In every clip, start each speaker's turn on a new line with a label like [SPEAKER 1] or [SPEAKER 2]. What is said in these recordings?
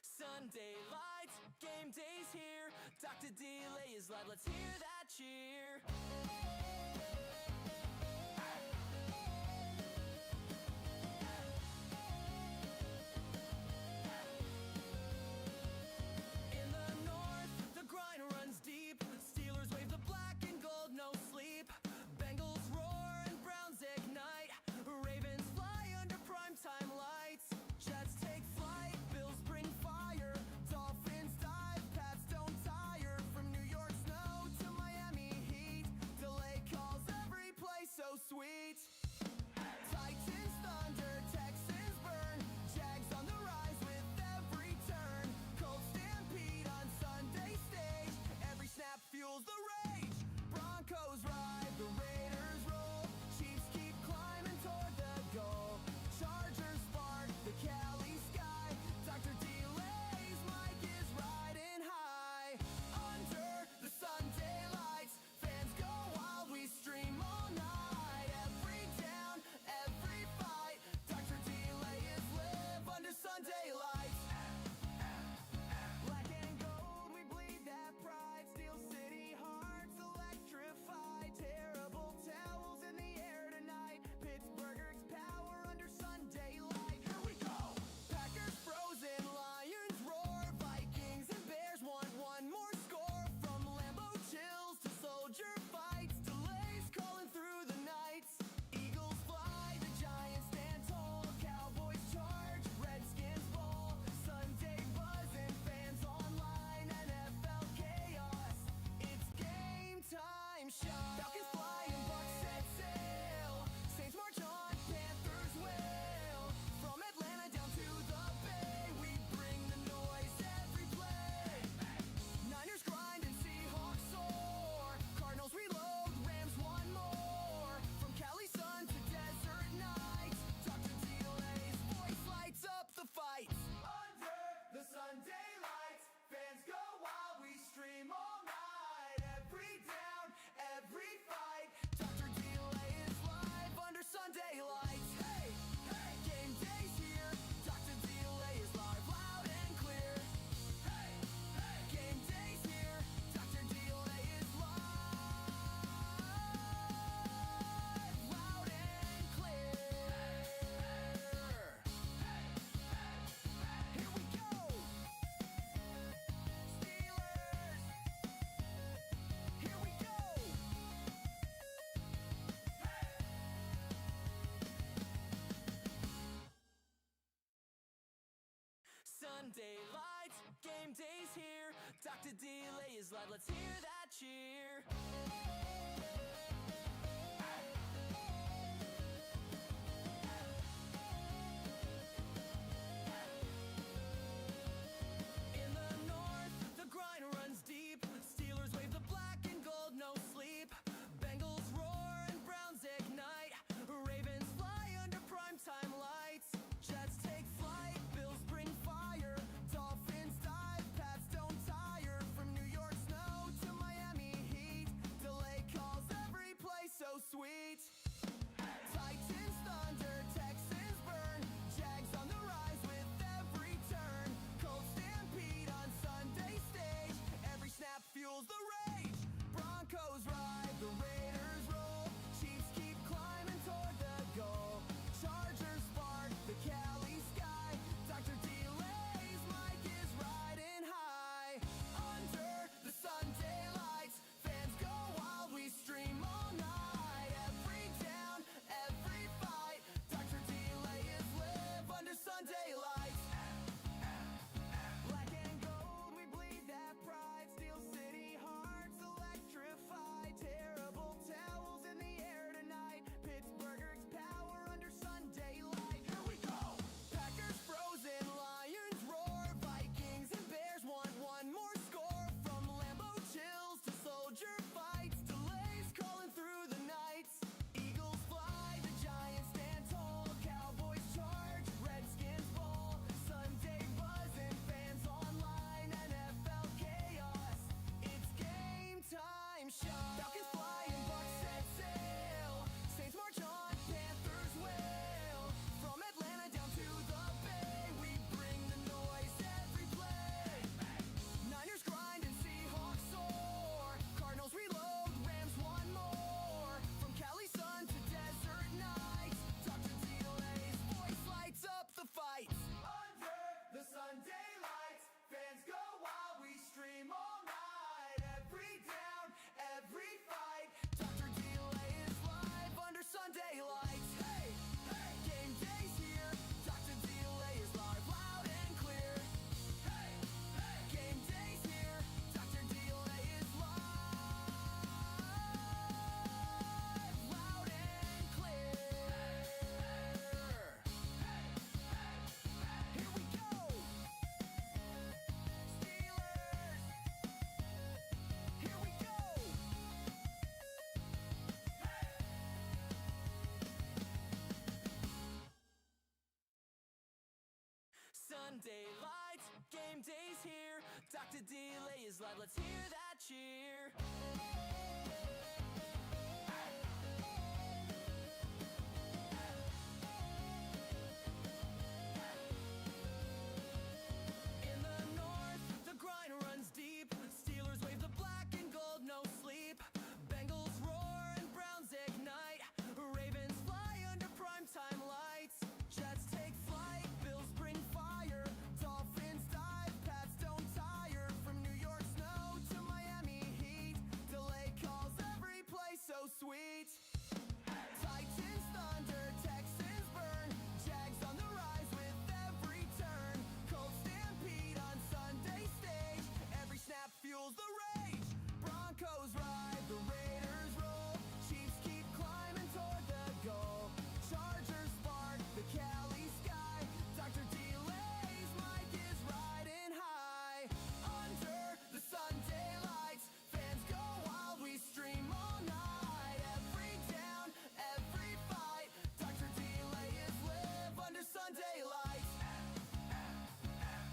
[SPEAKER 1] Sunday lights, game day's here. Dr. Delay is live, let's hear that cheer. In the north, the grind runs deep. Steelers wave the black and gold, no sleep. Bengals roar and Browns ignite. Ravens fly under primetime lights. Jets take flight, Bills bring fire. Dolphins dive, Pats don't tire. From New York snow to Miami heat, delay calls every play so sweet. Titans thunder, Texans burn. Jags on the rise with every turn. Colts stampede on Sunday stage. Every snap fuels the rage. Broncos ride, the Raiders roll. Chiefs keep climbing toward the goal. Chargers spark the Cali sky. Dr. Delay's mic is riding high. Under the Sunday lights, fans go wild, we stream all night. Every down, every fight, Dr. Delay is live under Sunday lights. Black and gold, we bleed that pride. Steel City hearts electrified. Terrible towels in the air tonight. Pittsburgh's power under Sunday light. Here we go! Packers frozen, Lions roar. Vikings and Bears want one more score. From Lambeau chills to soldier fights. Delays calling through the nights. Eagles fly, the Giants stand tall. Cowboys charge, Redskins ball. Sunday buzzing, fans online. NFL chaos, it's game time shot. Falcons fly and Bucks set sail. Saints march on, Panthers wail. From Atlanta down to the Bay, we bring the noise every play. Niners grind and Seahawks soar. Cardinals reload, Rams one more. From Cali sun to desert nights, Dr. Delay's voice lights up the fight. Under the Sunday lights, fans go wild, we stream all night. Every down, every fight, Dr. Delay is live under Sunday lights. Hey, hey, game day's here. Dr. Delay is live, loud and clear. Hey, hey, game day's here. Dr. Delay is live, loud and clear. Here we go. Steelers. Here we go. Sunday lights, game day's here. Dr. Delay is live, let's hear that cheer. In the north, the grind runs deep. Steelers wave the black and gold, no sleep. Bengals roar and Browns ignite. Ravens fly under primetime lights. Jets take flight, Bills bring fire. Dolphins dive, Pats don't tire. From New York snow to Miami heat, Sunday lights, game day's here. Dr. Delay is live, let's hear that cheer. In the north, the grind runs deep. Steelers wave the black and gold, no sleep. Bengals roar and Browns ignite. Ravens fly under primetime lights. Jets take flight, Bills bring fire. Dolphins dive, Pats don't tire. From New York snow to Miami heat, delay calls every play so sweet. Titans thunder, Texans burn. Jags on the rise with every turn. Colts stampede on Sunday stage. Every snap fuels the rage. Broncos ride, the Raiders roll. Chiefs keep climbing toward the goal. Chargers spark the Cali sky. Dr. Delay's mic is riding high. Under the Sunday lights, fans go wild, we stream all night. Every down, every fight, Dr. Delay is live under Sunday lights.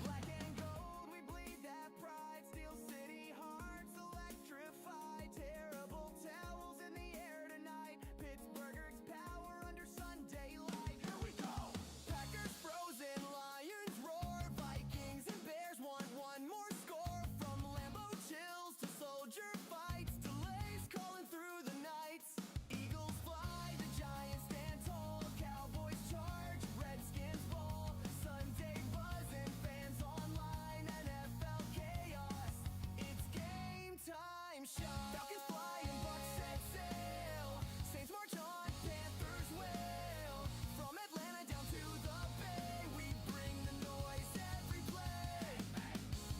[SPEAKER 1] Black and gold, we bleed that pride. Steel City hearts electrified. Terrible towels in the air tonight. Pittsburgh's power under Sunday light. Here we go. Packers frozen, Lions roar. Vikings and Bears want one more score. From Lambeau chills to soldier fights. Delays calling through the nights. Eagles fly, the Giants stand tall. Cowboys charge, Redskins ball. Sunday buzzing, fans online. NFL chaos, it's game time. Shot. Falcons fly and Bucks set sail. Saints march on, Panthers wail. From Atlanta down to the Bay, we bring the noise every play.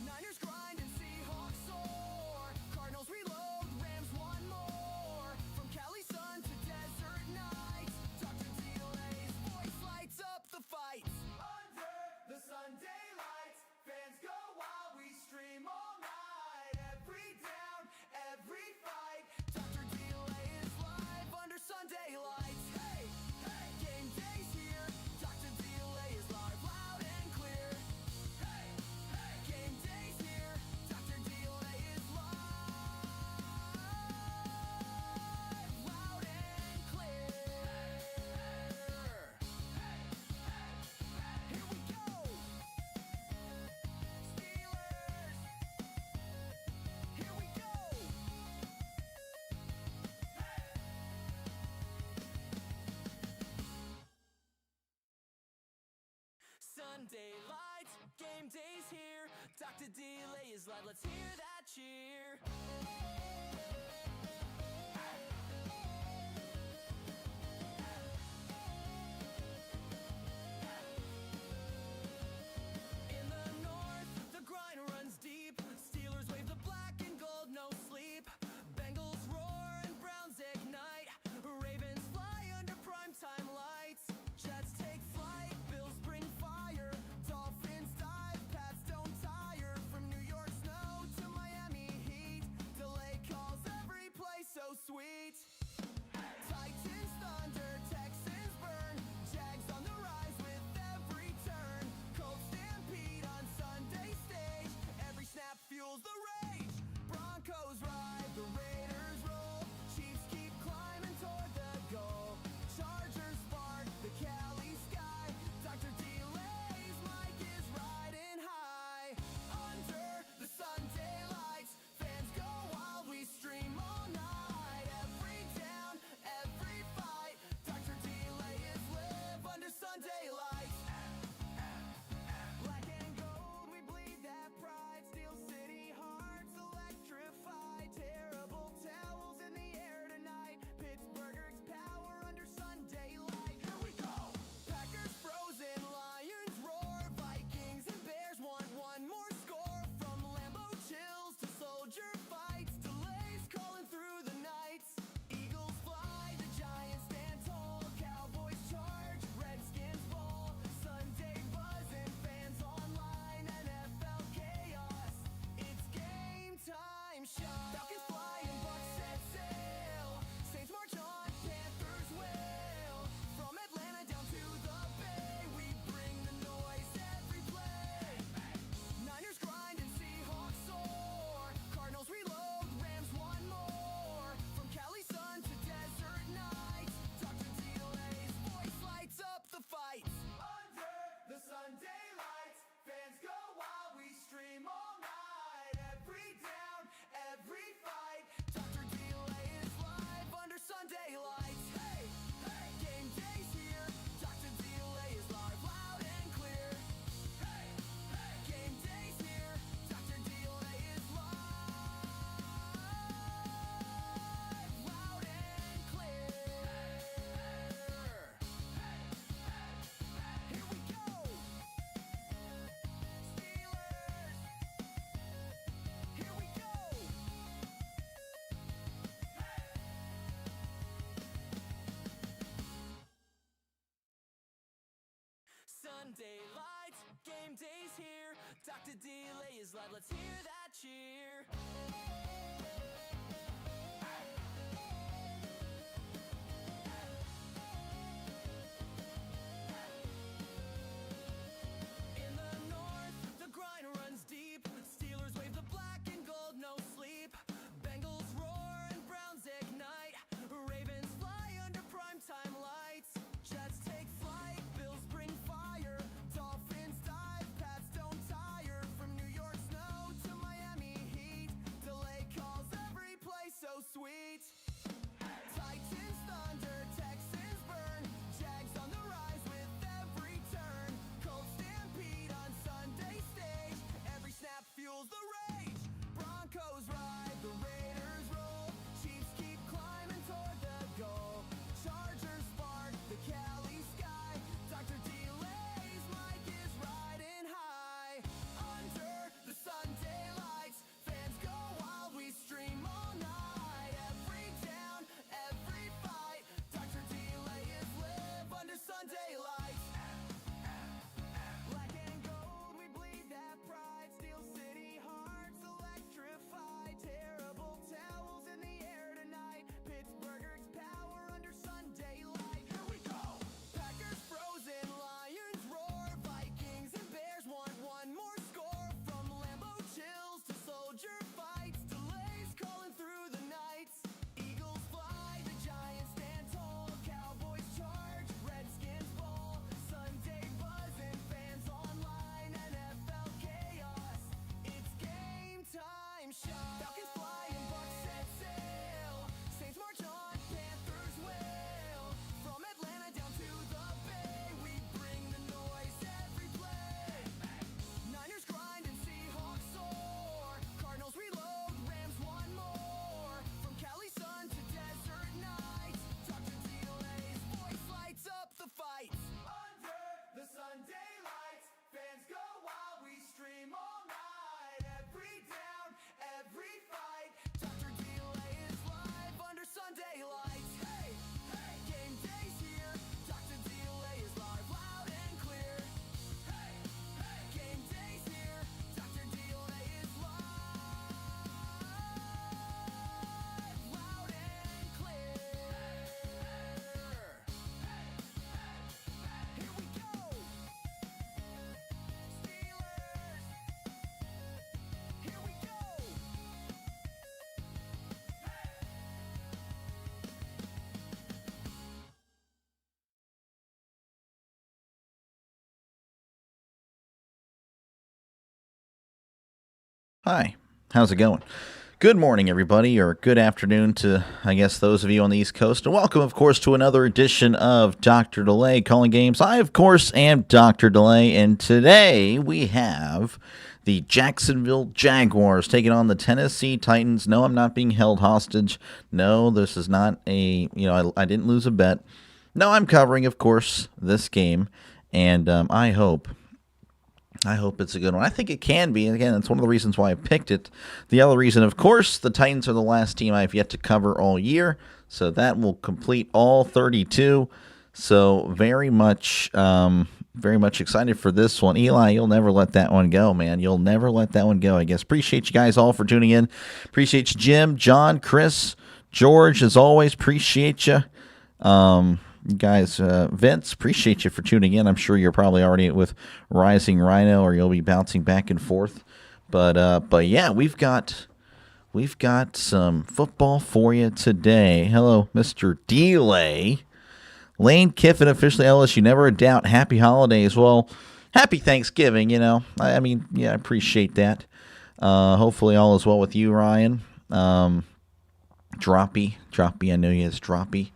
[SPEAKER 1] Niners grind and Seahawks soar. Cardinals reload, Rams one more. From Cali sun to desert nights, Dr. Delay's voice lights up the fight. Under the Sunday lights, fans go wild, we stream all night. Every down, every fight, Dr. Delay is live under Sunday lights. Hey, hey, game day's here. Dr. Delay is live, loud and clear. Hey, hey, game day's here. Dr. Delay is live, loud and clear. Here we go. Steelers. Here we go. Sunday lights, game day's here. Dr. Delay is live, let's hear that cheer. In the north, the grind runs deep. Steelers wave the black and gold, no sleep. Bengals roar and Browns ignite. Ravens fly under primetime lights. Jets take flight, Bills bring fire. Dolphins dive, Pats don't tire. From New York snow to Miami heat, delay Sunday lights, game day's here. Dr. Delay is live, let's hear that cheer. In the north, the grind runs deep. Steelers wave the black and gold, no sleep. Bengals roar and Browns ignite. Ravens fly under primetime lights. Jets take flight, Bills bring fire. Dolphins dive, Pats don't tire. From New York snow to Miami heat, delay calls every play so sweet. Titans thunder, Texans burn. Jags on the rise with every turn. Colts stampede on Sunday stage. Every snap fuels the rage. Broncos ride, the Raiders roll. Chiefs keep climbing toward the goal. Chargers spark the Cali sky. Dr. Delay's mic is riding high. Under the Sunday lights, fans go wild, we stream all night. Every down, every fight, Dr. Delay is live under Sunday lights. Black and gold, we bleed that pride. Steel City hearts electrified. Terrible towels in the air tonight. Pittsburgh's power under Sunday light. Here we go. Packers frozen, Lions roar. Vikings and Bears want one more score. From Lambeau chills to soldier fights. Delays calling through the nights. Eagles fly, the Giants stand tall. Cowboys charge, Redskins ball. Sunday buzzing, fans online. NFL chaos, it's game time. Shot. Falcons fly and Bucks set sail. Saints march on, Panthers wail. From Atlanta down to the Bay, we bring the noise every play. Niners grind and Seahawks soar. Cardinals reload, Rams one more. From Cali sun to desert nights, Dr. Delay's voice lights up the fights. Under the Sunday lights, fans go wild, we stream all night. Every down, every fight, Dr. Delay is live under Sunday lights. Hey, hey, game day's here. Dr. Delay is live, loud and clear. Hey, hey, game day's here. Dr. Delay is live, loud and clear. Here we go. Steelers. Here we go.
[SPEAKER 2] Hi, how's it going? Good morning, everybody, or good afternoon to, I guess, those of you on the East Coast. And welcome, of course, to another edition of Dr. Delay Calling Games. I, of course, am Dr. Delay, and today we have the Jacksonville Jaguars taking on the Tennessee Titans. No, I'm not being held hostage. No, this is not a, I didn't lose a bet. No, I'm covering, of course, this game, and I hope it's a good one. I think it can be. And again, that's one of the reasons why I picked it. The other reason, of course, the Titans are the last team I've yet to cover all year. So that will complete all 32. So very much excited for this one. Eli, you'll never let that one go, man. You'll never let that one go, I guess. Appreciate you guys all for tuning in. Appreciate you, Jim, John, Chris, George, as always. Appreciate you. Guys, Vince, appreciate you for tuning in. I'm sure you're probably already with Rising Rhino, or you'll be bouncing back and forth. But yeah, we've got some football for you today. Hello, Mr. Delay. Lane Kiffin, officially LSU, never a doubt. Happy holidays. Well, happy Thanksgiving, I mean, yeah, I appreciate that. Hopefully all is well with you, Ryan. Droppy, I know he is Droppy.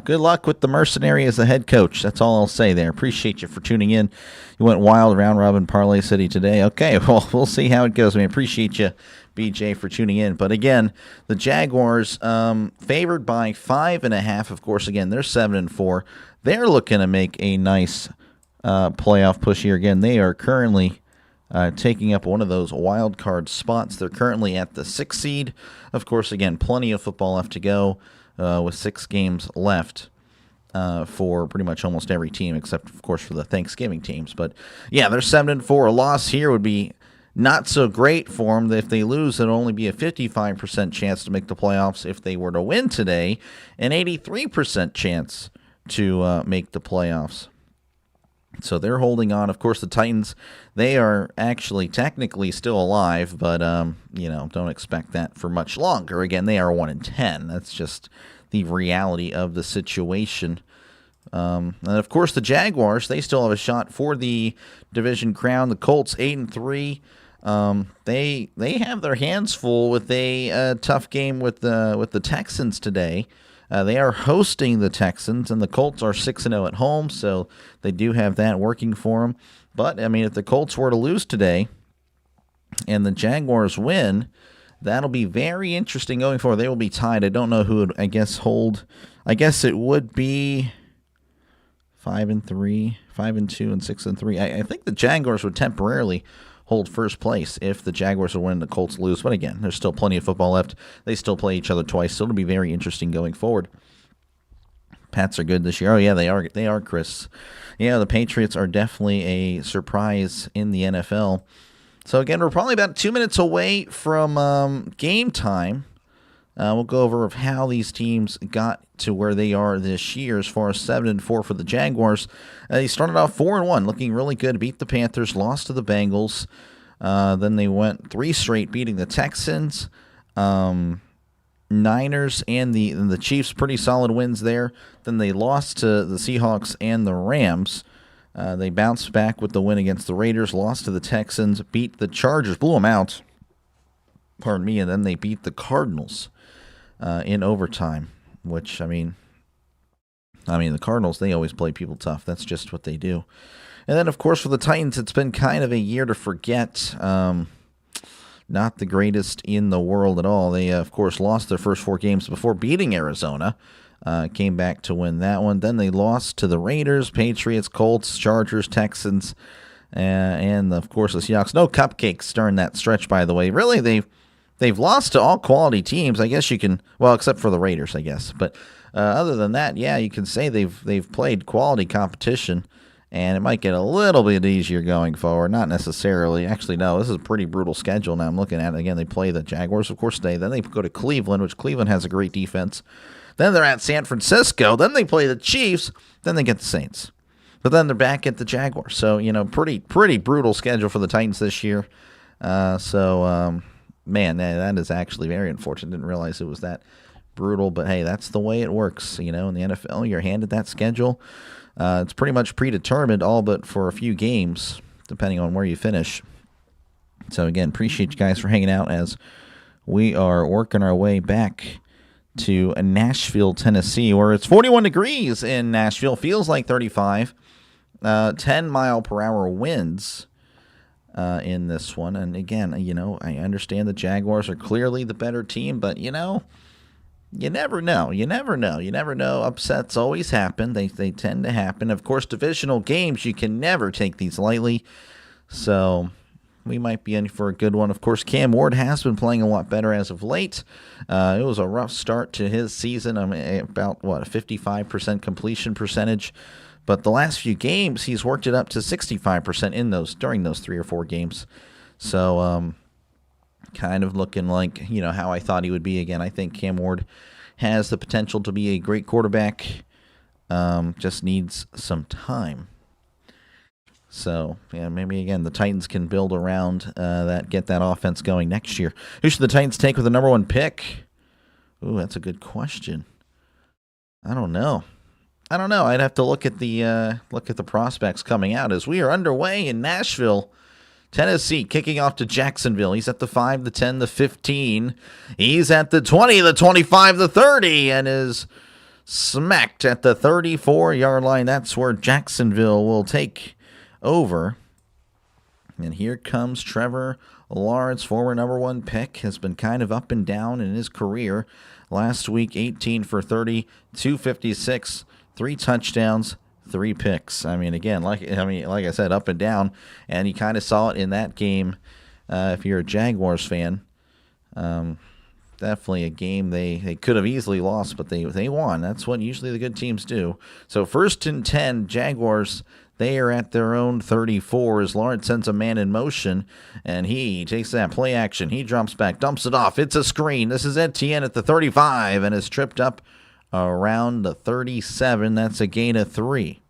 [SPEAKER 2] Good luck with the Mercenary as the head coach. That's all I'll say there. Appreciate you for tuning in. You went wild round robin Parlay City today. Okay, well, we'll see how it goes. I appreciate you, BJ, for tuning in. But again, the Jaguars favored by 5.5. Of course, again, they're 7-4. They're looking to make a nice playoff push here. Again, they are currently taking up one of those wild card spots. They're currently at the 6th seed. Of course, again, plenty of football left to go. With 6 games left. for pretty much almost every team, except, of course, for the Thanksgiving teams. But, yeah, they're 7-4. A loss here would be not so great for them. If they lose, it'll only be a 55% chance to make the playoffs. If they were to win today, an 83% chance to make the playoffs. So they're holding on. Of course, the Titans, they are actually technically still alive, but, don't expect that for much longer. Again, they are 1-10. That's just the reality of the situation. And, of course, the Jaguars, they still have a shot for the division crown. The Colts, 8-3. They have their hands full with a tough game with the Texans today. They are hosting the Texans, and the Colts are 6-0 at home, so they do have that working for them. But, I mean, if the Colts were to lose today and the Jaguars win, that'll be very interesting going forward. They will be tied. I don't know who would, I guess, hold. I guess it would be 5-3, 5-2, and 6-3. I think the Jaguars would temporarily hold first place if the Jaguars would win and the Colts lose. But again, there's still plenty of football left. They still play each other twice, so it'll be very interesting going forward. Pats are good this year. Oh, yeah, they are. They are, Chris. Yeah, the Patriots are definitely a surprise in the NFL. So, again, we're probably about 2 minutes away from game time. We'll go over how these teams got to where they are this year as far as 7-4 for the Jaguars. They started off 4-1, looking really good. Beat the Panthers, lost to the Bengals. Then they went 3 straight, beating the Texans, Niners, and the Chiefs. Pretty solid wins there. Then they lost to the Seahawks and the Rams. They bounced back with the win against the Raiders, lost to the Texans, beat the Chargers, blew them out. Pardon me, and then they beat the Cardinals in overtime, which, I mean, the Cardinals, they always play people tough. That's just what they do. And then, of course, for the Titans, it's been kind of a year to forget. Not the greatest in the world at all. They, of course, lost their first 4 games before beating Arizona. Came back to win that one. Then they lost to the Raiders, Patriots, Colts, Chargers, Texans, and, of course, the Seahawks. No cupcakes during that stretch, by the way. Really, they've lost to all quality teams. I guess you can, well, except for the Raiders, I guess. But other than that, yeah, you can say they've played quality competition, and it might get a little bit easier going forward. Not necessarily. Actually, no, this is a pretty brutal schedule now I'm looking at it. Again, they play the Jaguars, of course, today. Then they go to Cleveland, which Cleveland has a great defense. Then they're at San Francisco. Then they play the Chiefs. Then they get the Saints. But then they're back at the Jaguars. So, pretty brutal schedule for the Titans this year. Man, that is actually very unfortunate. Didn't realize it was that brutal. But, hey, that's the way it works. In the NFL, you're handed that schedule. It's pretty much predetermined, all but for a few games, depending on where you finish. So, again, appreciate you guys for hanging out as we are working our way back to Nashville, Tennessee, where it's 41 degrees in Nashville. Feels like 35. 10-mile-per-hour winds in this one. And, again, I understand the Jaguars are clearly the better team, but, you never know. You never know. Upsets always happen. They tend to happen. Of course, divisional games, you can never take these lightly. So we might be in for a good one. Of course, Cam Ward has been playing a lot better as of late. It was a rough start to his season. About, a 55% completion percentage. But the last few games, he's worked it up to 65% during those 3 or 4 games. So, kind of looking like, how I thought he would be again. I think Cam Ward has the potential to be a great quarterback. Just needs some time. So, yeah, maybe, again, the Titans can build around get that offense going next year. Who should the Titans take with the number 1 pick? Ooh, that's a good question. I don't know. I'd have to look at the prospects coming out as we are underway in Nashville, Tennessee, kicking off to Jacksonville. He's at the 5, the 10, the 15. He's at the 20, the 25, the 30, and is smacked at the 34-yard line. That's where Jacksonville will take over. And here comes Trevor Lawrence, former number 1 pick, has been kind of up and down in his career. Last week, 18 for 30, 256, 3 touchdowns, 3 picks. Again, like I said, up and down, and you kind of saw it in that game. If you're a Jaguars fan, definitely a game they could have easily lost, but they won. That's what usually the good teams do. So 1st and 10, Jaguars, they are at their own 34 as Lawrence sends a man in motion, and he takes that play action. He drops back, dumps it off. It's a screen. This is Etienne at the 35 and is tripped up around the 37. That's a gain of 3.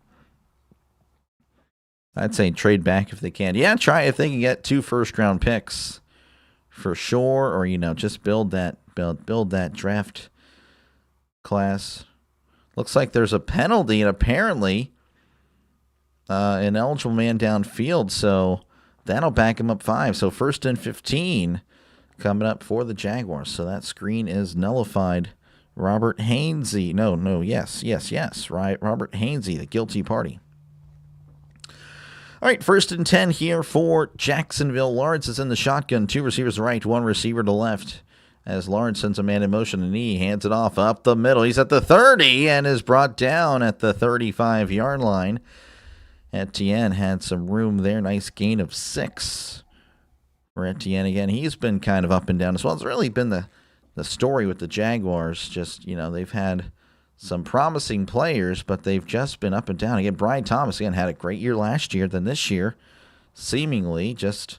[SPEAKER 2] I'd say trade back if they can. Yeah, try if they can get 2 first-round picks for sure, or just build that draft class. Looks like there's a penalty, and apparently an eligible man downfield, so that'll back him up 5. So 1st and 15 coming up for the Jaguars. So that screen is nullified. Robert Hainsey. Yes. Right. Robert Hainsey, the guilty party. All right, 1st and 10 here for Jacksonville. Lawrence is in the shotgun. 2 receivers to right, 1 receiver to left. As Lawrence sends a man in motion, and he hands it off up the middle. He's at the 30 and is brought down at the 35-yard line. Etienne had some room there. Nice gain of 6 for Etienne again. He's been kind of up and down as well. It's really been the story with the Jaguars. Just, they've had some promising players, but they've just been up and down. Again, Brian Thomas, had a great year last year. Then this year, seemingly just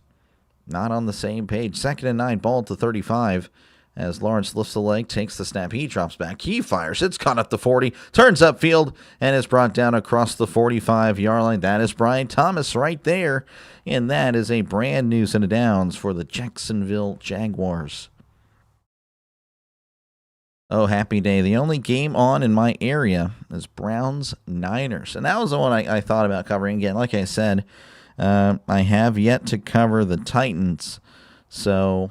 [SPEAKER 2] not on the same page. 2nd and 9, ball at the 35. As Lawrence lifts the leg, takes the snap, he drops back, he fires, it's caught at the 40, turns upfield, and is brought down across the 45-yard line. That is Brian Thomas right there, and that is a brand new set of downs for the Jacksonville Jaguars. Oh, happy day. The only game on in my area is Browns-Niners, and that was the one I thought about covering. Again, like I said, I have yet to cover the Titans, so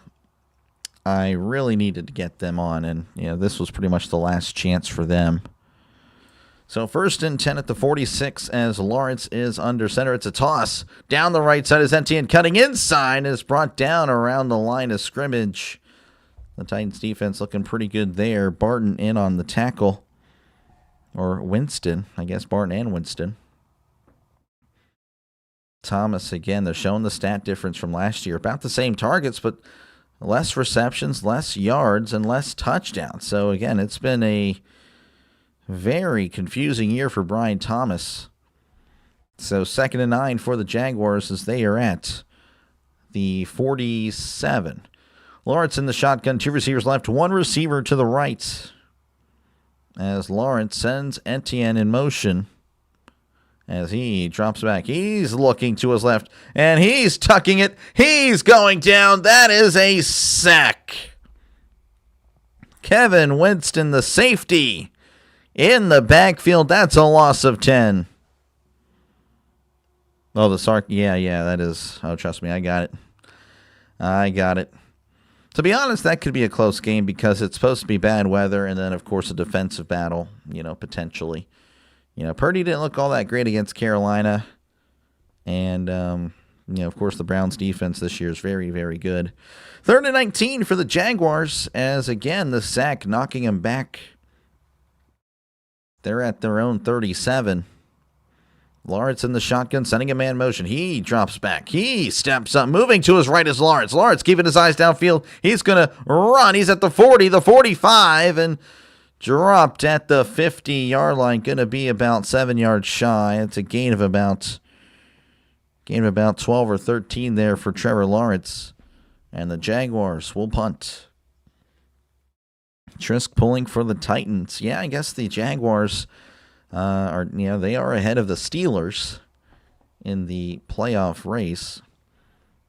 [SPEAKER 2] I really needed to get them on, and this was pretty much the last chance for them. So 1st and 10 at the 46 as Lawrence is under center. It's a toss. Down the right side is Etienne cutting inside, is brought down around the line of scrimmage. The Titans defense looking pretty good there. Barton in on the tackle. Or Winston. I guess Barton and Winston. Thomas again. They're showing the stat difference from last year. About the same targets, but less receptions, less yards, and less touchdowns. So, again, it's been a very confusing year for Brian Thomas. So, 2nd and 9 for the Jaguars as they are at the 47. Lawrence in the shotgun, 2 receivers left, 1 receiver to the right. As Lawrence sends Etienne in motion. As he drops back, he's looking to his left, and he's tucking it. He's going down. That is a sack. Kevin Winston, the safety, in the backfield. That's a loss of 10. Oh, yeah, that is. Oh, trust me, I got it. To be honest, that could be a close game because it's supposed to be bad weather, and then, of course, a defensive battle, potentially. Purdy didn't look all that great against Carolina. And, of course, the Browns' defense this year is very, very good. 3rd and 19 for the Jaguars as, again, the sack knocking them back. They're at their own 37. Lawrence in the shotgun, sending a man motion. He drops back. He steps up. Moving to his right is Lawrence. Lawrence keeping his eyes downfield. He's going to run. He's at the 40, the 45, and dropped at the 50-yard line. Going to be about 7 yards shy. It's a gain of about 12 or 13 there for Trevor Lawrence. And the Jaguars will punt. Trisk pulling for the Titans. Yeah, I guess the Jaguars they are ahead of the Steelers in the playoff race.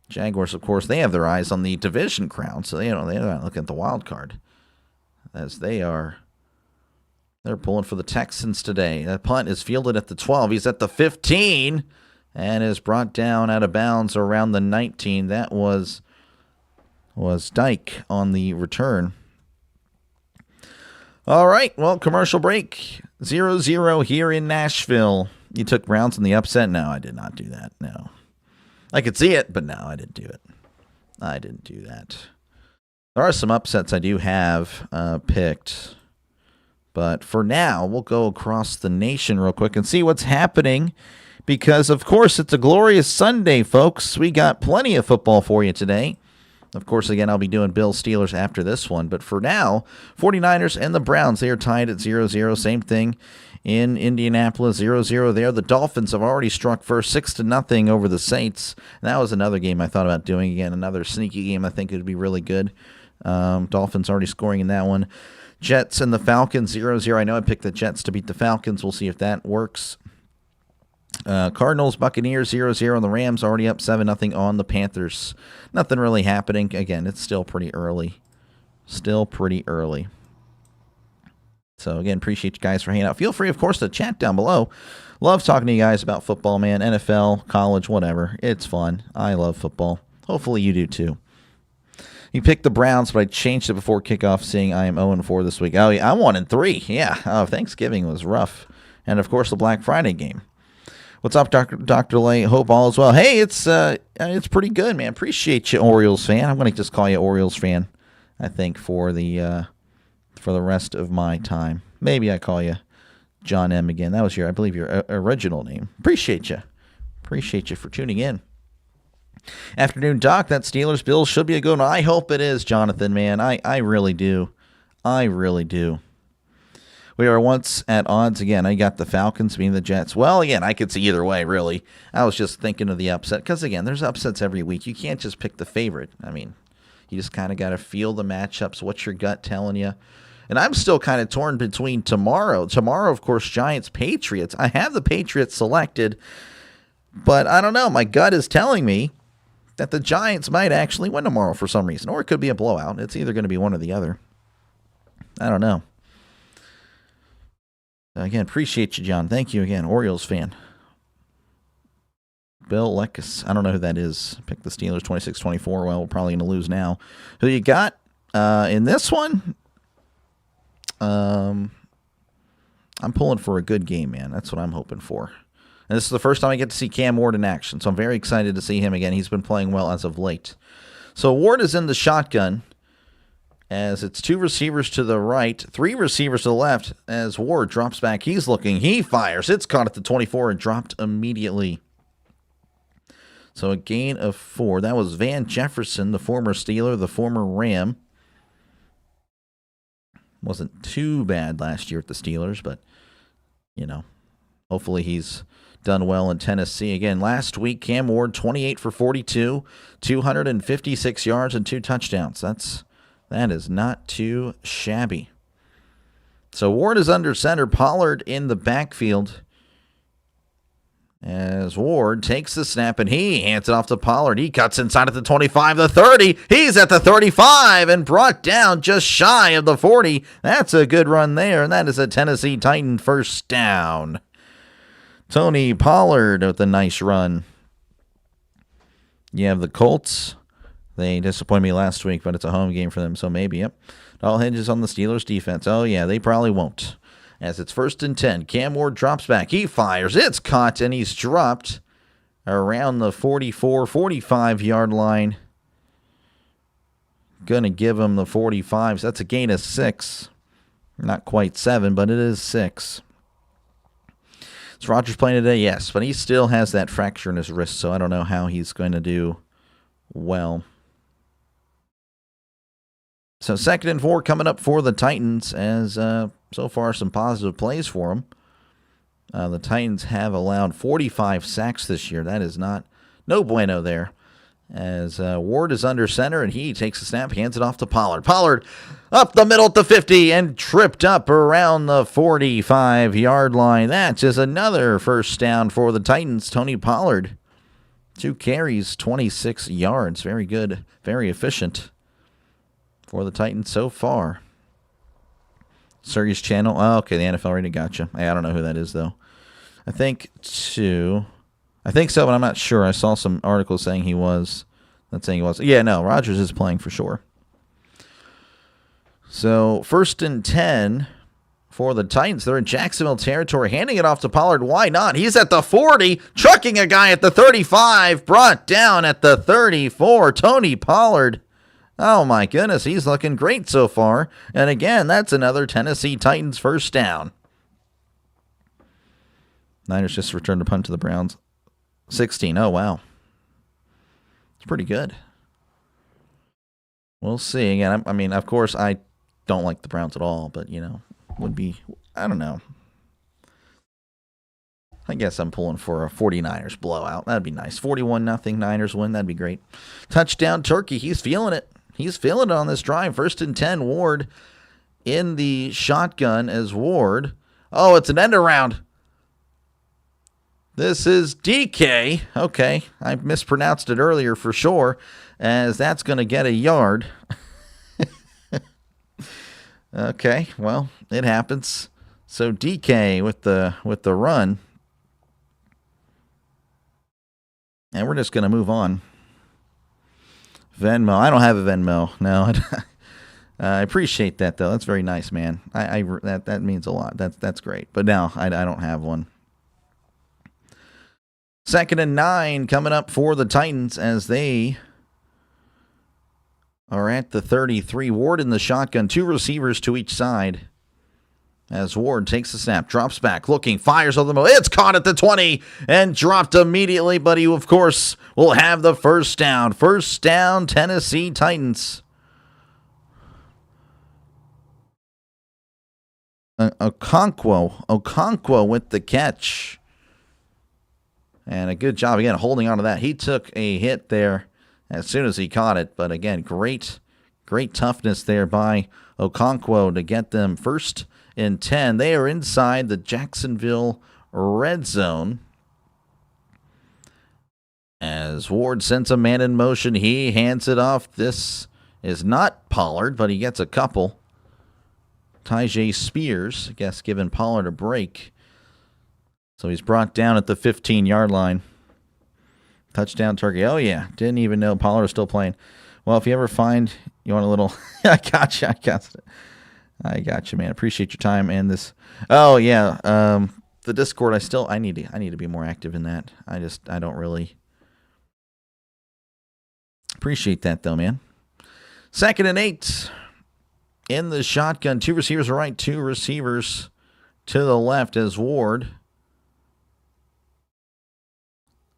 [SPEAKER 2] Jaguars, of course, they have their eyes on the division crown, so they're not looking at the wild card, as they're pulling for the Texans today. That punt is fielded at the 12. He's at the 15 and is brought down out of bounds around the 19. That was Dyke on the return. All right, well, commercial break. 0-0 here in Nashville. You took Browns in the upset? No, I did not do that. No. I could see it, but no, I didn't do it. I didn't do that. There are some upsets I do have picked. But for now, we'll go across the nation real quick and see what's happening. Because, of course, it's a glorious Sunday, folks. We got plenty of football for you today. Of course, again, I'll be doing Bills Steelers after this one. But for now, 49ers and the Browns, they are tied at 0-0. Same thing in Indianapolis, 0-0 there. The Dolphins have already struck first, 6-0 over the Saints. And that was another game I thought about doing again. Another sneaky game I think would be really good. Dolphins already scoring in that one. Jets and the Falcons, 0-0. I know I picked the Jets to beat the Falcons. We'll see if that works. Cardinals, Buccaneers, 0-0, and the Rams already up 7-0 on the Panthers. Nothing really happening. Again, it's still pretty early. Still pretty early. So, again, appreciate you guys for hanging out. Feel free, of course, to chat down below. Love talking to you guys about football, man. NFL, college, whatever. It's fun. I love football. Hopefully you do, too. You picked the Browns, but I changed it before kickoff, seeing I am 0-4 this week. Oh, yeah, I'm 1-3. Yeah. Oh, Thanksgiving was rough. And, of course, the Black Friday game. What's up, Dr. Lay? Hope all is well. Hey, it's pretty good, man. Appreciate you, Orioles fan. I'm going to just call you Orioles fan, I think, for the rest of my time. Maybe I call you John M. again. That was I believe, your original name. Appreciate you. Appreciate you for tuning in. Afternoon, Doc. That Steelers Bills should be a good one. I hope it is, Jonathan, man. I really do. I really do. We are once at odds again. I got the Falcons beating the Jets. Well, again, I could see either way, really. I was just thinking of the upset because, again, there's upsets every week. You can't just pick the favorite. I mean, you just kind of got to feel the matchups, what's your gut telling you. And I'm still kind of torn between tomorrow. Tomorrow, of course, Giants-Patriots. I have the Patriots selected, but I don't know. My gut is telling me that the Giants might actually win tomorrow for some reason, or it could be a blowout. It's either going to be one or the other. I don't know. Again, appreciate you, John. Thank you again. Orioles fan. Bill Lekis. I don't know who that is. Pick the Steelers 26-24. Well, we're probably going to lose now. Who you got in this one? I'm pulling for a good game, man. That's what I'm hoping for. And this is the first time I get to see Cam Ward in action, so I'm very excited to see him again. He's been playing well as of late. So Ward is in the shotgun, as it's 2 receivers to the right, 3 receivers to the left, as Ward drops back. He's looking. He fires. It's caught at the 24 and dropped immediately. So a gain of 4. That was Van Jefferson, the former Steeler, the former Ram. Wasn't too bad last year at the Steelers, but, you know, hopefully he's done well in Tennessee. Again, last week, Cam Ward, 28 for 42, 256 yards and 2 touchdowns. That is not too shabby. So Ward is under center. Pollard in the backfield. As Ward takes the snap and he hands it off to Pollard. He cuts inside at the 25, the 30. He's at the 35 and brought down just shy of the 40. That's a good run there, and that is a Tennessee Titan first down. Tony Pollard with a nice run. You have the Colts. They disappointed me last week, but it's a home game for them, so maybe, yep. It all hinges on the Steelers' defense. Oh, yeah, they probably won't. As it's 1st and 10, Cam Ward drops back. He fires. It's caught, and he's dropped around the 44, 45-yard line. Going to give him the 45. So that's a gain of 6. Not quite 7, but it is 6. Is Rodgers playing today? Yes, but he still has that fracture in his wrist, so I don't know how he's going to do well. So 2nd and 4 coming up for the Titans, as so far some positive plays for them. The Titans have allowed 45 sacks this year. That is no bueno there. As Ward is under center and he takes a snap, hands it off to Pollard. Pollard up the middle at the 50 and tripped up around the 45-yard line. That's just another first down for the Titans. Tony Pollard, 2 carries, 26 yards. Very good, very efficient for the Titans so far. Sirius channel. Oh, okay, the NFL rating, gotcha. I don't know who that is, though. I think so, but I'm not sure. I saw some articles saying he was. Not saying he was. Yeah, no, Rodgers is playing for sure. So 1st and 10 for the Titans. They're in Jacksonville territory. Handing it off to Pollard. Why not? He's at the 40, trucking a guy at the 35, brought down at the 34. Tony Pollard. Oh, my goodness, he's looking great so far. And again, that's another Tennessee Titans first down. Niners just returned a punt to the Browns. 16. Oh, wow. It's pretty good. We'll see. Again, I mean, of course, I don't like the Browns at all, but, would be, I don't know. I guess I'm pulling for a 49ers blowout. That'd be nice. 41-0 Niners win. That'd be great. Touchdown Turkey. He's feeling it. He's feeling it on this drive. 1st and 10. Ward in the shotgun as Ward. Oh, it's an end around. This is DK. Okay, I mispronounced it earlier for sure, as that's going to get a yard. Okay, well, it happens. So DK with the run. And we're just going to move on. Venmo. I don't have a Venmo. No, I appreciate that, though. That's very nice, man. That means a lot. That's great. But now I don't have one. 2nd and 9 coming up for the Titans as they are at the 33. Ward in the shotgun. 2 receivers to each side. As Ward takes the snap, drops back, looking, fires on the move. It's caught at the 20 and dropped immediately, but he, of course, will have the first down. First down, Tennessee Titans. Okonkwo with the catch. And a good job, again, holding on to that. He took a hit there as soon as he caught it. But, again, great toughness there by Okonkwo to get them first and 10. They are inside the Jacksonville red zone. As Ward sends a man in motion, he hands it off. This is not Pollard, but he gets a couple. Tyjae Spears, I guess, giving Pollard a break. So he's brought down at the 15-yard line. Touchdown Turkey. Oh, yeah. Didn't even know Pollard was still playing. Well, if you ever find you want a little... I got you, man. Appreciate your time and this. Oh, yeah. The Discord, I need to be more active in that. I don't really appreciate that, though, man. 2nd and 8. In the shotgun. 2 receivers right, 2 receivers to the left as Ward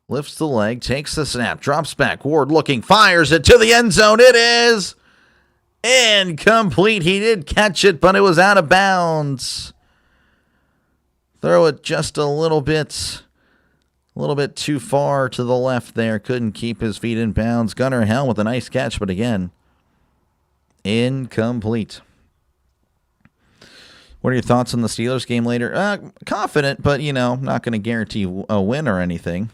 [SPEAKER 2] lifts the leg, takes the snap, drops back. Ward looking, fires it to the end zone. It is incomplete. He did catch it, but it was out of bounds. Throw it just a little bit too far to the left there. Couldn't keep his feet in bounds. Gunnar Helm with a nice catch, but again, incomplete. What are your thoughts on the Steelers game later? Confident, but, not going to guarantee a win or anything.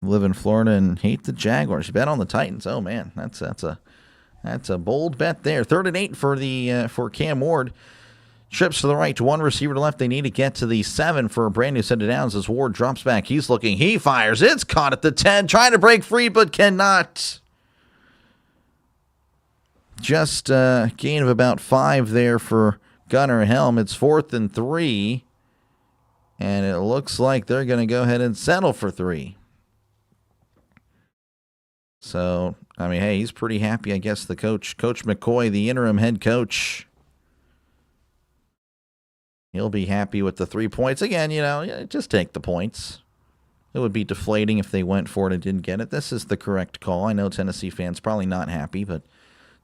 [SPEAKER 2] Live in Florida and hate the Jaguars. You bet on the Titans. Oh, man, that's a bold bet there. 3rd and 8 for Cam Ward. Trips to the right to 1 receiver to left. They need to get to the 7 for a brand new set of downs as Ward drops back. He's looking. He fires. It's caught at the 10. Trying to break free, but cannot. Just a gain of about 5 there for Gunnar Helm. It's 4th and 3. And it looks like they're going to go ahead and settle for 3. So, I mean, hey, he's pretty happy, I guess, the Coach McCoy, the interim head coach. He'll be happy with the 3 points. Again, just take the points. It would be deflating if they went for it and didn't get it. This is the correct call. I know Tennessee fans probably not happy, but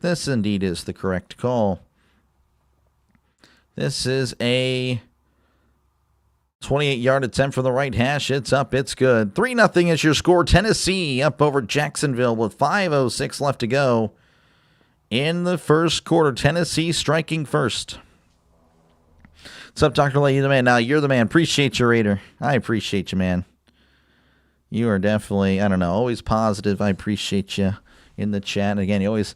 [SPEAKER 2] this indeed is the correct call. This is a 28-yard attempt from the right hash. It's up. It's good. 3-0 is your score. Tennessee up over Jacksonville with 5:06 left to go in the first quarter. Tennessee striking first. What's up, Dr. Lay? You're the man. Now, you're the man. Appreciate you, Raider. I appreciate you, man. You are definitely, always positive. I appreciate you in the chat. And again, you always,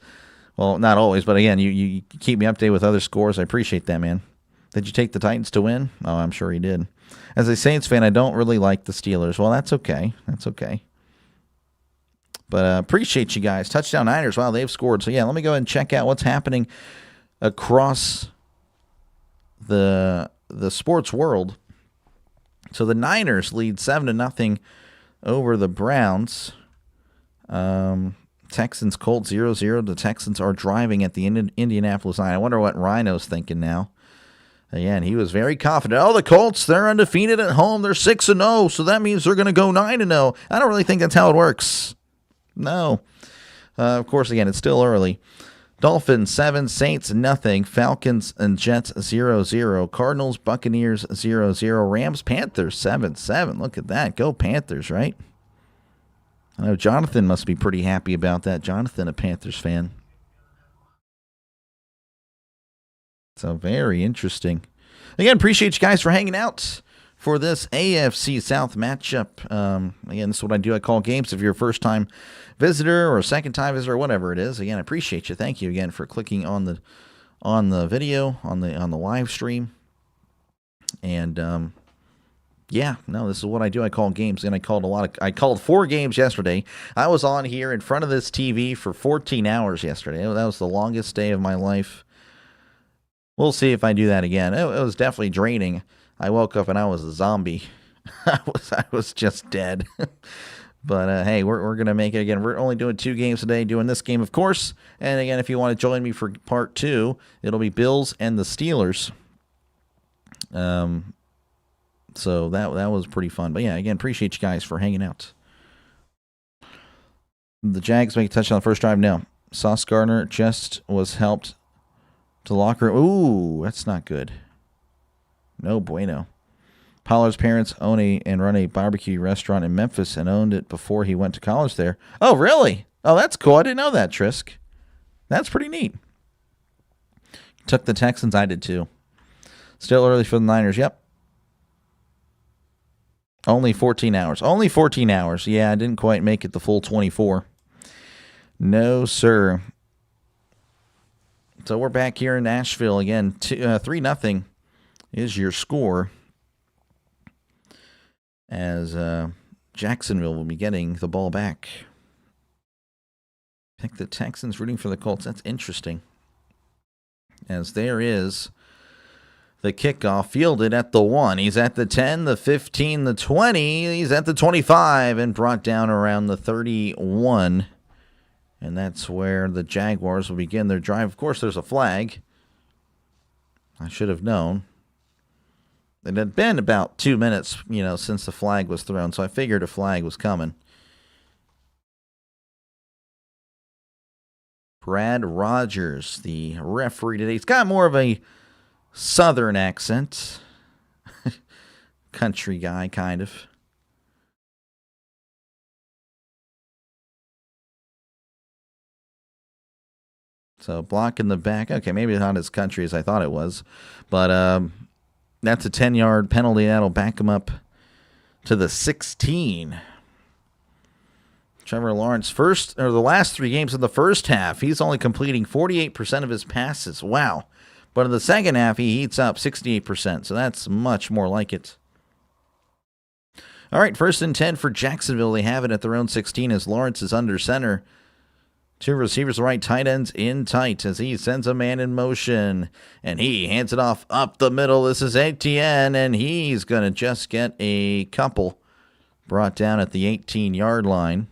[SPEAKER 2] well, not always, but again, you keep me updated with other scores. I appreciate that, man. Did you take the Titans to win? Oh, I'm sure he did. As a Saints fan, I don't really like the Steelers. Well, that's okay. That's okay. But appreciate you guys. Touchdown Niners. Wow, they've scored. So, yeah, let me go ahead and check out what's happening across the sports world. So the Niners lead 7-0 over the Browns. Texans Colts 0-0. The Texans are driving at the Indianapolis 9. I wonder what Rhino's thinking now. Again, he was very confident. Oh, the Colts, they're undefeated at home. They're 6-0, so that means they're going to go 9-0. I don't really think that's how it works. No. Of course, again, it's still early. Dolphins 7, Saints nothing, Falcons and Jets 0-0, Cardinals, Buccaneers 0-0, Rams, Panthers 7-7. Look at that. Go Panthers, right? I know Jonathan must be pretty happy about that. Jonathan, a Panthers fan. So very interesting. Again, appreciate you guys for hanging out for this AFC South matchup. Again, this is what I do. I call games. If you're a first-time visitor or a second-time visitor or whatever it is, again, I appreciate you. Thank you again for clicking on the video on the live stream. And yeah, no, this is what I do. I call games, and I called 4 games yesterday. I was on here in front of this TV for 14 hours yesterday. That was the longest day of my life. We'll see if I do that again. It was definitely draining. I woke up and I was a zombie. I was just dead. But hey, we're gonna make it again. We're only doing 2 games today. Doing this game, of course. And again, if you want to join me for part 2, it'll be Bills and the Steelers. So that was pretty fun. But yeah, again, appreciate you guys for hanging out. The Jags make a touchdown on the first drive. No, Sauce Gardner just was helped to the locker room. Ooh, that's not good. No bueno. Pollard's parents own and run a barbecue restaurant in Memphis and owned it before he went to college there. Oh, really? Oh, that's cool. I didn't know that, Trisk. That's pretty neat. Took the Texans. I did too. Still early for the Niners. Yep. Only 14 hours. Only 14 hours. Yeah, I didn't quite make it the full 24. No, sir. So we're back here in Nashville again. 3-0 is your score, as Jacksonville will be getting the ball back. I think the Texans rooting for the Colts. That's interesting, as there is the kickoff fielded at the 1. He's at the 10, the 15, the 20. He's at the 25 and brought down around the 31. And that's where the Jaguars will begin their drive. Of course, there's a flag. I should have known. It had been about 2 minutes, since the flag was thrown, so I figured a flag was coming. Brad Rogers, the referee today. He's got more of a southern accent. Country guy, kind of. So block in the back. Okay, maybe not as country as I thought it was. But that's a 10-yard penalty. That'll back him up to the 16. Trevor Lawrence, the last 3 games of the first half, he's only completing 48% of his passes. Wow. But in the second half, he heats up 68%. So that's much more like it. All right, 1st and 10 for Jacksonville. They have it at their own 16 as Lawrence is under center. 2 receivers right, tight ends in tight as he sends a man in motion. And he hands it off up the middle. This is Etienne, and he's going to just get a couple brought down at the 18-yard line.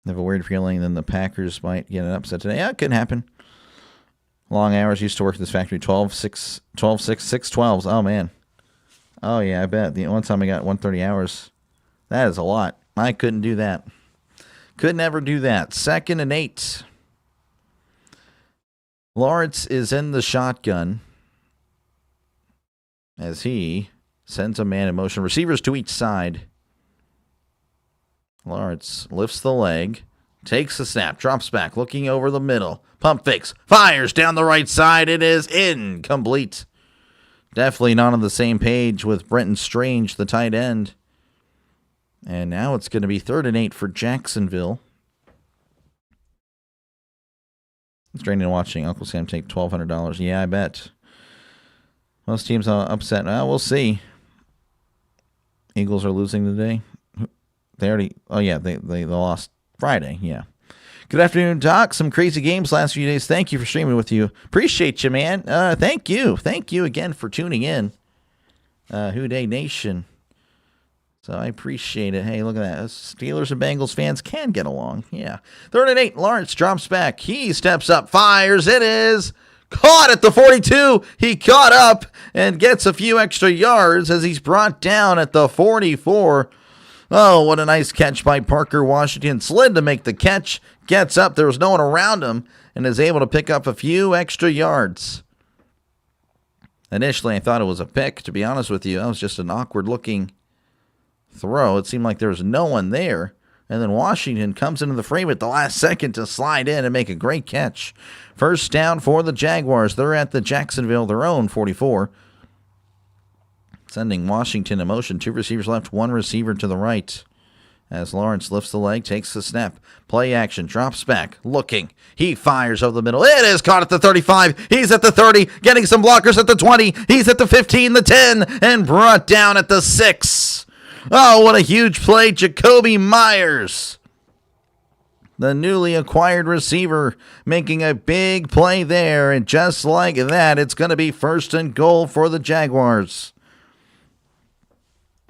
[SPEAKER 2] I have a weird feeling then the Packers might get an upset today. Yeah, it could happen. Long hours. Used to work at this factory. 12-6, 6-12s. Oh, man. Oh, yeah, I bet. The one time I got 130 hours. That is a lot. I couldn't do that. Could never do that. 2nd and 8. Lawrence is in the shotgun as he sends a man in motion. Receivers to each side. Lawrence lifts the leg, takes the snap, drops back, looking over the middle. Pump fakes, fires down the right side. It is incomplete. Definitely not on the same page with Brenton Strange, the tight end. And now it's going to be 3rd and 8 for Jacksonville. It's draining watching Uncle Sam take $1,200. Yeah, I bet. Most teams are upset. Well, we'll see. Eagles are losing today. They already... Oh, yeah, they lost Friday. Yeah. Good afternoon, Doc. Some crazy games last few days. Thank you for streaming with you. Appreciate you, man. Thank you. Thank you again for tuning in. Who Day Nation. So I appreciate it. Hey, look at that. Steelers and Bengals fans can get along. Yeah. 3rd and 8. Lawrence drops back. He steps up, fires. It is Caught at the 42. He caught up and gets a few extra yards as he's brought down at the 44. Oh, what a nice catch by Parker Washington. Slid to make the catch. Gets up. There was no one around him and is able to pick up a few extra yards. Initially, I thought it was a pick. To be honest with you, that was just an awkward-looking throw. It seemed like there was no one there. And then Washington comes into the frame at the last second to slide in and make a great catch. First down for the Jaguars. They're at the Jacksonville, their own 44. Sending Washington in motion. 2 receivers left, 1 receiver to the right. As Lawrence lifts the leg, takes the snap. Play action, drops back, looking. He fires over the middle. It is caught at the 35. He's at the 30, getting some blockers at the 20. He's at the 15, the 10, and brought down at the 6. Oh, what a huge play, Jakobi Meyers. The newly acquired receiver making a big play there, and just like that, it's going to be 1st and goal for the Jaguars.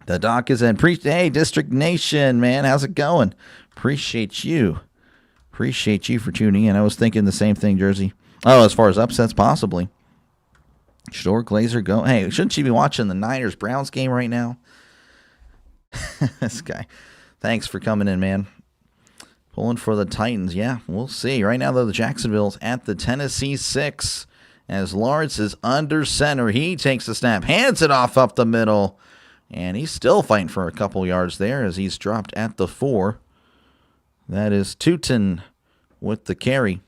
[SPEAKER 2] The doc is in. Hey, District Nation, man, how's it going? Appreciate you. Appreciate you for tuning in. I was thinking the same thing, Jersey. Oh, as far as upsets, possibly. Shore Glazer go. Hey, shouldn't you be watching the Niners-Browns game right now? This guy. Thanks for coming in, man. Pulling for the Titans. Yeah, we'll see. Right now, though, the Jacksonville's at the Tennessee 6. As Lawrence is under center. He takes the snap. Hands it off up the middle. And he's still fighting for a couple yards there as he's dropped at the 4. That is Tootin with the carry.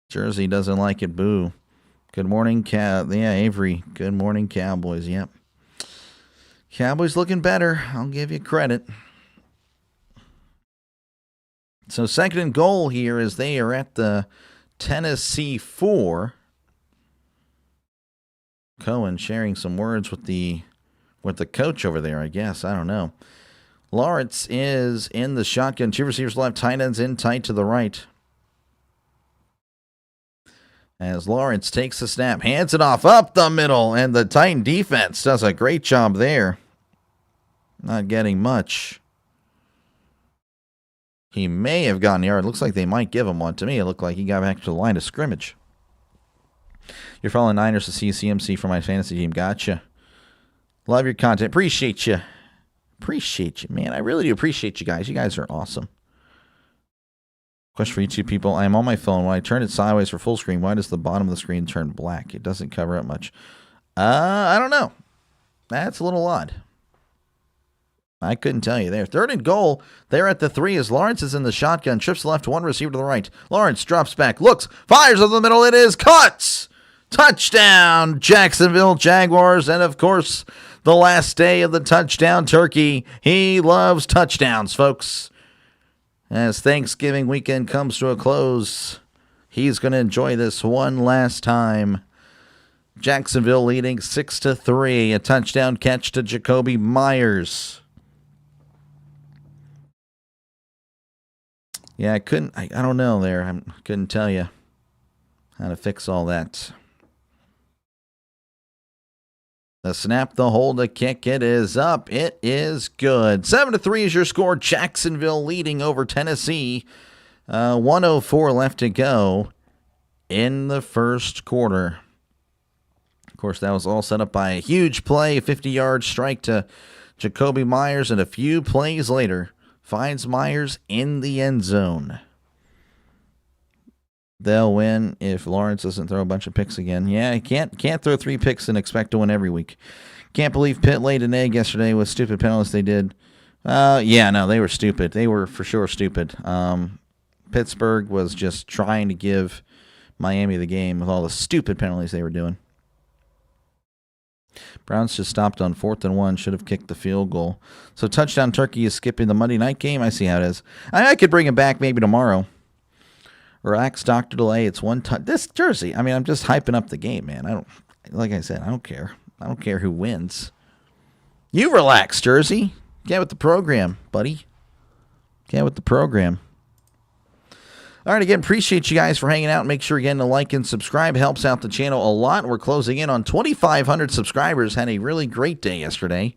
[SPEAKER 2] Jersey doesn't like it. Boo. Good morning, Avery. Good morning, Cowboys. Yep. Cowboys looking better. I'll give you credit. So 2nd and goal here as they are at the Tennessee 4. Cohen sharing some words with the coach over there, I guess. I don't know. Lawrence is in the shotgun. 2 receivers left, tight ends in tight to the right. As Lawrence takes the snap, hands it off up the middle, and the Titan defense does a great job there. Not getting much. He may have gotten a yard. Looks like they might give him one. To me, it looked like he got back to the line of scrimmage. You're following Niners to see CMC for my fantasy team. Gotcha. Love your content. Appreciate you. Appreciate you, man. I really do appreciate you guys. You guys are awesome. Question for you two people. I am on my phone. When I turn it sideways for full screen, why does the bottom of the screen turn black? It doesn't cover up much. I don't know. That's a little odd. I couldn't tell you there. 3rd and goal. They're at the 3 as Lawrence is in the shotgun. Trips left, 1 receiver to the right. Lawrence drops back, looks, fires over the middle. It is caught. Touchdown, Jacksonville Jaguars. And, of course, the last day of the touchdown turkey. He loves touchdowns, folks. As Thanksgiving weekend comes to a close, he's going to enjoy this one last time. Jacksonville leading 6-3. A touchdown catch to Jakobi Meyers. Yeah, I don't know there. I couldn't tell you how to fix all that. The snap, the hold, the kick, it is up. It is good. 7-3 is your score. Jacksonville leading over Tennessee. 1:04 left to go in the first quarter. Of course, that was all set up by a huge play, 50-yard strike to Jakobi Meyers, and a few plays later finds Meyers in the end zone. They'll win if Lawrence doesn't throw a bunch of picks again. Yeah, he can't throw 3 picks and expect to win every week. Can't believe Pitt laid an egg yesterday with stupid penalties they did. Yeah, no, they were stupid. They were for sure stupid. Pittsburgh was just trying to give Miami the game with all the stupid penalties they were doing. Browns just stopped on 4th and 1. Should have kicked the field goal. So touchdown turkey is skipping the Monday night game. I see how it is. I could bring him back maybe tomorrow. Relax, Dr. Delay. It's one touch. This Jersey. I mean, I'm just hyping up the game, man. Like I said, I don't care. I don't care who wins. You relax, Jersey. Get with the program, buddy. Get with the program. All right, again, appreciate you guys for hanging out. Make sure, again, to like and subscribe. Helps out the channel a lot. We're closing in on 2,500 subscribers. Had a really great day yesterday.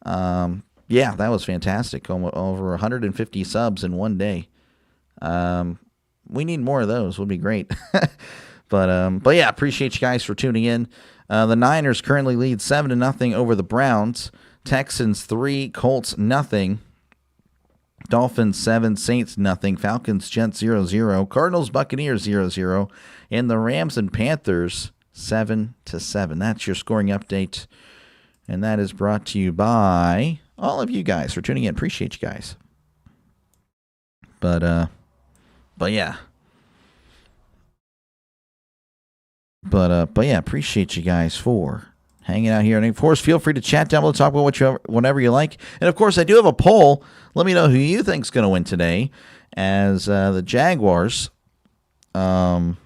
[SPEAKER 2] Yeah, that was fantastic. Over 150 subs in one day. We need more of those. Would be great. But yeah, appreciate you guys for tuning in. The Niners currently lead 7-0 over the Browns. Texans 3, Colts nothing. Dolphins 7, Saints nothing. Falcons, Jets 0-0. Cardinals, Buccaneers 0-0. And the Rams and Panthers 7-7. That's your scoring update. And that is brought to you by all of you guys for tuning in. Appreciate you guys. But yeah. But yeah, appreciate you guys for hanging out here. And of course, feel free to chat down below, talk about whatever you like. And of course, I do have a poll. Let me know who you think's going to win today, as the Jaguars have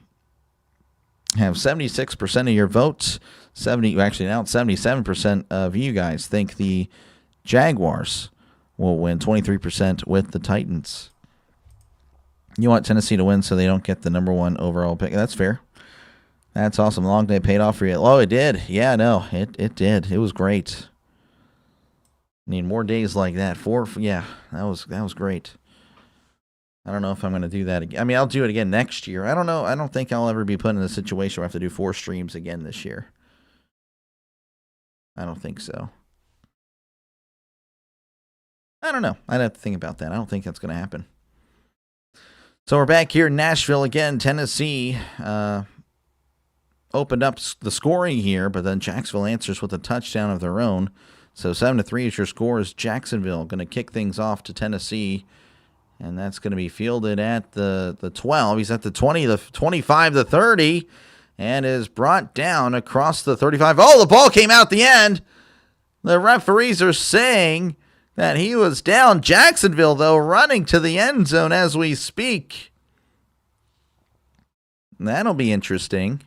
[SPEAKER 2] 76% of your votes. 77% of you guys think the Jaguars will win. 23% with the Titans. You want Tennessee to win so they don't get the number 1 overall pick. That's fair. That's awesome. Long day paid off for you. Oh, it did. Yeah, no, it did. It was great. Need more days like that. 4. Yeah, that was great. I don't know if I'm going to do that again. I mean, I'll do it again next year. I don't know. I don't think I'll ever be put in a situation where I have to do 4 streams again this year. I don't think so. I don't know. I'd have to think about that. I don't think that's going to happen. So we're back here in Nashville again. Tennessee opened up the scoring here, but then Jacksonville answers with a touchdown of their own. So 7-3 is your score. Is Jacksonville going to kick things off to Tennessee, and that's going to be fielded at the 12. He's at the 20, the 25, the 30, and is brought down across the 35. Oh, the ball came out at the end. The referees are saying that he was down. Jacksonville, though, running to the end zone as we speak. That'll be interesting.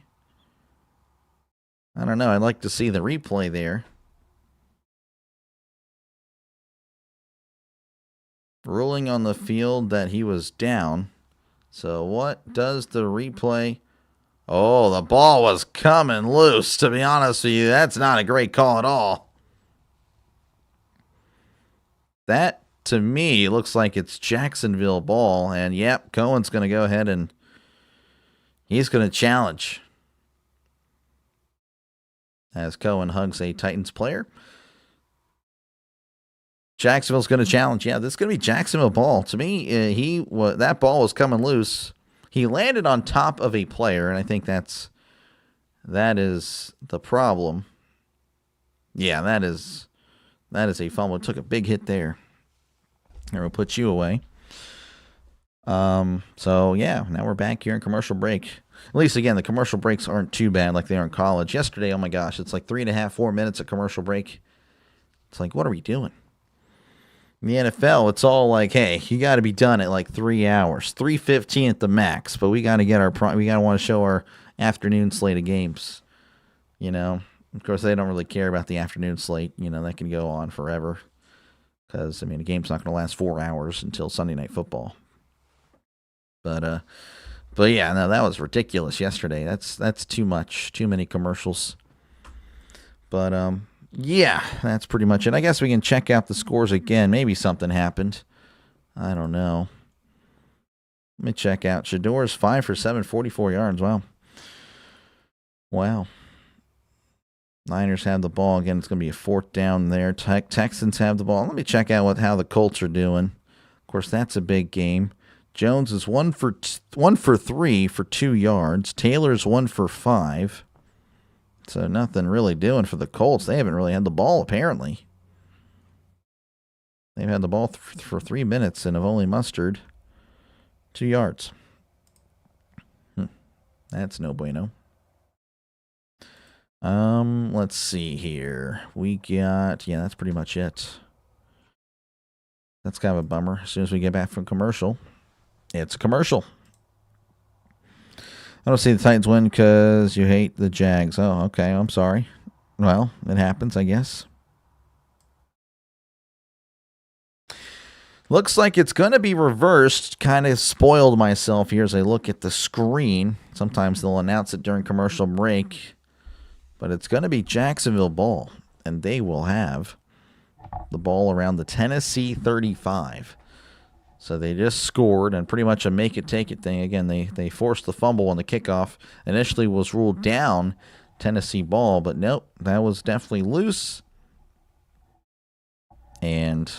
[SPEAKER 2] I don't know. I'd like to see the replay there. Ruling on the field that he was down. So what does the replay? Oh, the ball was coming loose. To be honest with you, that's not a great call at all. That, to me, looks like it's Jacksonville ball. And, yep, Cohen's going to go ahead and he's going to challenge. As Cohen hugs a Titans player. Jacksonville's going to challenge. Yeah, this is going to be Jacksonville ball. To me, that ball was coming loose. He landed on top of a player, and I think that is the problem. Yeah, that is a fumble. It took a big hit there. Here, we'll put you away. So, yeah, now we're back here in commercial break. At least, again, the commercial breaks aren't too bad like they are in college. Yesterday, oh my gosh, it's like 3.5, 4 minutes of commercial break. It's like, what are we doing? In the NFL, it's all like, hey, you got to be done at like 3 hours, 3:15 at the max. But we got to want to show our afternoon slate of games. You know, of course, they don't really care about the afternoon slate. You know, that can go on forever. Because, I mean, a game's not going to last 4 hours until Sunday Night Football. But yeah, no, that was ridiculous yesterday. That's too much. Too many commercials. But yeah, that's pretty much it. I guess we can check out the scores again. Maybe something happened. I don't know. Let me check out. Shador's 5 for 7, 44 yards. Wow. Niners have the ball. Again, it's going to be a 4th down there. Texans have the ball. Let me check out how the Colts are doing. Of course, that's a big game. Jones is 1 for 3 for 2 yards. Taylor's 1 for 5. So nothing really doing for the Colts. They haven't really had the ball, apparently. They've had the ball for 3 minutes and have only mustered 2 yards. That's no bueno. Let's see here. We got, yeah, that's pretty much it. That's kind of a bummer. As soon as we get back from commercial, it's a commercial. I don't see the Titans win because you hate the Jags. Oh, okay. I'm sorry. Well, it happens, I guess. Looks like it's going to be reversed. Kind of spoiled myself here as I look at the screen. Sometimes they'll announce it during commercial break. But it's going to be Jacksonville ball. And they will have the ball around the Tennessee 35. So they just scored, and pretty much a make-it-take-it thing. Again, they forced the fumble on the kickoff. Initially was ruled down Tennessee ball, but nope, that was definitely loose. And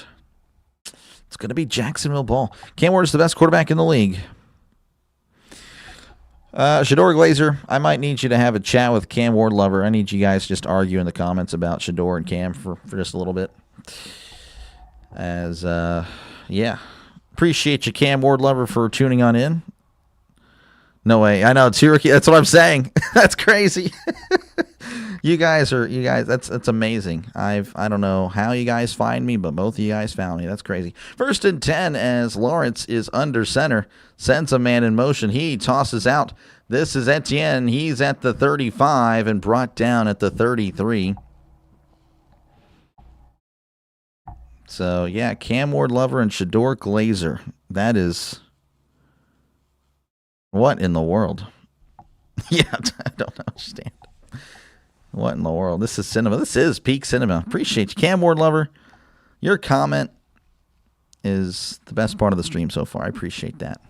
[SPEAKER 2] it's going to be Jacksonville ball. Cam Ward is the best quarterback in the league. Shador Glazer, I might need you to have a chat with Cam Ward lover. I need you guys to just argue in the comments about Shador and Cam for just a little bit. Yeah. Appreciate you, Cam Ward lover, for tuning on in. No way. I know, Cherokee. That's what I'm saying. That's crazy. You guys, that's amazing. I don't know how you guys find me, but both of you guys found me. That's crazy. 1st and 10 as Lawrence is under center. Sends a man in motion. He tosses out. This is Etienne. He's at the 35 and brought down at the 33. So, yeah, Cam Ward lover and Shador Glazer. That is... What in the world? Yeah, I don't understand. What in the world? This is cinema. This is peak cinema. Appreciate you. Cam Ward lover, your comment is the best part of the stream so far. I appreciate that.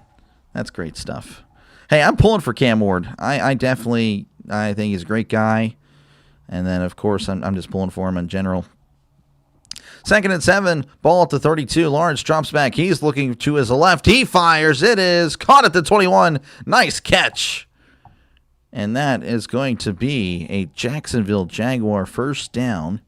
[SPEAKER 2] That's great stuff. Hey, I'm pulling for Cam Ward. I definitely think he's a great guy. And then, of course, I'm just pulling for him in general. 2nd and 7, ball at the 32. Lawrence drops back. He's looking to his left. He fires. It is caught at the 21. Nice catch. And that is going to be a Jacksonville Jaguar first down.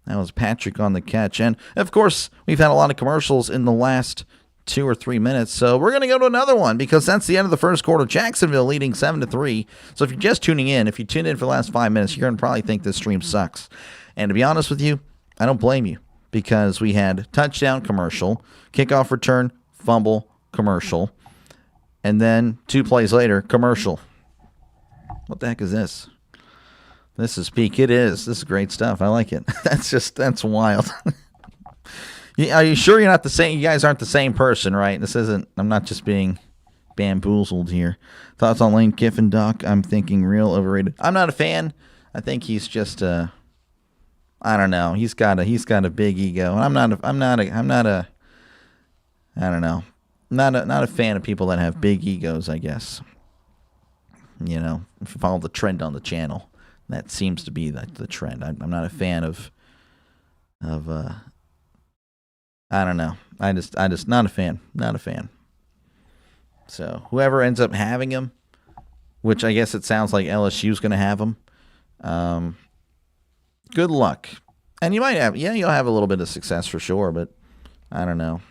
[SPEAKER 2] That was Patrick on the catch. And, of course, we've had a lot of commercials in the last 2 or 3 minutes. So we're going to go to another one because that's the end of the first quarter. Jacksonville leading 7-3. So if you're just tuning in, if you tuned in for the last 5 minutes, you're going to probably think this stream sucks. And to be honest with you, I don't blame you because we had touchdown commercial, kickoff return, fumble, commercial, and then 2 plays later, commercial. What the heck is this? This is peak. It is. This is great stuff. I like it. That's wild. Are you sure you're not the same? You guys aren't the same person, right? This isn't, I'm not just being bamboozled here. Thoughts on Lane Kiffin, Doc? I'm thinking real overrated. I'm not a fan. I think he's just I don't know. He's got a big ego. And I'm not a fan of people that have big egos, I guess. You know, if you follow the trend on the channel, that seems to be the trend. I'm not a fan of I don't know. I just not a fan. Not a fan. So whoever ends up having him, which I guess it sounds like LSU's going to have him, good luck. And you might have, you'll have a little bit of success for sure, but I don't know.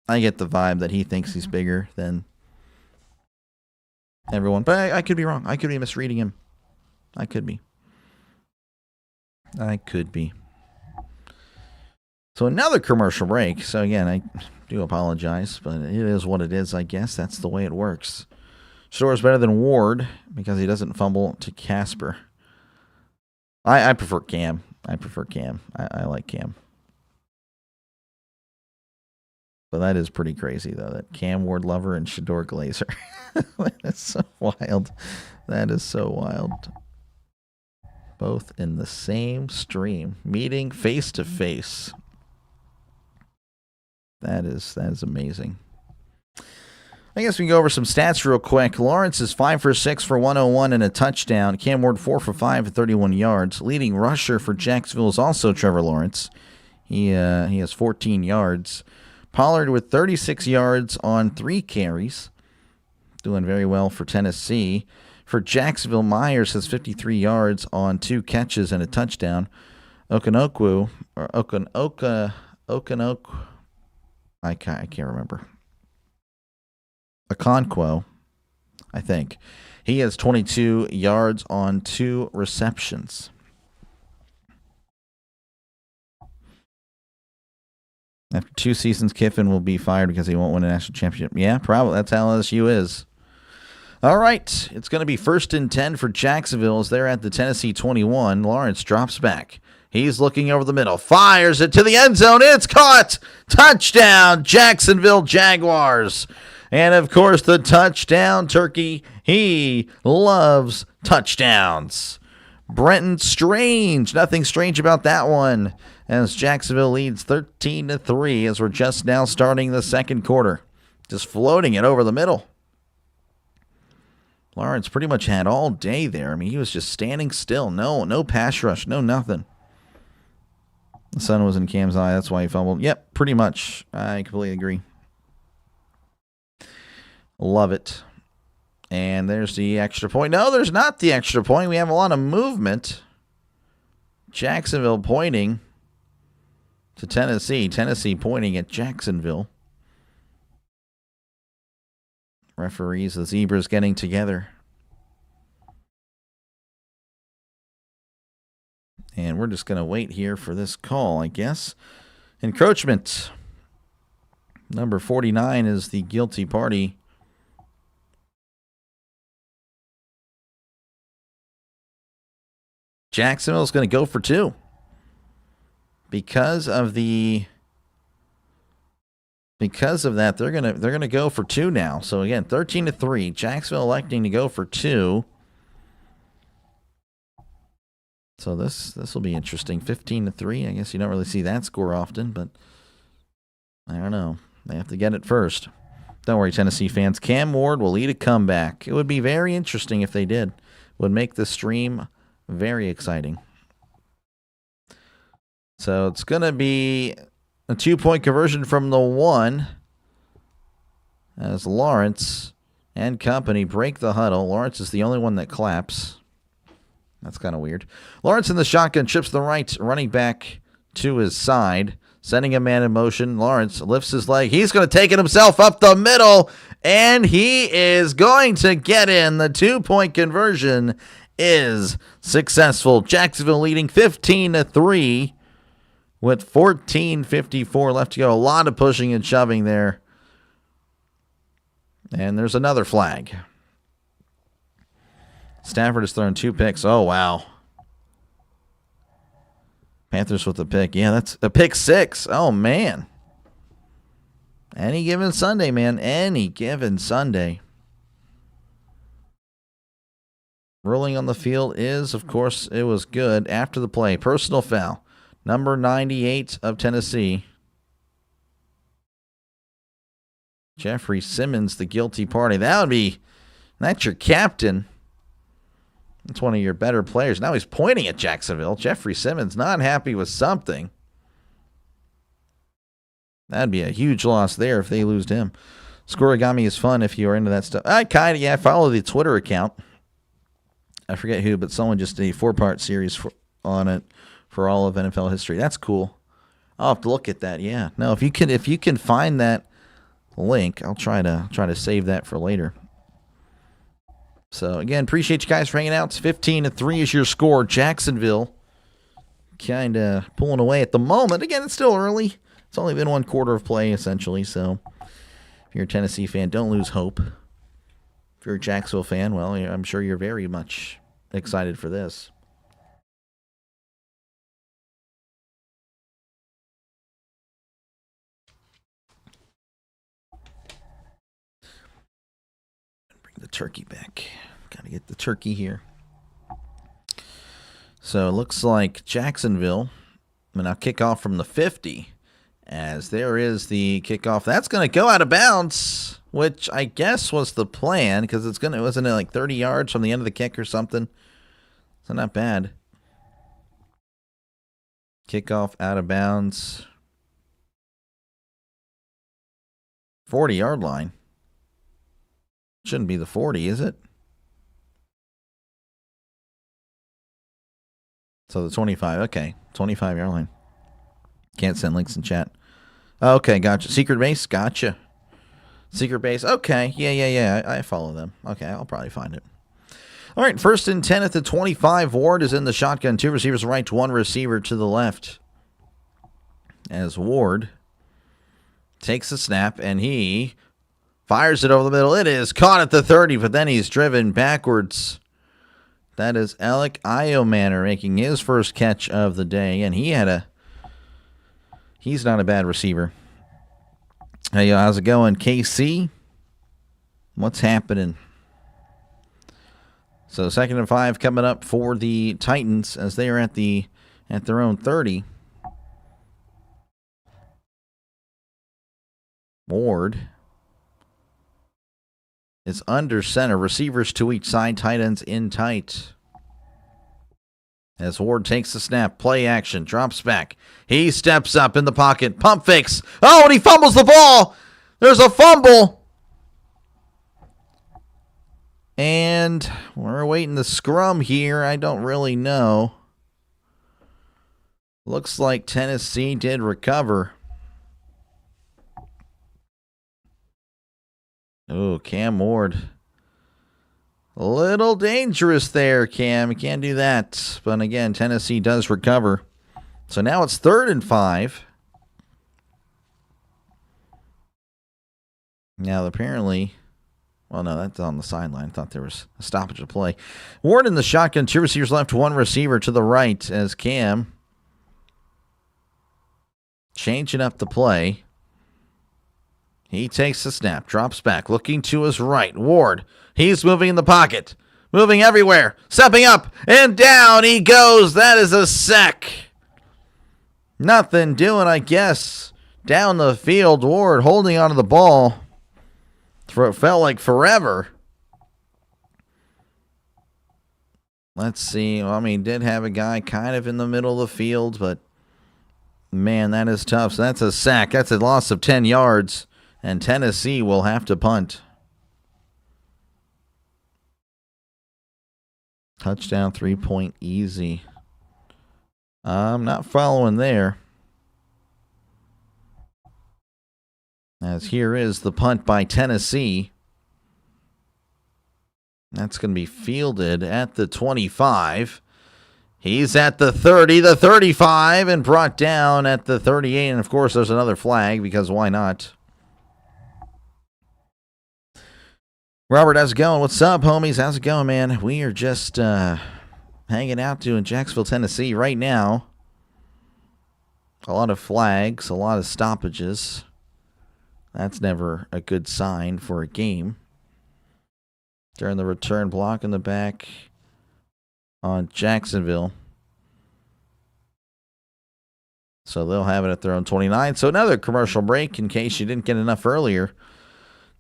[SPEAKER 2] I get the vibe that he thinks he's bigger than everyone. But I could be wrong. I could be misreading him. I could be. So another commercial break. So again, I do apologize, but it is what it is, I guess. That's the way it works. Shador is better than Ward because he doesn't fumble to Casper. I prefer Cam. I like Cam. But that is pretty crazy, though, that Cam Ward lover and Shador Glazer. That's so wild. That is so wild. Both in the same stream, meeting face to face. That is amazing. I guess we can go over some stats real quick. Lawrence is 5 for 6 for 101 and a touchdown. Cam Ward 4 for 5 for 31 yards. Leading rusher for Jacksonville is also Trevor Lawrence. He has 14 yards. Pollard with 36 yards on 3 carries. Doing very well for Tennessee. For Jacksonville, Myers has 53 yards on 2 catches and a touchdown. Okonkwo, I can't remember. Okonkwo, I think. He has 22 yards on 2 receptions. After 2 seasons, Kiffin will be fired because he won't win a national championship. Yeah, probably. That's how LSU is. All right. It's going to be 1st and 10 for Jacksonville as they're at the Tennessee 21. Lawrence drops back. He's looking over the middle. Fires it to the end zone. It's caught. Touchdown, Jacksonville Jaguars. And, of course, the touchdown turkey. He loves touchdowns. Brenton Strange. Nothing strange about that one. as Jacksonville leads 13-3 as we're just now starting the second quarter. Just floating it over the middle. Lawrence pretty much had all day there. I mean, he was just standing still. No pass rush, no nothing. The sun was in Cam's eye. That's why he fumbled. Yep, pretty much. I completely agree. Love it. And there's the extra point. No, there's not the extra point. We have a lot of movement. Jacksonville pointing to Tennessee. Tennessee pointing at Jacksonville. Referees, the Zebras getting together. And we're just going to wait here for this call, I guess. Encroachment. Number 49 is the guilty party. Jacksonville's going to go for two. Because of that, they're gonna go for two now. So again, 13-3. Jacksonville electing to go for two. So this will be interesting. 15-3. I guess you don't really see that score often, but I don't know. They have to get it first. Don't worry, Tennessee fans. Cam Ward will lead a comeback. It would be very interesting if they did. Would make the stream very exciting. So it's gonna be a 2-point conversion from the one as Lawrence and company break the huddle. Lawrence is the only one that claps. That's kind of weird. Lawrence in the shotgun chips the right running back to his side, sending a man in motion. Lawrence lifts his leg. He's going to take it himself up the middle, and he is going to get in. The 2-point conversion is successful. Jacksonville leading 15-3. With 14:54 left to go. A lot of pushing and shoving there. And there's another flag. Stafford has thrown 2 picks. Oh, wow. Panthers with the pick. Yeah, that's a pick 6. Oh, man. Any given Sunday, man. Any given Sunday. Ruling on the field is, of course, it was good after the play. Personal foul. Number 98 of Tennessee. Jeffrey Simmons, the guilty party. That's your captain. That's one of your better players. Now he's pointing at Jacksonville. Jeffrey Simmons not happy with something. That'd be a huge loss there if they lose him. Scorigami is fun if you're into that stuff. I follow the Twitter account. I forget who, but someone just did a 4-part series on it. For all of NFL history. That's cool. I'll have to look at that. Yeah. No, if you can find that link, I'll try to save that for later. So again, appreciate you guys for hanging out. It's 15-3 is your score. Jacksonville kind of pulling away at the moment. Again, it's still early. It's only been 1 quarter of play essentially. So if you're a Tennessee fan, don't lose hope. If you're a Jacksonville fan, well, I'm sure you're very much excited for this. The turkey back. Gotta get the turkey here. So it looks like Jacksonville will now kick off from the 50 as there is the kickoff. That's going to go out of bounds, which I guess was the plan because wasn't it like 30 yards from the end of the kick or something? So not bad. Kickoff out of bounds. 40-yard line. Shouldn't be the 40, is it? So the 25. Okay. 25-yard line. Can't send links in chat. Okay, gotcha. Secret base? Gotcha. Secret base. Okay. Yeah. I follow them. Okay, I'll probably find it. All right, 1st and 10 at the 25. Ward is in the shotgun. 2 receivers right, 1 receiver to the left. As Ward takes the snap, and he fires it over the middle. It is caught at the 30, but then he's driven backwards. That is Alec Iomanner making his first catch of the day, and he's not a bad receiver. Hey, how's it going, KC? What's happening? So 2nd and 5 coming up for the Titans as they are at their own 30. Ward is under center. Receivers to each side. Tight ends in tight. As Ward takes the snap. Play action. Drops back. He steps up in the pocket. Pump fakes. Oh, and he fumbles the ball. There's a fumble. And we're waiting the scrum here. I don't really know. Looks like Tennessee did recover. Oh, Cam Ward. A little dangerous there, Cam. You can't do that. But again, Tennessee does recover. So now it's 3rd and 5. Now apparently, well, no, that's on the sideline. I thought there was a stoppage of play. Ward in the shotgun. 2 receivers left, 1 receiver to the right as Cam changing up the play. He takes the snap, drops back, looking to his right. Ward, he's moving in the pocket, moving everywhere, stepping up, and down he goes. That is a sack. Nothing doing, I guess. Down the field, Ward holding onto the ball for it felt like forever. Let's see. Well, I mean, did have a guy kind of in the middle of the field, but man, that is tough. So that's a sack. That's a loss of 10 yards. And Tennessee will have to punt. Touchdown, 3-point easy. I'm not following there. As here is the punt by Tennessee. That's going to be fielded at the 25. He's at the 30, the 35, and brought down at the 38. And, of course, there's another flag because why not? Robert, how's it going? What's up, homies? How's it going, man? We are just hanging out in Jacksonville, Tennessee right now. A lot of flags, a lot of stoppages. That's never a good sign for a game. During the return block in the back on Jacksonville. So they'll have it at their own 29. So another commercial break in case you didn't get enough earlier.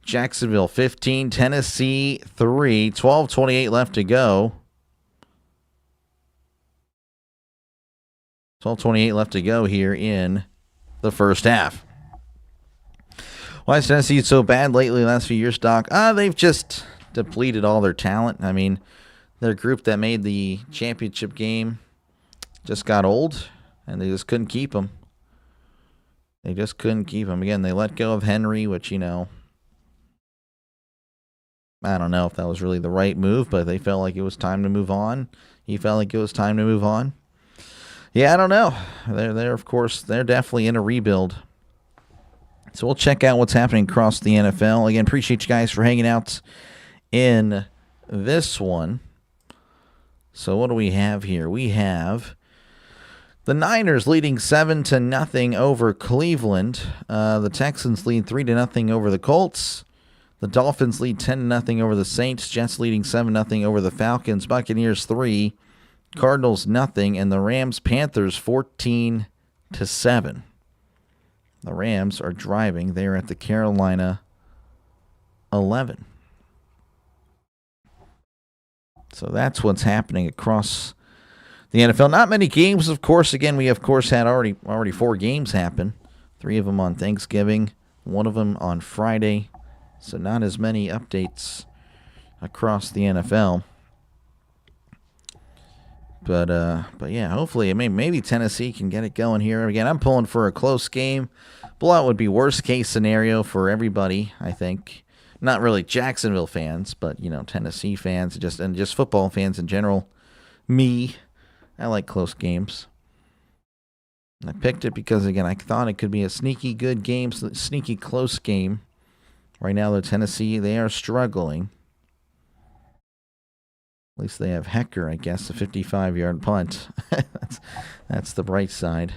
[SPEAKER 2] Jacksonville 15, Tennessee 3, 12:28 left to go. 12:28 left to go here in the first half. Why is Tennessee so bad lately the last few years, Doc? They've just depleted all their talent. I mean, their group that made the championship game just got old, and they just couldn't keep them. They just couldn't keep them. Again, they let go of Henry, which, I don't know if that was really the right move, but they felt like it was time to move on. He felt like it was time to move on. Yeah, I don't know. They're of course, they're definitely in a rebuild. So we'll check out what's happening across the NFL. Again, appreciate you guys for hanging out in this one. So what do we have here? We have the Niners leading 7-0 over Cleveland. The Texans lead 3-0 over the Colts. The Dolphins lead 10-0 over the Saints. Jets leading 7-0 over the Falcons. Buccaneers 3. Cardinals nothing. And the Rams Panthers 14-7. The Rams are driving. They're at the Carolina 11. So that's what's happening across the NFL. Not many games, of course. Again, we of course had already 4 games happen. 3 of them on Thanksgiving. 1 of them on Friday. So not as many updates across the NFL. But yeah, hopefully, maybe Tennessee can get it going here. Again, I'm pulling for a close game. Blowout would be worst case scenario for everybody, I think. Not really Jacksonville fans, but Tennessee fans, and just football fans in general. Me, I like close games. And I picked it because again, I thought it could be a sneaky good game, sneaky close game. Right now, the Tennessee, they are struggling. At least they have Hecker, I guess, a 55-yard punt. that's the bright side.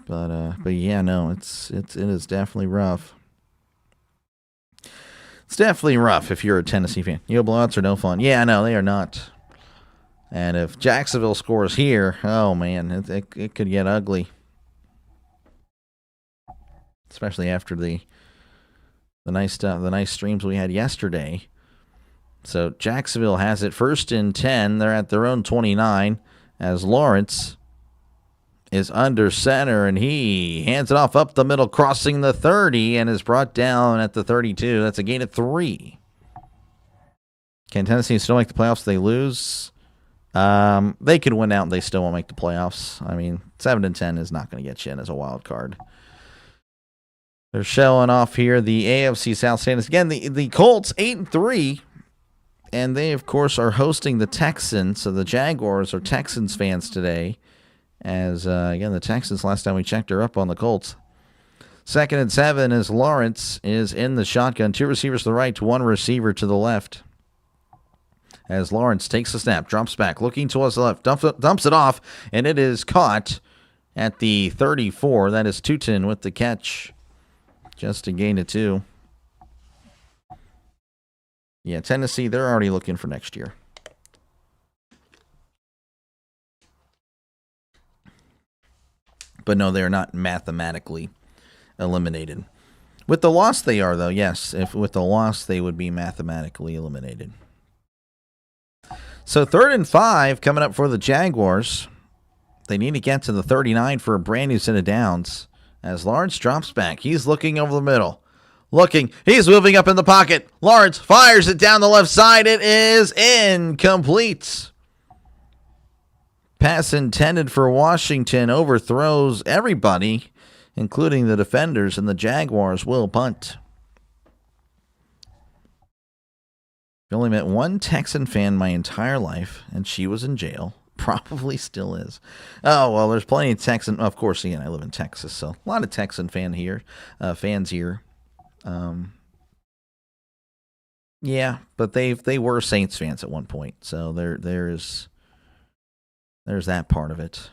[SPEAKER 2] But yeah, no, it is definitely rough. It's definitely rough if you're a Tennessee fan. Blowouts are no fun. Yeah, no, they are not. And if Jacksonville scores here, oh man, it could get ugly. Especially after the nice streams we had yesterday. So Jacksonville has it 1st and 10. They're at their own 29 as Lawrence is under center, and he hands it off up the middle, crossing the 30, and is brought down at the 32. That's a gain of 3. Can Tennessee still make the playoffs if they lose? They could win out, and they still won't make the playoffs. I mean, 7 and 10 is not going to get you in as a wild card. They're showing off here the AFC South standings. Again, the Colts 8 and 3, and they, of course, are hosting the Texans. So the Jaguars are Texans fans today. As, again, the Texans, last time we checked, are up on the Colts. 2nd and 7 as Lawrence is in the shotgun. 2 receivers to the right, 1 receiver to the left. As Lawrence takes the snap, drops back, looking towards the left, dumps it off, and it is caught at the 34. That is Tootin with the catch. Just a gain of 2. Yeah, Tennessee, they're already looking for next year. But no, they're not mathematically eliminated. With the loss, they are, though. Yes, if with the loss, they would be mathematically eliminated. So 3rd and 5 coming up for the Jaguars. They need to get to the 39 for a brand new set of downs. As Lawrence drops back, he's looking over the middle. He's moving up in the pocket. Lawrence fires it down the left side. It is incomplete. Pass intended for Washington overthrows everybody, including the defenders, and the Jaguars will punt. I've only met one Texan fan my entire life, and she was in jail. Probably still is. Oh, well, there's plenty of Texan. Of course, again, I live in Texas, so a lot of Texan fans here. Yeah, but they were Saints fans at one point, so there's that part of it.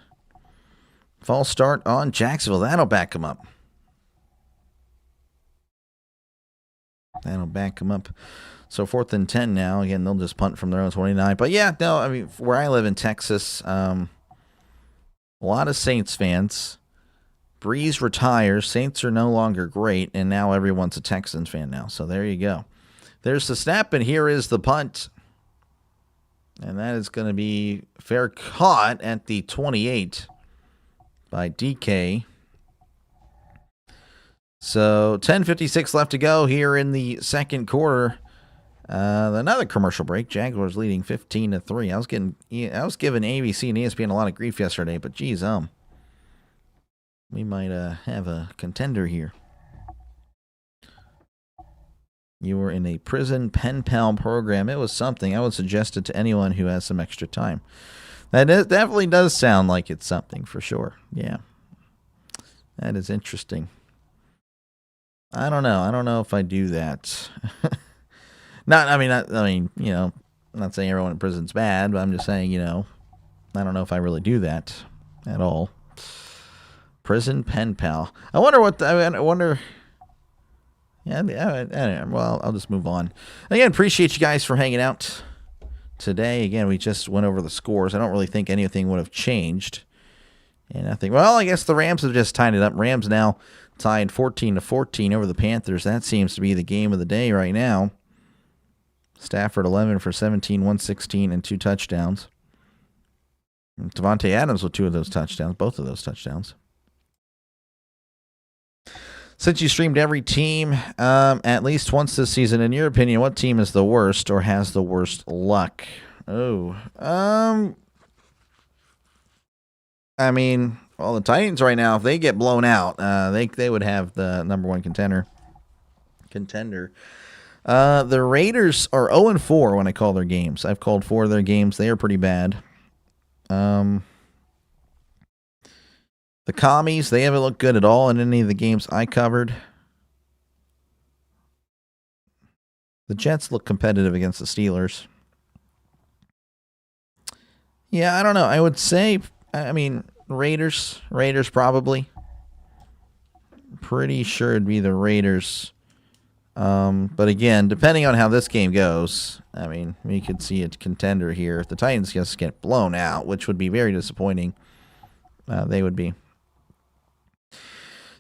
[SPEAKER 2] False start on Jacksonville. That'll back them up. So 4th and 10 now. Again, they'll just punt from their own 29. But yeah, no, I mean, where I live in Texas, a lot of Saints fans. Breeze retires. Saints are no longer great, and now everyone's a Texans fan now. So there you go. There's the snap, and here is the punt. And that is going to be fair caught at the 28 by DK. So 10:56 left to go here in the second quarter. Another commercial break. Jaguars leading 15-3. I was giving ABC and ESPN a lot of grief yesterday, but geez, we might have a contender here. You were in a prison pen pal program. It was something. I would suggest it to anyone who has some extra time. Definitely does sound like it's something for sure. Yeah, that is interesting. I don't know. I don't know if I do that. I mean, you know, I'm not saying everyone in prison's bad, but I'm just saying, you know, I don't know if I really do that at all. Prison pen pal. I wonder. Yeah, well, I'll just move on. Again, appreciate you guys for hanging out today. Again, we just went over the scores. I don't really think anything would have changed. And I think, well, I guess the Rams have just tied it up. Rams now tied 14-14 over the Panthers. That seems to be the game of the day right now. Stafford 11 for 17, 116, and 2 touchdowns. And Devontae Adams with 2 of those touchdowns, both of those touchdowns. Since you streamed every team at least once this season, in your opinion, what team is the worst or has the worst luck? I mean, well, the Titans right now, if they get blown out, they would have the number 1 contender. The Raiders are 0-4 when I call their games. I've called 4 of their games. They are pretty bad. The Commies, they haven't looked good at all in any of the games I covered. The Jets look competitive against the Steelers. Yeah, I don't know. I would say, Raiders probably. Pretty sure it'd be the Raiders. But again, depending on how this game goes, I mean, we could see a contender here. If the Titans just get blown out, which would be very disappointing, they would be.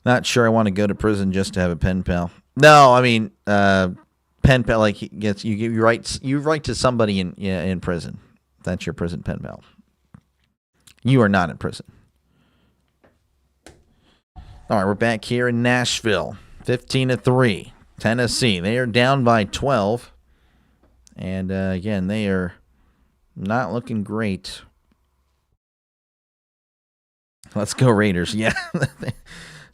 [SPEAKER 2] Not sure I want to go to prison just to have a pen pal. No, I mean, pen pal, like, you write to somebody in prison. That's your prison pen pal. You are not in prison. All right, we're back here in Nashville. 15-3. Tennessee. They are down by 12. And again, they are not looking great. Let's go Raiders. Yeah.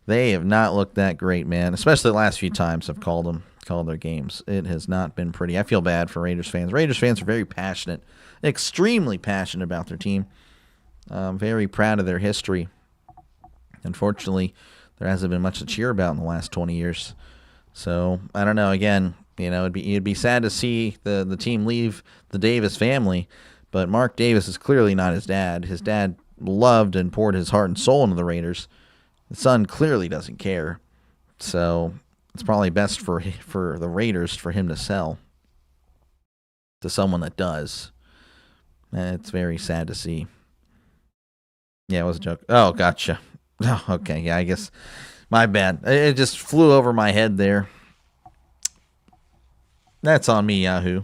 [SPEAKER 2] They have not looked that great, man. Especially the last few times I've called their games. It has not been pretty. I feel bad for Raiders fans. Raiders fans are very passionate, extremely passionate about their team. Very proud of their history. Unfortunately, there hasn't been much to cheer about in the last 20 years. So, I don't know. Again, it'd be sad to see the team leave the Davis family, but Mark Davis is clearly not his dad. His dad loved and poured his heart and soul into the Raiders. The son clearly doesn't care. So, it's probably best for the Raiders for him to sell to someone that does. And it's very sad to see. Yeah, it was a joke. Oh, gotcha. Oh, okay. Yeah, I guess my bad. It just flew over my head there. That's on me, Yahoo.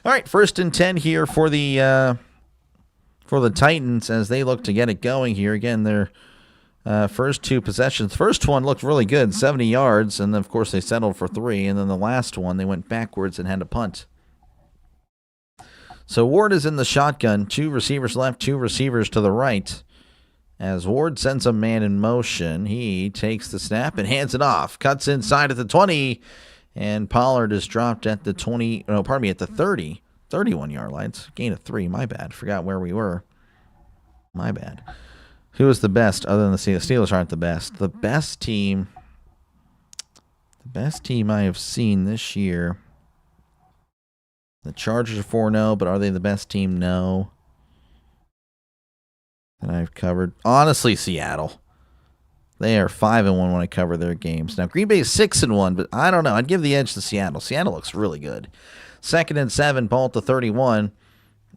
[SPEAKER 2] All right, 1st and 10 here for the Titans as they look to get it going here. Again, their first two possessions. First one looked really good, 70 yards, and then, of course, they settled for 3. And then the last one, they went backwards and had to punt. So Ward is in the shotgun. 2 receivers left, 2 receivers to the right. As Ward sends a man in motion, he takes the snap and hands it off. Cuts inside at the 20, and Pollard is dropped at the 30, 31-yard line. It's a gain of 3. My bad. Forgot where we were. My bad. Who is the best other than the Steelers? The Steelers aren't the best. The best team I have seen this year. The Chargers are 4-0, but are they the best team? No. That I've covered. Honestly, Seattle. They are 5-1 when I cover their games. Now, Green Bay is 6-1, but I don't know. I'd give the edge to Seattle. Seattle looks really good. 2nd and 7, ball at the 31.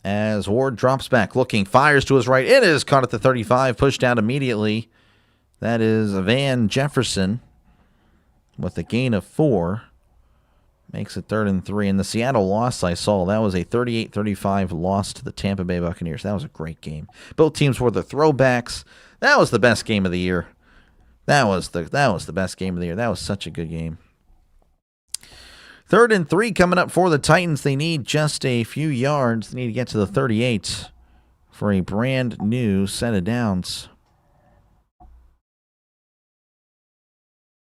[SPEAKER 2] As Ward drops back, looking, fires to his right. It is caught at the 35, pushed out immediately. That is Van Jefferson with a gain of 4. Makes it 3rd and 3. And the Seattle loss I saw, that was a 38-35 loss to the Tampa Bay Buccaneers. That was a great game. Both teams were the throwbacks. That was the best game of the year. That was the best game of the year. That was such a good game. 3rd and 3 coming up for the Titans. They need just a few yards. They need to get to the 38 for a brand new set of downs.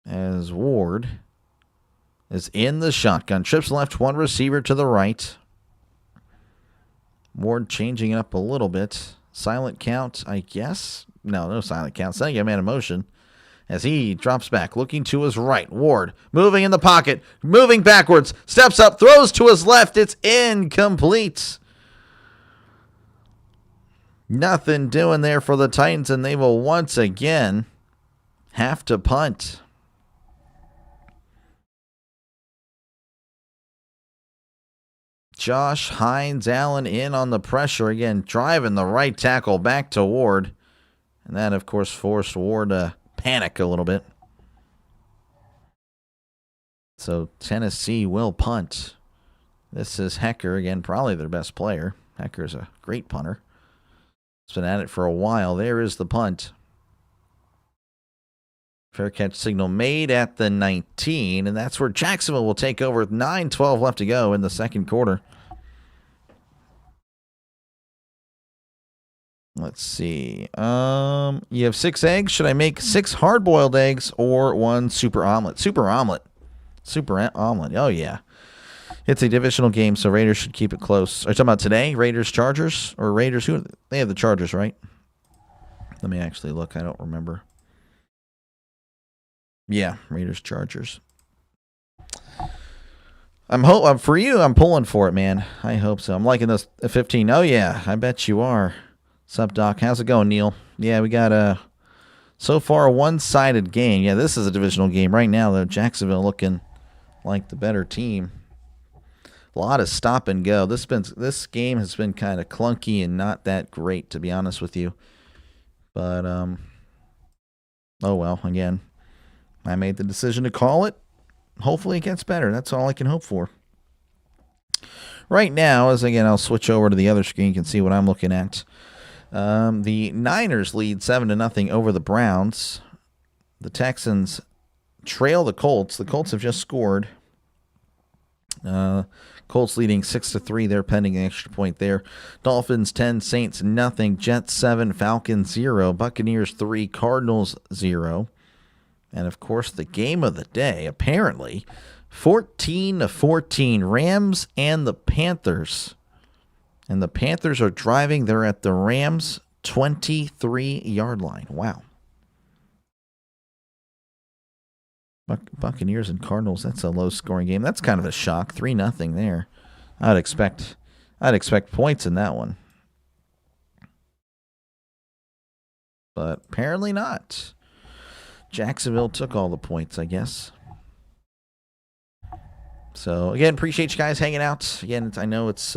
[SPEAKER 2] As Ward is in the shotgun. Trips left, 1 receiver to the right. Ward changing it up a little bit. Silent count, I guess. No silent count. Setting a man in motion. As he drops back, looking to his right. Ward moving in the pocket, moving backwards, steps up, throws to his left. It's incomplete. Nothing doing there for the Titans, and they will once again have to punt. Josh Hines Allen in on the pressure again, driving the right tackle back to Ward. And that, of course, forced Ward to panic a little bit. So Tennessee will punt. This is Hecker, again, probably their best player. Hecker's a great punter. He's been at it for a while. There is the punt. Fair catch signal made at the 19, and that's where Jacksonville will take over with 9:12 left to go in the second quarter. Let's see. You have 6 eggs. Should I make 6 hard-boiled eggs or 1 super omelet? Super omelet. Super omelet. Oh, yeah. It's a divisional game, so Raiders should keep it close. Are you talking about today? Raiders, Chargers? Or Raiders? Who? They have the Chargers, right? Let me actually look. I don't remember. Yeah, Raiders, Chargers. For you, I'm pulling for it, man. I hope so. I'm liking this 15. Oh, yeah. I bet you are. What's up, Doc? How's it going, Neil? Yeah, we got so far a one-sided game. Yeah, this is a divisional game right now, though. Jacksonville looking like the better team. A lot of stop and go. This game has been kind of clunky and not that great, to be honest with you. But oh well. Again, I made the decision to call it. Hopefully, it gets better. That's all I can hope for. Right now, I'll switch over to the other screen. You can see what I'm looking at. The Niners lead 7-0 over the Browns. The Texans trail the Colts. The Colts have just scored. Colts leading 6-3. They're pending an extra point there. Dolphins 10, Saints nothing. Jets 7, Falcons 0. Buccaneers 3, Cardinals 0. And of course, the game of the day, apparently, 14-14, Rams and the Panthers. And the Panthers are driving. They're at the Rams' 23-yard line. Wow. Buccaneers and Cardinals, that's a low-scoring game. That's kind of a shock. 3-0 there. I'd expect points in that one. But apparently not. Jacksonville took all the points, I guess. So, again, appreciate you guys hanging out. Again, I know it's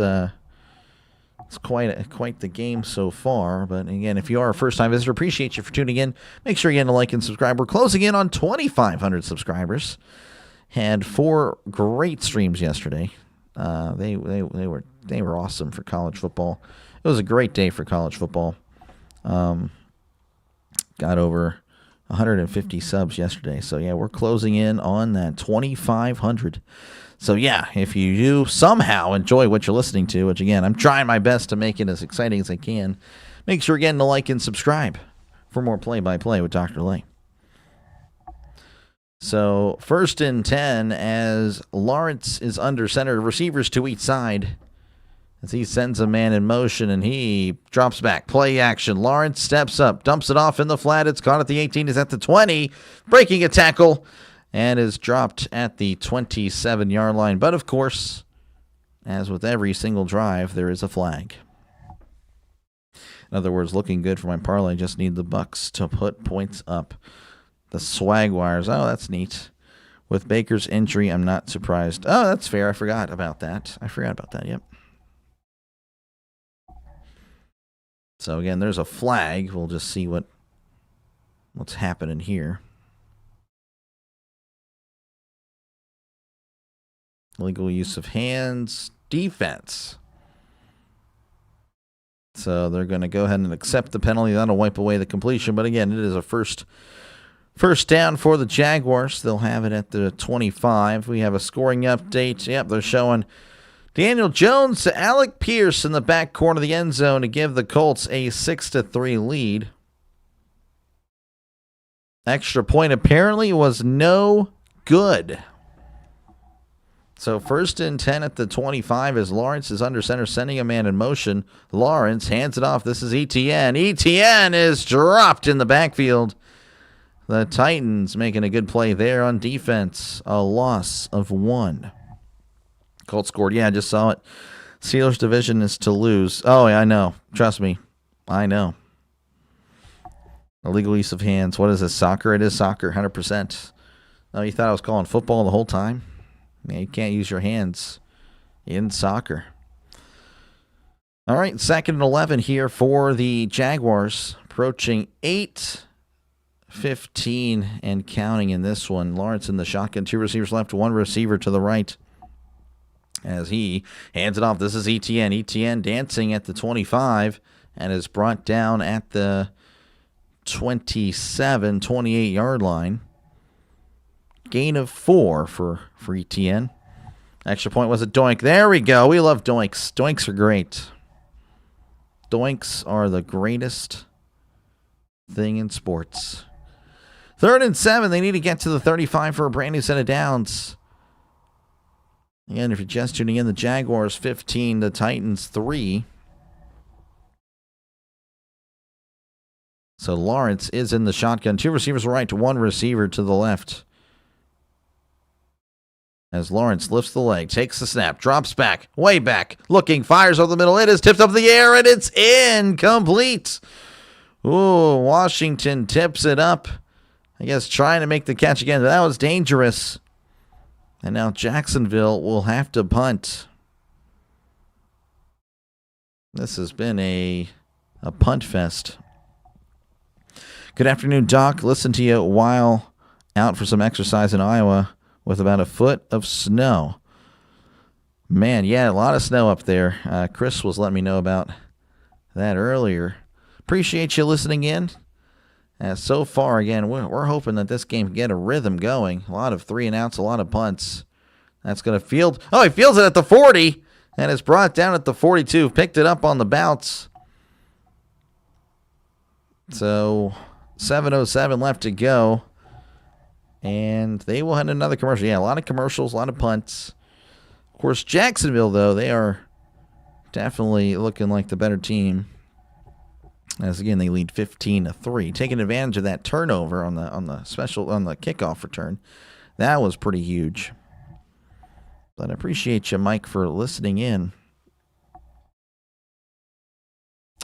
[SPEAKER 2] quite the game so far. But, again, if you are a first-time visitor, appreciate you for tuning in. Make sure you get a like and subscribe. We're closing in on 2,500 subscribers. Had 4 great streams yesterday. They were awesome for college football. It was a great day for college football. Got over 150 subs yesterday. So, yeah, we're closing in on that 2,500. So, yeah, if you do somehow enjoy what you're listening to, which, again, I'm trying my best to make it as exciting as I can, make sure again to like and subscribe for more play-by-play with Dr. Lay. So, 1st and 10 as Lawrence is under center, receivers to each side. As he sends a man in motion, and he drops back. Play action. Lawrence steps up, dumps it off in the flat. It's caught at the 18. Is at the 20. Breaking a tackle, and is dropped at the 27-yard line. But, of course, as with every single drive, there is a flag. In other words, looking good for my parlay. Just need the Bucks to put points up. The Swagwires. Oh, that's neat. With Baker's injury, I'm not surprised. Oh, that's fair. I forgot about that. Yep. So, again, there's a flag. We'll just see what's happening here. Illegal use of hands. Defense. So, they're going to go ahead and accept the penalty. That'll wipe away the completion. But, again, it is a first down for the Jaguars. They'll have it at the 25. We have a scoring update. Yep, they're showing Daniel Jones to Alec Pierce in the back corner of the end zone to give the Colts a 6-3 lead. Extra point apparently was no good. So 1st and 10 at the 25 as Lawrence is under center, sending a man in motion. Lawrence hands it off. This is Etienne. Etienne is dropped in the backfield. The Titans making a good play there on defense. A loss of 1. Colts scored. Yeah, I just saw it. Steelers division is to lose. Oh, yeah, I know. Trust me. I know. Illegal use of hands. What is this, soccer? It is soccer, 100%. Oh, you thought I was calling football the whole time? Yeah, you can't use your hands in soccer. All right, 2nd and 11 here for the Jaguars. Approaching 8:15 and counting in this one. Lawrence in the shotgun. 2 receivers left, 1 receiver to the right. As he hands it off, this is Etienne. Etienne dancing at the 25 and is brought down at the 28-yard line. Gain of 4 for Etienne. Extra point was a doink. There we go. We love doinks. Doinks are great. Doinks are the greatest thing in sports. 3rd and 7. They need to get to the 35 for a brand new set of downs. Again, if you're just tuning in, the Jaguars 15, the Titans 3. So Lawrence is in the shotgun. 2 receivers right, 1 receiver to the left. As Lawrence lifts the leg, takes the snap, drops back, way back, looking, fires over the middle. It is tipped up in the air, and it's incomplete. Ooh, Washington tips it up. I guess trying to make the catch again, but that was dangerous. And now Jacksonville will have to punt. This has been a punt fest. Good afternoon, Doc. Listen to you while out for some exercise in Iowa with about a foot of snow. Man, yeah, a lot of snow up there. Chris was letting me know about that earlier. Appreciate you listening in. So far, again, we're hoping that this game can get a rhythm going. A lot of 3 and outs, a lot of punts. That's going to field. Oh, he fields it at the 40, and it's brought down at the 42. Picked it up on the bounce. So 7:07 left to go. And they will head another commercial. Yeah, a lot of commercials, a lot of punts. Of course, Jacksonville, though, they are definitely looking like the better team. As again, they lead 15-3, taking advantage of that turnover on the kickoff return. That was pretty huge. But I appreciate you, Mike, for listening in.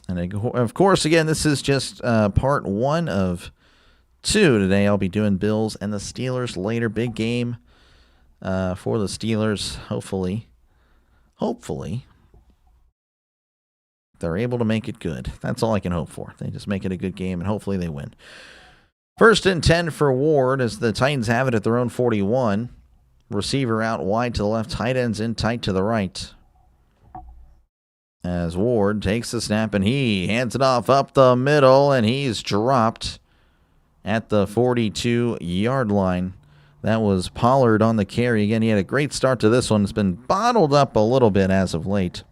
[SPEAKER 2] And of course, again, this is just part 1 of 2 today. I'll be doing Bills and the Steelers later. Big game for the Steelers. Hopefully, they're able to make it good. That's all I can hope for. They just make it a good game, and hopefully they win. 1st and 10 for Ward as the Titans have it at their own 41. Receiver out wide to the left, tight ends in tight to the right. As Ward takes the snap, and he hands it off up the middle, and he's dropped at the 42-yard line. That was Pollard on the carry. Again, he had a great start to this one. It's been bottled up a little bit as of late.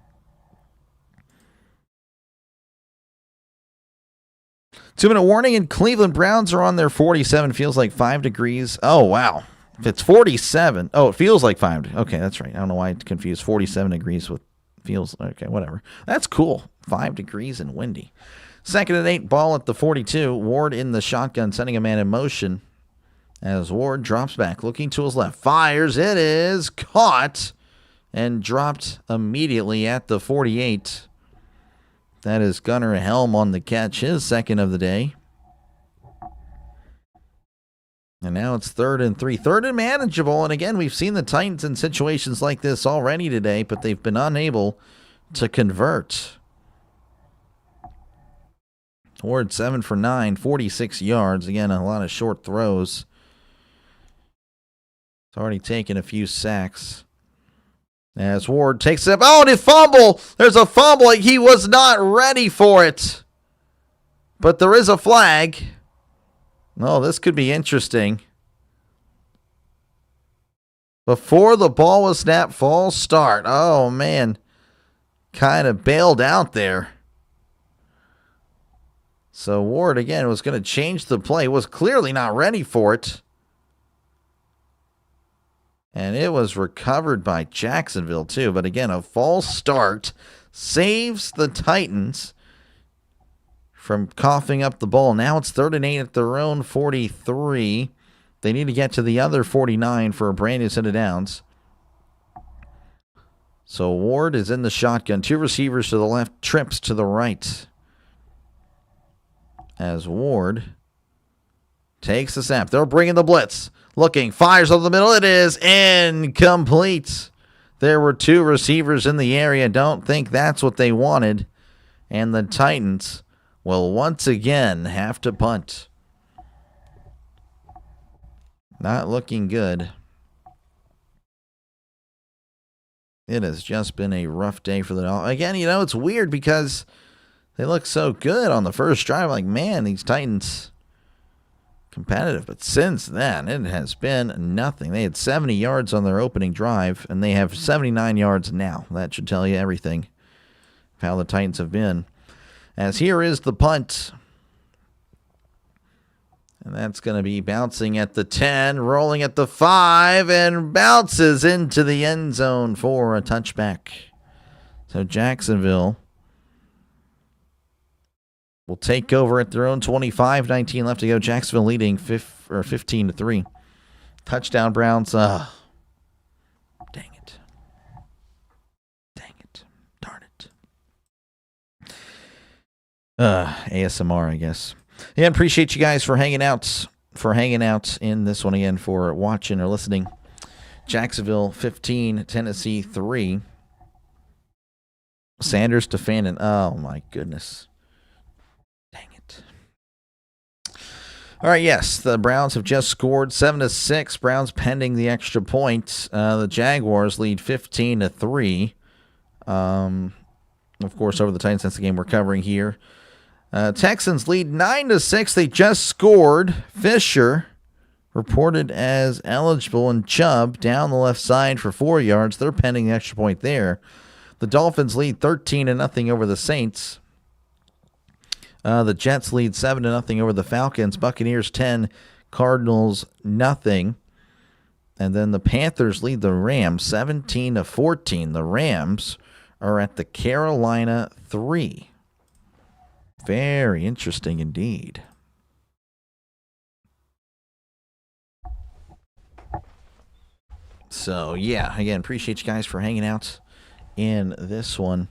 [SPEAKER 2] 2-minute warning, and Cleveland Browns are on their 47. Feels like 5 degrees. Oh, wow. If it's 47. Oh, it feels like 5. Okay, that's right. I don't know why I confused 47 degrees with feels. Okay, whatever. That's cool. 5 degrees and windy. 2nd and 8, ball at the 42. Ward in the shotgun, sending a man in motion. As Ward drops back, looking to his left. Fires. It is caught and dropped immediately at the 48. That is Gunnar Helm on the catch, his 2nd of the day. And now it's 3rd and 3. 3rd and manageable. And again, we've seen the Titans in situations like this already today, but they've been unable to convert. Ward 7 for 9, 46 yards. Again, a lot of short throws. It's already taken a few sacks. As Ward takes it. Oh, and a fumble. There's a fumble. He was not ready for it. But there is a flag. Oh, this could be interesting. Before the ball was snapped, false start. Oh, man. Kind of bailed out there. So Ward, again, was going to change the play. Was clearly not ready for it. And it was recovered by Jacksonville, too. But again, a false start saves the Titans from coughing up the ball. Now it's 3rd and 8 at their own 43. They need to get to the other 49 for a brand new set of downs. So Ward is in the shotgun. 2 receivers to the left, trips to the right. As Ward takes the snap. They're bringing the blitz. Looking, fires over the middle. It is incomplete. There were 2 receivers in the area. Don't think that's what they wanted. And the Titans will once again have to punt. Not looking good. It has just been a rough day for the Dolphins. Again, it's weird because they look so good on the first drive. Like, man, these Titans competitive. But since then, it has been nothing. They had 70 yards on their opening drive, and they have 79 yards now. That should tell you everything of how the Titans have been. As here is the punt. And that's going to be bouncing at the 10, rolling at the 5, and bounces into the end zone for a touchback. So Jacksonville will take over at their own 25, 19 left to go. Jacksonville leading 15-3. Touchdown Browns. Dang it. Darn it. ASMR, I guess. Yeah, appreciate you guys for hanging out in this one again, for watching or listening Jacksonville 15, Tennessee 3. Sanders to Fannin. Oh, my goodness. Dang it. All right, yes, the Browns have just scored 7-6. Browns pending the extra point. The Jaguars lead 15-3. Of course, over the Titans. That's the game we're covering here. Texans lead 9-6. They just scored. Fisher reported as eligible, and Chubb down the left side for 4 yards. They're pending the extra point there. The Dolphins lead 13-0 over the Saints. The Jets lead 7-0 over the Falcons. Buccaneers 10, Cardinals nothing. And then the Panthers lead the Rams 17-14. The Rams are at the Carolina 3. Very interesting indeed. So, yeah, again, appreciate you guys for hanging out in this one.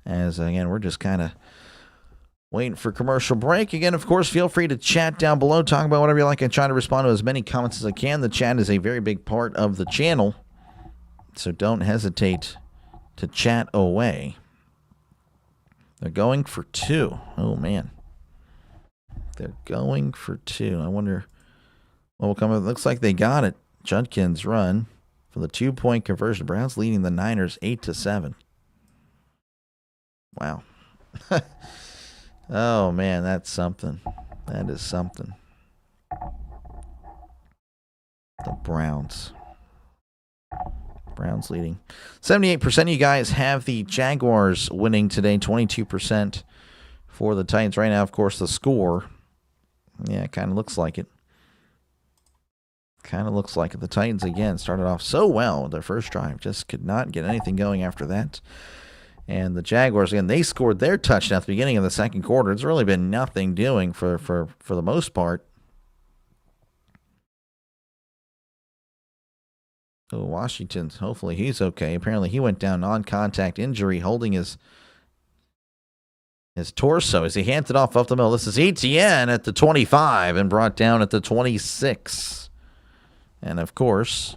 [SPEAKER 2] As, again, we're just kind of waiting for commercial break. Again, of course, feel free to chat down below. Talk about whatever you like. I try to respond to as many comments as I can. The chat is a very big part of the channel, so don't hesitate to chat away. They're going for 2. Oh, man. They're going for 2. I wonder what will come up. It looks like they got it. Judkins run for the 2-point conversion. Browns leading the Niners 8-7. Wow. Oh, man, that's something. That is something. The Browns. Browns leading. 78% of you guys have the Jaguars winning today. 22% for the Titans. Right now, of course, the score. Yeah, it kind of looks like it. Kind of looks like it. The Titans, again, started off so well with their first drive. Just could not get anything going after that. And the Jaguars, again, they scored their touchdown at the beginning of the second quarter. It's really been nothing doing for the most part. Oh, Washington, hopefully he's okay. Apparently he went down non-contact injury, holding his torso as he hands it off up the middle. This is Etienne at the 25 and brought down at the 26. And, of course,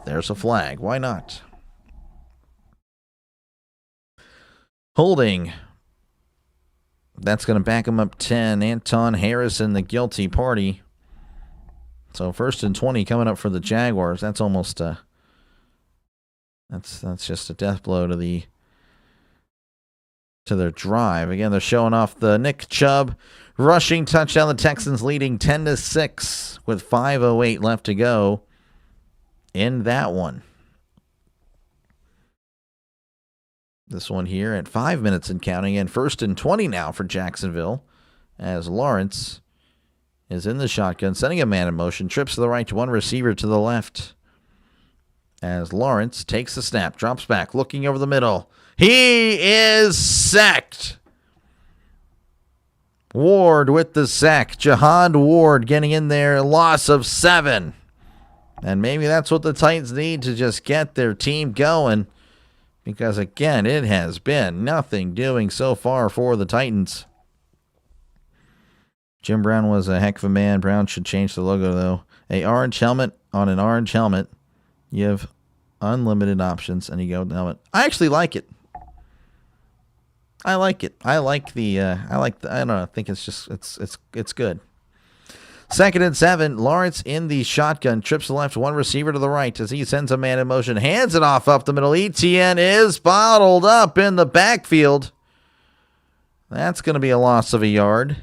[SPEAKER 2] there's a flag. Why not? Holding. That's going to back him up 10. Anton Harrison, the guilty party. So 1st and 20 coming up for the Jaguars. That's almost that's just a death blow to their drive. Again, they're showing off the Nick Chubb rushing touchdown. The Texans leading 10-6 with 5:08 left to go in that one. This one here at 5 minutes and counting, and 1st and 20 now for Jacksonville as Lawrence is in the shotgun, sending a man in motion, trips to the right to one receiver to the left. As Lawrence takes the snap, drops back, looking over the middle. He is sacked. Ward with the sack. Jahad Ward getting in there, loss of 7. And maybe that's what the Titans need to just get their team going. Because, again, it has been nothing doing so far for the Titans. Jim Brown was a heck of a man. Brown should change the logo, though. A orange helmet on an orange helmet. You have unlimited options, and you go with the helmet. I actually like it. I like it. I don't know. I think it's just, it's good. 2nd and 7. Lawrence in the shotgun. Trips to the left, one receiver to the right as he sends a man in motion. Hands it off up the middle. Etienne is bottled up in the backfield. That's going to be a loss of a yard.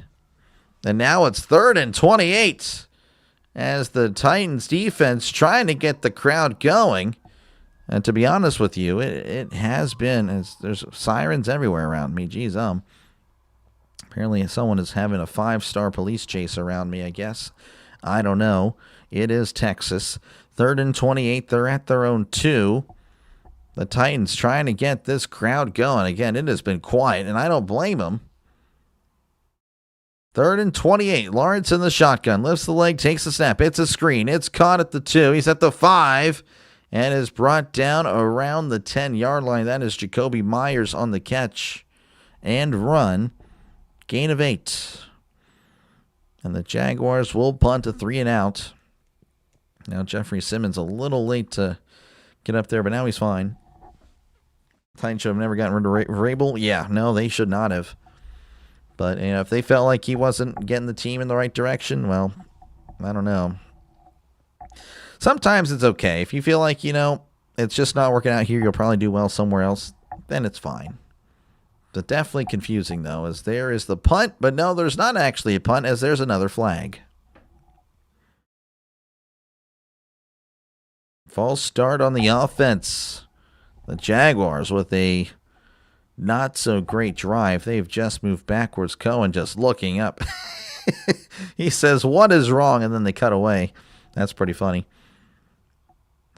[SPEAKER 2] And now it's 3rd and 28 as the Titans defense trying to get the crowd going. And to be honest with you, it has been, there's sirens everywhere around me. Geez, apparently someone is having a 5-star police chase around me, I guess. I don't know. It is Texas. 3rd and 28. They're at their own 2. The Titans trying to get this crowd going. Again, it has been quiet, and I don't blame them. 3rd and 28. Lawrence in the shotgun. Lifts the leg, takes the snap. It's a screen. It's caught at the 2. He's at the 5 and is brought down around the 10-yard line. That is Jacoby Myers on the catch and run. Gain of 8. And the Jaguars will punt a 3 and out. Now Jeffrey Simmons a little late to get up there, but now he's fine. Titans should have never gotten rid of Vrabel. Yeah, no, they should not have. But if they felt like he wasn't getting the team in the right direction, well, I don't know. Sometimes it's okay. If you feel like, it's just not working out here, you'll probably do well somewhere else, then it's fine. But definitely confusing, though, as there is the punt. But no, there's not actually a punt, as there's another flag. False start on the offense. The Jaguars with a not-so-great drive. They've just moved backwards. Cohen just looking up. He says, "What is wrong?" And then they cut away. That's pretty funny.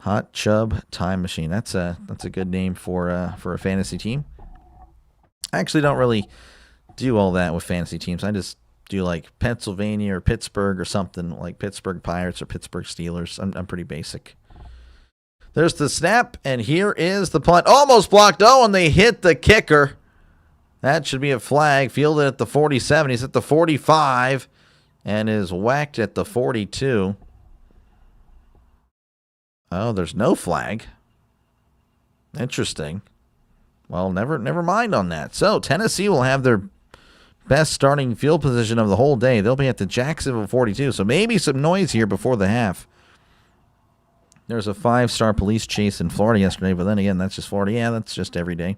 [SPEAKER 2] Hot Chub Time Machine. That's a good name for a fantasy team. I actually don't really do all that with fantasy teams. I just do like Pennsylvania or Pittsburgh or something, like Pittsburgh Pirates or Pittsburgh Steelers. I'm pretty basic. There's the snap, and here is the punt. Almost blocked. Oh, and they hit the kicker. That should be a flag. Fielded at the 47. He's at the 45 and is whacked at the 42. Oh, there's no flag. Interesting. Well, never mind on that. So Tennessee will have their best starting field position of the whole day. They'll be at the Jacksonville 42. So maybe some noise here before the half. There's a 5-star police chase in Florida yesterday, but then again, that's just Florida. Yeah, that's just every day.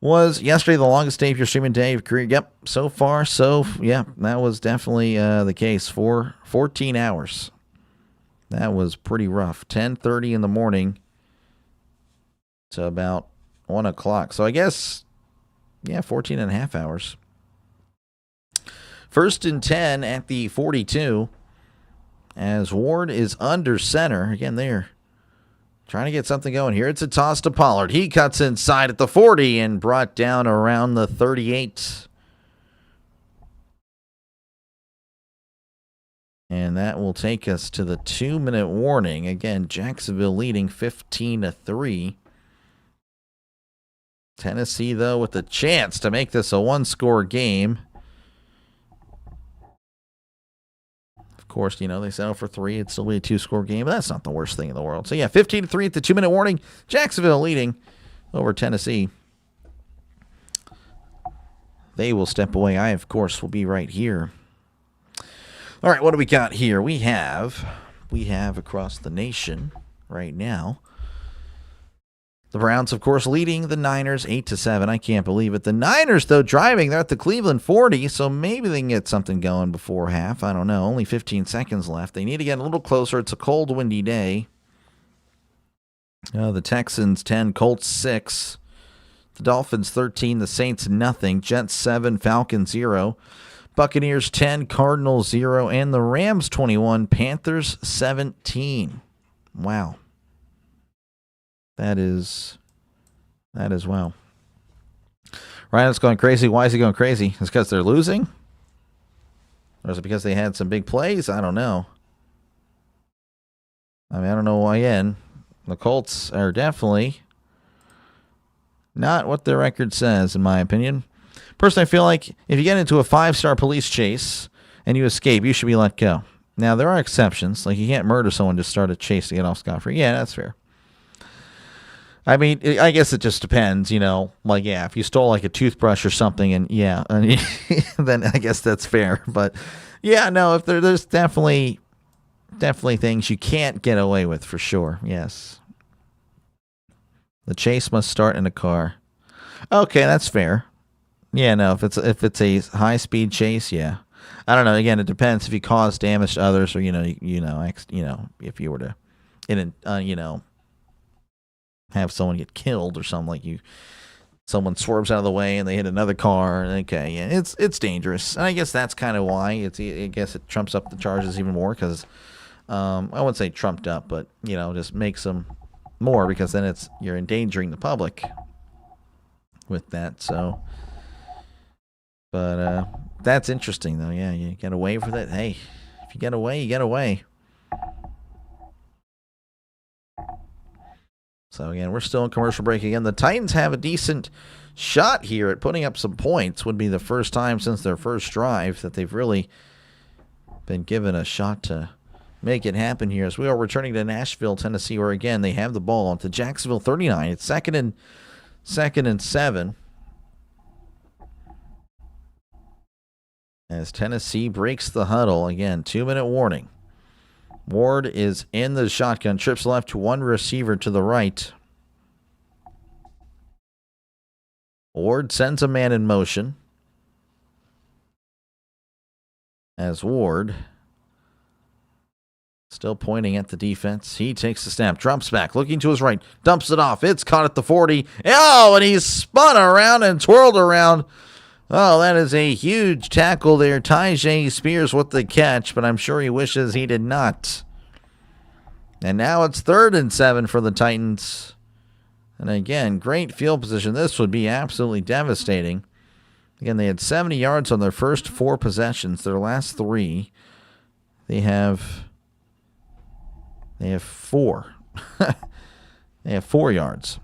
[SPEAKER 2] Was yesterday the longest day of your streaming day of career? Yep, so far, yeah, that was definitely the case for 14 hours. That was pretty rough. 10:30 in the morning to about 1 o'clock. So I guess, 14 and a half hours. 1st and 10 at the 42. As Ward is under center. Again, they're trying to get something going here. It's a toss to Pollard. He cuts inside at the 40 and brought down around the 38. And that will take us to the 2-minute warning. Again, Jacksonville leading 15-3. Tennessee, though, with a chance to make this a one-score game. Of course, they settle for 3. It'd still be a 2-score game, but that's not the worst thing in the world. So, 15-3 at the 2-minute warning. Jacksonville leading over Tennessee. They will step away. I, of course, will be right here. All right, what do we got here? We have across the nation right now, the Browns, of course, leading the Niners 8-7. I can't believe it. The Niners, though, driving. They're at the Cleveland 40, so maybe they can get something going before half. I don't know. Only 15 seconds left. They need to get a little closer. It's a cold, windy day. The Texans 10, Colts 6. The Dolphins 13, the Saints nothing. Jets 7, Falcons 0. Buccaneers 10, Cardinals 0. And the Rams 21, Panthers 17. Wow. That is wow. Ryan's going crazy. Why is he going crazy? Is it because they're losing? Or is it because they had some big plays? I don't know. I don't know why. Again, the Colts are definitely not what their record says, in my opinion. Personally, I feel like if you get into a 5-star police chase and you escape, you should be let go. Now, there are exceptions. Like, you can't murder someone to start a chase to get off scot-free. Yeah, that's fair. I guess it just depends, if you stole like a toothbrush or something and then I guess that's fair. But if there's definitely things you can't get away with for sure. Yes. The chase must start in a car. Okay, that's fair. Yeah, no, if it's a high-speed chase, yeah. I don't know. Again, it depends if you cause damage to others or if you were to have someone get killed or something, like someone swerves out of the way and they hit another car. Okay, yeah, it's dangerous. And I guess that's kind of why I guess it trumps up the charges even more because I wouldn't say trumped up, but just makes them more because then you're endangering the public with that. So, but that's interesting though. Yeah, you get away with it. Hey, if you get away, you get away. So, again, we're still in commercial break again. The Titans have a decent shot here at putting up some points. Would be the first time since their first drive that they've really been given a shot to make it happen here as we are returning to Nashville, Tennessee, where again they have the ball onto Jacksonville 39. It's second and 7. As Tennessee breaks the huddle again, 2-minute warning. Ward is in the shotgun, trips left to one receiver to the right. Ward sends a man in motion. As Ward, still pointing at the defense, he takes the snap, drops back, looking to his right, dumps it off. It's caught at the 40. Oh, and he's spun around and twirled around. Oh, that is a huge tackle there. Tyjae Spears with the catch, but I'm sure he wishes he did not. And now it's 3rd and 7 for the Titans. And again, great field position. This would be absolutely devastating. Again, they had 70 yards on their first 4 possessions. Their last 3, they have 4. They have 4 yards.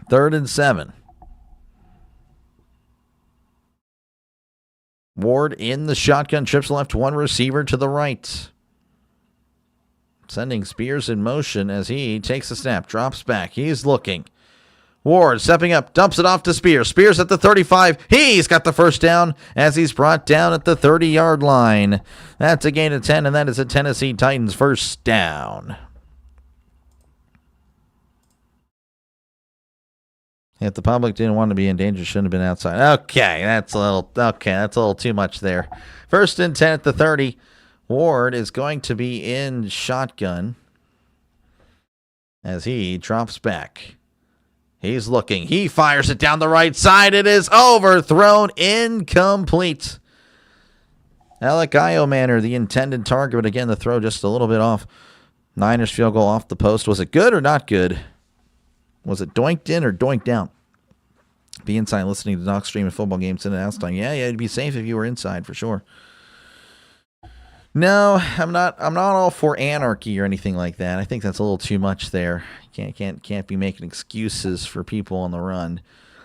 [SPEAKER 2] 3rd and 7. Ward in the shotgun, trips left, one receiver to the right. Sending Spears in motion as he takes the snap, drops back. He's looking. Ward stepping up, dumps it off to Spears. Spears at the 35. He's got the first down as he's brought down at the 30-yard line. That's a gain of 10, and that is a Tennessee Titans first down. If the public didn't want to be in danger, shouldn't have been outside. Okay, that's a little too much there. 1st and 10 at the 30. Ward is going to be in shotgun as he drops back. He's looking. He fires it down the right side. It is overthrown. Incomplete. Alec Iomanner, the intended target, but again, the throw just a little bit off. Niners field goal off the post. Was it good or not good? Was it doinked in or doinked out? Be inside listening to Doc stream and football games in and out time. Yeah, it'd be safe if you were inside for sure. No, I'm not all for anarchy or anything like that. I think that's a little too much there. Can't be making excuses for people on the run.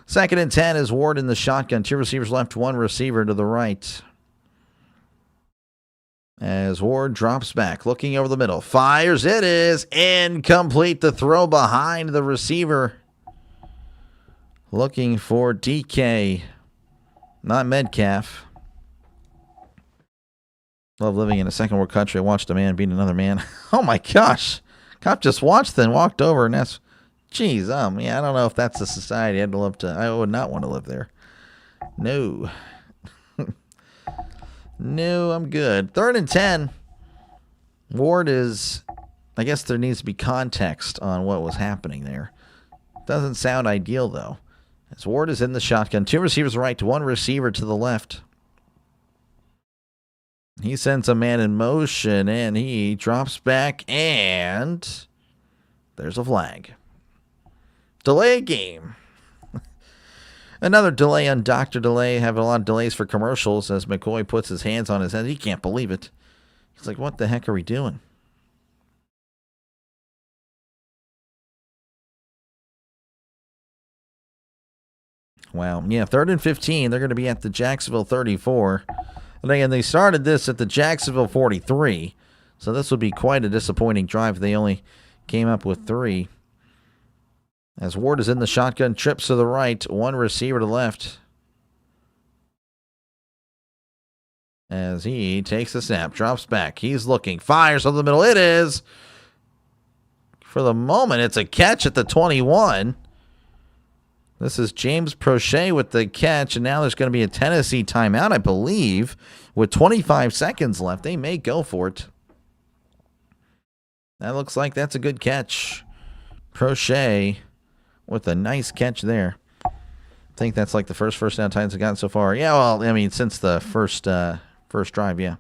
[SPEAKER 2] 2nd and 10 is Ward in the shotgun. 2 receivers left, 1 receiver to the right. As Ward drops back, looking over the middle, fires. It is incomplete. The throw behind the receiver. Looking for DK, not Metcalf. Love living in a second world country. I watched a man beat another man. Oh my gosh. Cop just watched then walked over and that's, geez, yeah, I don't know if that's the society I'd love to. I would not want to live there. No. No, I'm good. 3rd and 10. Ward is, I guess there needs to be context on what was happening there. Doesn't sound ideal, though. As Ward is in the shotgun. 2 receivers right to 1 receiver to the left. He sends a man in motion, and he drops back, and there's a flag. Delay game. Another delay on Dr. Delay. Having a lot of delays for commercials as McCoy puts his hands on his head. He can't believe it. He's like, what the heck are we doing? Wow. Yeah, 3rd and 15. They're going to be at the Jacksonville 34. And again, they started this at the Jacksonville 43. So this would be quite a disappointing drive. They only came up with 3. As Ward is in the shotgun, trips to the right, 1 receiver to the left. As he takes the snap, drops back. He's looking, fires over the middle. It is. For the moment, it's a catch at the 21. This is James Prochet with the catch, and now there's going to be a Tennessee timeout, I believe, with 25 seconds left. They may go for it. That looks like that's a good catch. Prochet with a nice catch there. I think that's like the first down Titans have gotten so far. Yeah, well, I mean, since the first drive, yeah.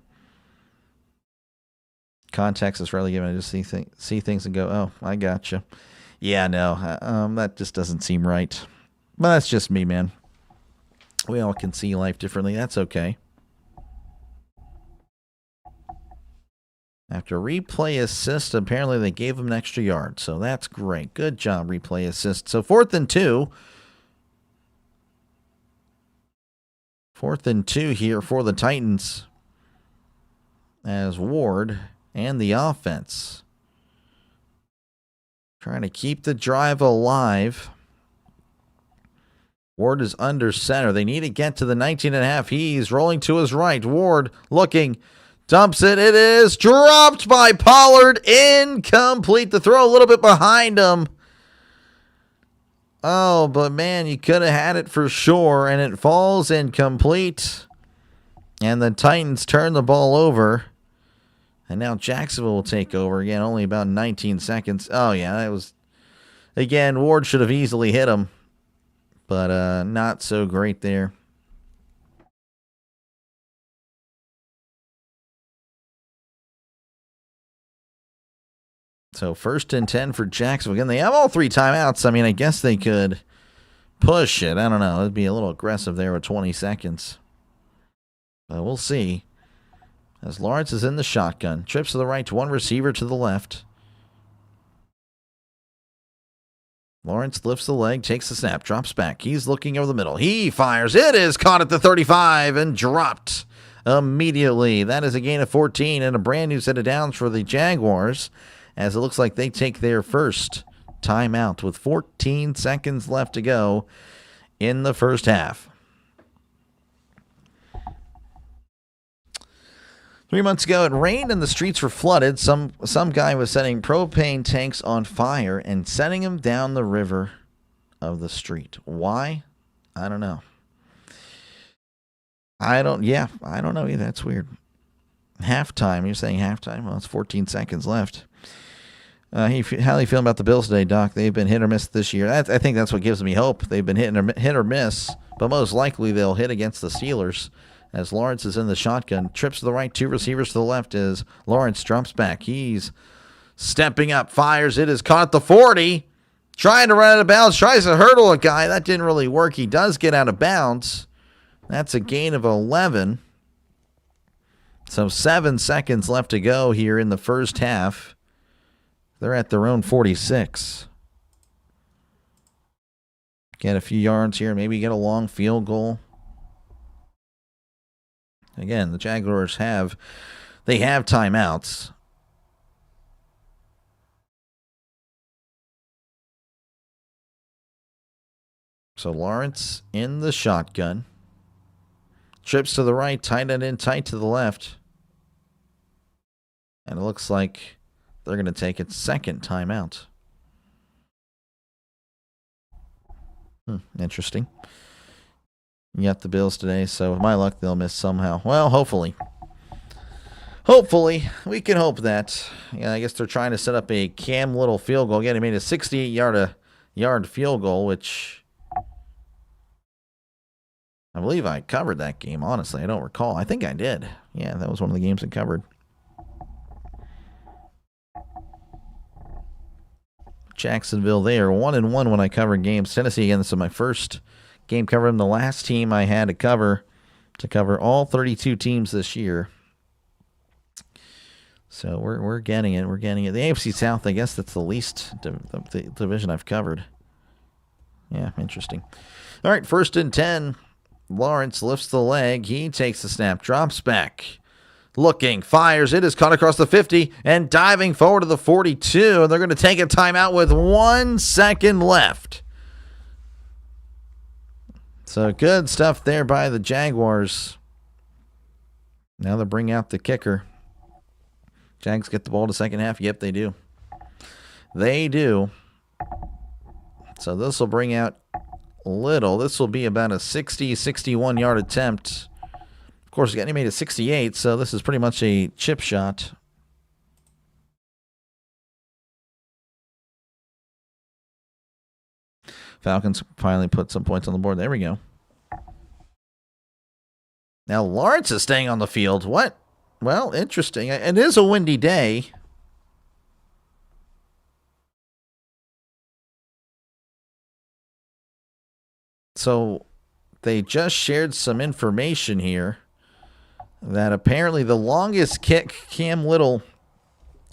[SPEAKER 2] Context is rarely given. I just see things and go, oh, I gotcha. Yeah, no, that just doesn't seem right. But that's just me, man. We all can see life differently. That's okay. After replay assist, apparently they gave him an extra yard. So that's great. Good job, replay assist. So 4th and 2. 4th and 2 here for the Titans. As Ward and the offense. Trying to keep the drive alive. Ward is under center. They need to get to the 19.5. He's rolling to his right. Ward looking. Dumps it. It is dropped by Pollard. Incomplete. The throw a little bit behind him. Oh, but man, you could have had it for sure, and it falls incomplete. And the Titans turn the ball over. And now Jacksonville will take over. Again, only about 19 seconds. Oh, yeah, that was... Again, Ward should have easily hit him. But not so great there. So 1st and 10 for Jacksonville. Again, they have all 3 timeouts. I mean, I guess they could push it. I don't know. It'd be a little aggressive there with 20 seconds. But we'll see. As Lawrence is in the shotgun. Trips to the right to one receiver to the left. Lawrence lifts the leg, takes the snap, drops back. He's looking over the middle. He fires. It is caught at the 35 and dropped immediately. That is a gain of 14 and a brand new set of downs for the Jaguars, as it looks like they take their first timeout with 14 seconds left to go in the first half. 3 months ago, it rained and the streets were flooded. Some guy was setting propane tanks on fire and setting them down the river of the street. Why? I don't know. I don't know either. That's weird. Halftime. You're saying halftime? Well, it's 14 seconds left. How do you feel about the Bills today, Doc? They've been hit or miss this year. I think that's what gives me hope. They've been hit or miss, but most likely they'll hit against the Steelers. As Lawrence is in the shotgun, trips to the right, 2 receivers to the left as Lawrence jumps back. He's stepping up, fires. It is caught at the 40. Trying to run out of bounds, tries to hurdle a guy. That didn't really work. He does get out of bounds. That's a gain of 11. So 7 seconds left to go here in the first half. They're at their own 46. Get a few yards here, maybe get a long field goal. Again, the Jaguars have timeouts. So Lawrence in the shotgun. Trips to the right, tight end in tight to the left. And it looks like they're going to take its second timeout. Interesting. You got the Bills today, so with my luck, they'll miss somehow. Well, hopefully. Hopefully. We can hope that. Yeah, I guess they're trying to set up a Cam Little field goal. Again, he made a 68-yard field goal, which I believe I covered that game, honestly. I don't recall. I think I did. Yeah, that was one of the games I covered. Jacksonville, they are 1-1 when I cover games. Tennessee, again, this is my first game covering the last team I had to cover all 32 teams this year. So we're getting it. We're getting it. The AFC South, I guess that's the least the division I've covered. Yeah, interesting. All right, 1st and 10. Lawrence lifts the leg. He takes the snap, drops back. Looking, fires. It is caught across the 50 and diving forward to the 42. And they're going to take a timeout with 1 second left. So good stuff there by the Jaguars. Now they bring out the kicker. Jags get the ball to second half. Yep, they do. They do. So this will bring out Little. This will be about a 61-yard attempt. Of course, he made a 68, so this is pretty much a chip shot. Falcons finally put some points on the board. There we go. Now Lawrence is staying on the field. What? Well, interesting. It is a windy day. So they just shared some information here that apparently the longest kick Cam Little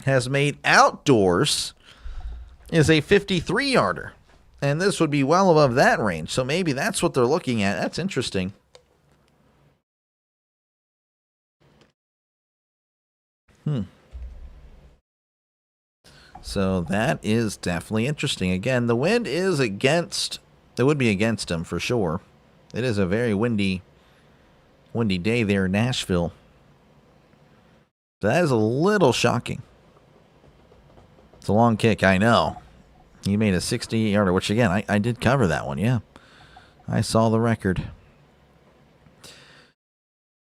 [SPEAKER 2] has made outdoors is a 53-yarder. And this would be well above that range. So maybe that's what they're looking at. That's interesting. So that is definitely interesting. Again, the wind is against. It would be against him for sure. It is a very windy day there in Nashville. That is a little shocking. It's a long kick, I know. He made a 60-yarder, which again, I did cover that one, yeah. I saw the record.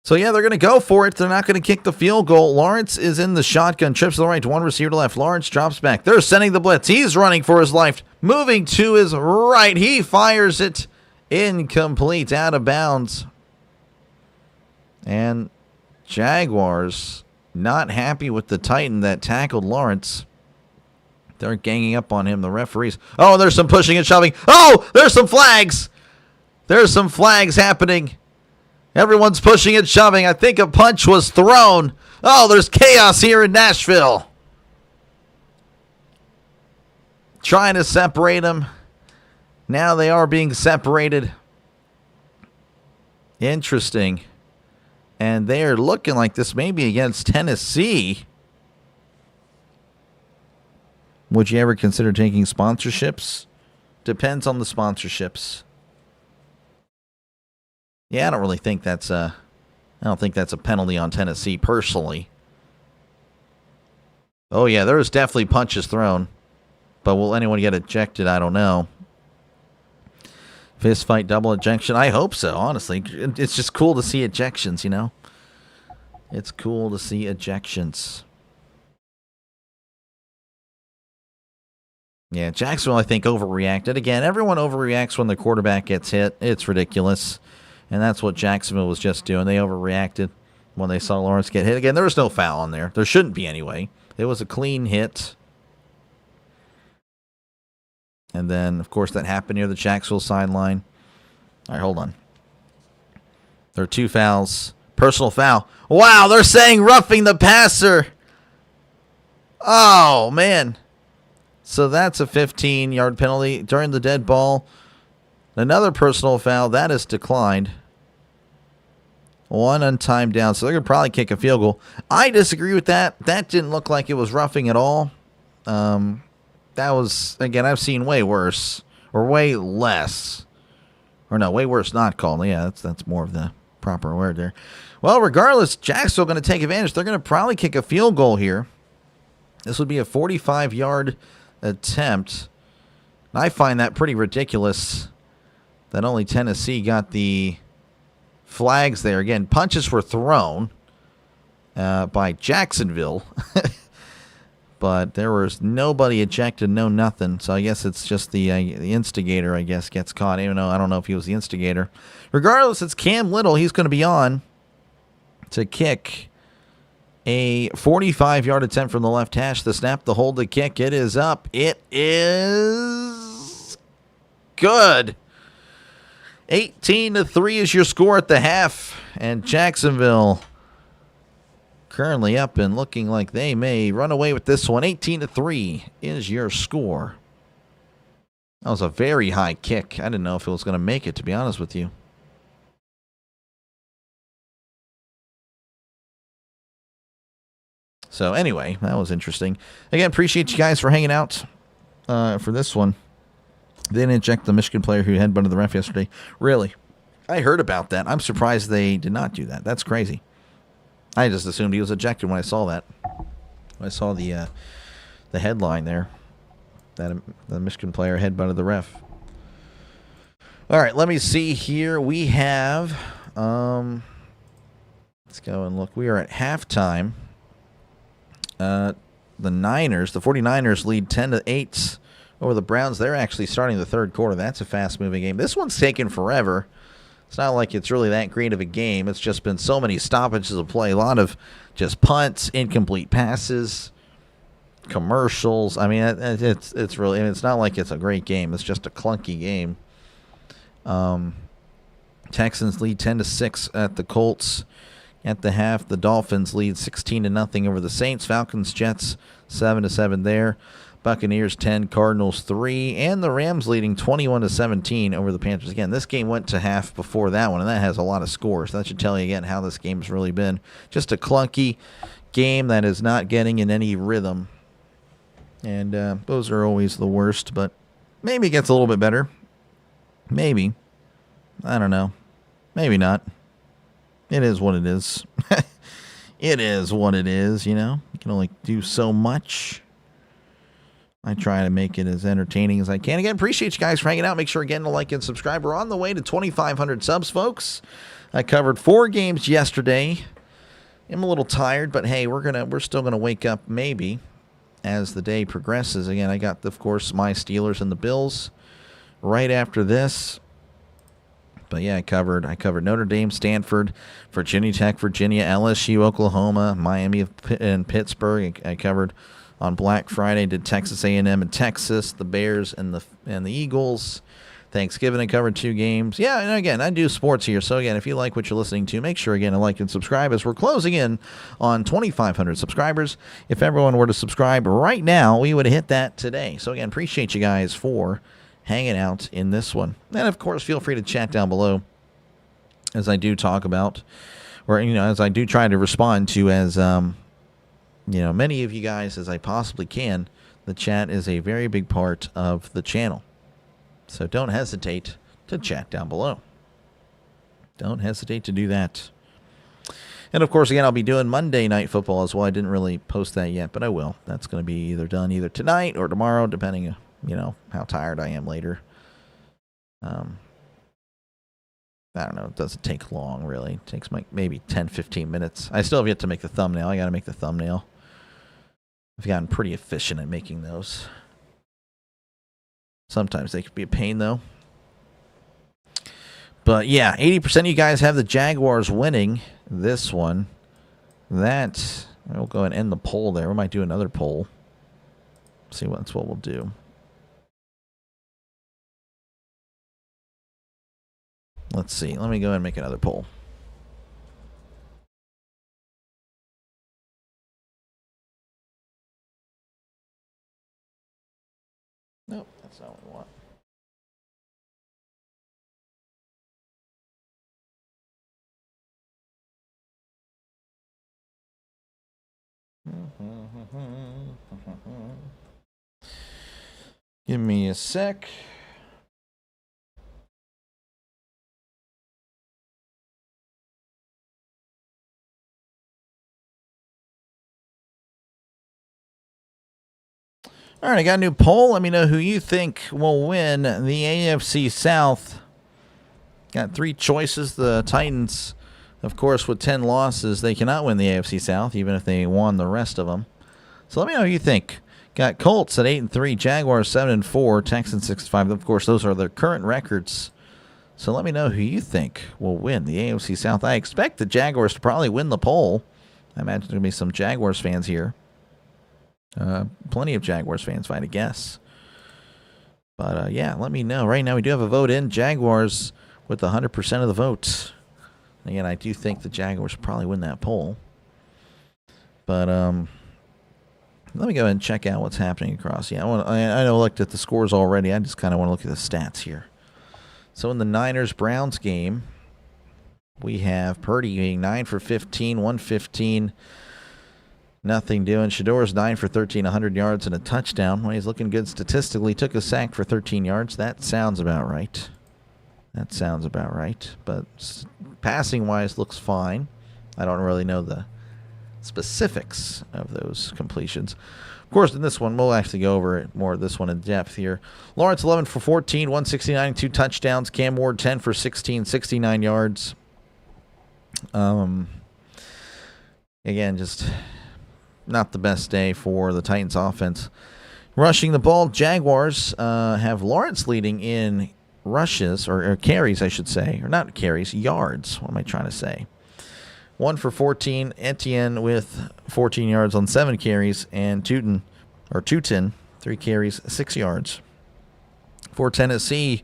[SPEAKER 2] So, yeah, they're going to go for it. They're not going to kick the field goal. Lawrence is in the shotgun. Trips to the right. One receiver to left. Lawrence drops back. They're sending the blitz. He's running for his life. Moving to his right. He fires it. Incomplete. Out of bounds. And Jaguars not happy with the Titan that tackled Lawrence. They're ganging up on him. The referees. Oh, there's some pushing and shoving. Oh, there's some flags. There's some flags happening. Everyone's pushing and shoving. I think a punch was thrown. Oh, there's chaos here in Nashville. Trying to separate them. Now they are being separated. Interesting. And they're looking like this may be against Tennessee. Would you ever consider taking sponsorships? Depends on the sponsorships. Yeah, I don't really think that's a penalty on Tennessee personally. Oh yeah, there was definitely punches thrown. But will anyone get ejected? I don't know. Fist fight, double ejection. I hope so, honestly. It's just cool to see ejections, you know? It's cool to see ejections. Yeah, Jacksonville, I think, overreacted. Again, everyone overreacts when the quarterback gets hit. It's ridiculous. And that's what Jacksonville was just doing. They overreacted when they saw Lawrence get hit. Again, there was no foul on there. There shouldn't be anyway. It was a clean hit. And then, of course, that happened near the Jacksonville sideline. All right, hold on. There are 2 fouls. Personal foul. Wow, they're saying roughing the passer. Oh, man. So that's a 15-yard penalty during the dead ball. Another personal foul. That is declined. 1 untimed down. So they're going to probably kick a field goal. I disagree with that. That didn't look like it was roughing at all. That was, again, I've seen way worse. Or way less. Or no, way worse not called. Yeah, that's more of the proper word there. Well, regardless, Jacksonville going to take advantage. They're going to probably kick a field goal here. This would be a 45-yard attempt. I find that pretty ridiculous that only Tennessee got the flags there. Again, punches were thrown by Jacksonville, but there was nobody ejected, no nothing. So I guess it's just the instigator, I guess, gets caught. Even though I don't know if he was the instigator. Regardless, it's Cam Little. He's going to be on to kick a 45-yard attempt from the left hash. The snap, the hold, the kick. It is up. It is good. 18-3 is your score at the half. And Jacksonville currently up and looking like they may run away with this one. 18-3 is your score. That was a very high kick. I didn't know if it was going to make it, to be honest with you. So anyway, that was interesting. Again, appreciate you guys for hanging out for this one. They didn't eject the Michigan player who headbutted the ref yesterday. Really? I heard about that. I'm surprised they did not do that. That's crazy. I just assumed he was ejected when I saw that. When I saw the headline there. That the Michigan player headbutted the ref. All right, let me see here. We have... let's go and look. We are at halftime. The 49ers lead 10-8 over the Browns. They're actually starting the third quarter. That's a fast-moving game. This one's taken forever. It's not like it's really that great of a game. It's just been so many stoppages of play. A lot of just punts, incomplete passes, commercials. I mean, it's really, it's not like it's a great game. It's just a clunky game. Texans lead 10-6 at the Colts. At the half, the Dolphins lead 16-0 over the Saints. Falcons, Jets, 7-7 there. Buccaneers 10, Cardinals 3, and the Rams leading 21-17 over the Panthers. Again, this game went to half before that one, and that has a lot of scores. That should tell you again how this game's really been. Just a clunky game that is not getting in any rhythm. And those are always the worst, but maybe it gets a little bit better. Maybe. I don't know. Maybe not. It is what it is. It is what it is, you know. You can only do so much. I try to make it as entertaining as I can. Again, appreciate you guys for hanging out. Make sure again to like and subscribe. We're on the way to 2,500 subs, folks. I covered 4 games yesterday. I'm a little tired, but hey, we're still gonna wake up maybe as the day progresses. Again, I got, of course, my Steelers and the Bills right after this. But yeah, I covered Notre Dame, Stanford, Virginia Tech, Virginia, LSU, Oklahoma, Miami, and Pittsburgh. I covered on Black Friday. Did Texas A&M and Texas, the Bears and the Eagles. Thanksgiving, I covered 2 games. Yeah, and again, I do sports here. So again, if you like what you're listening to, make sure again to like and subscribe as we're closing in on 2,500 subscribers. If everyone were to subscribe right now, we would hit that today. So again, appreciate you guys for hanging out in this one. And of course, feel free to chat down below as I do talk about, or as I do try to respond to as many of you guys as I possibly can. The chat is a very big part of the channel. So don't hesitate to chat down below. Don't hesitate to do that. And of course, again, I'll be doing Monday Night Football as well. I didn't really post that yet, but I will. That's going to be either done either tonight or tomorrow, depending how tired I am later. I don't know. It doesn't take long, really. It takes maybe 10, 15 minutes. I still have yet to make the thumbnail. I got to make the thumbnail. I've gotten pretty efficient at making those. Sometimes they can be a pain, though. But yeah, 80% of you guys have the Jaguars winning this one. We'll go and end the poll there. We might do another poll. See that's what we'll do. Let's see. Let me go ahead and make another poll. Nope, that's not what we want. Give me a sec. All right, I got a new poll. Let me know who you think will win the AFC South. Got 3 choices. The Titans, of course, with 10 losses, they cannot win the AFC South, even if they won the rest of them. So let me know who you think. Got Colts at 8-3, Jaguars 7-4, Texans 6-5. Of course, those are their current records. So let me know who you think will win the AFC South. I expect the Jaguars to probably win the poll. I imagine there's going to be some Jaguars fans here. Plenty of Jaguars fans, if I had to guess. But, yeah, let me know. Right now, we do have a vote in. Jaguars with 100% of the votes. Again, I do think the Jaguars will probably win that poll. But, let me go ahead and check out what's happening across. Yeah, I know I looked at the scores already. I just kind of want to look at the stats here. So, in the Niners-Browns game, we have Purdy being 9 for 15, 115. Nothing doing. Shador's 9 for 13, 100 yards and a touchdown. Well, he's looking good statistically. Took a sack for 13 yards. That sounds about right. But passing-wise, looks fine. I don't really know the specifics of those completions. Of course, in this one, we'll actually go over it more of this one in depth here. Lawrence 11 for 14, 169, 2 touchdowns. Cam Ward 10 for 16, 69 yards. Again, just not the best day for the Titans offense. Rushing the ball, Jaguars have Lawrence leading in rushes, or carries, I should say. Or not carries, yards. What am I trying to say? 1 for 14. Etienne with 14 yards on 7 carries. And Tootin, 3 carries, 6 yards. For Tennessee,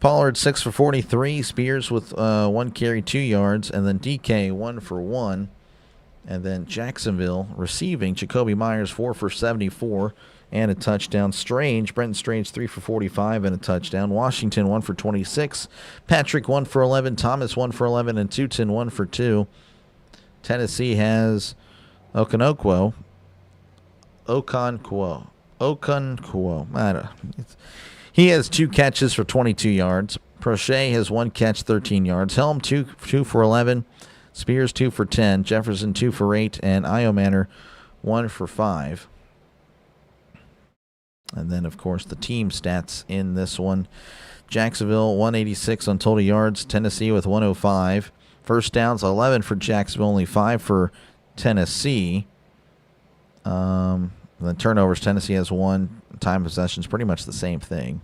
[SPEAKER 2] Pollard 6 for 43. Spears with 1 carry, 2 yards. And then DK 1 for 1. And then Jacksonville receiving Jacoby Myers 4 for 74 and a touchdown. Brenton Strange 3 for 45 and a touchdown. Washington 1 for 26. Patrick 1 for 11. Thomas 1 for 11 and Tootin 1 for 2. Tennessee has Okonkwo Okonkwo. I don't know. He has 2 catches for 22 yards. Prochet has 1 catch, 13 yards. Helm, 2 for 11. Spears, 2 for 10. Jefferson, 2 for 8. And Iomanner, 1 for 5. And then, of course, the team stats in this one. Jacksonville, 186 on total yards. Tennessee with 105. First downs, 11 for Jacksonville, only 5 for Tennessee. The turnovers, Tennessee has 1. Time possessions, pretty much the same thing.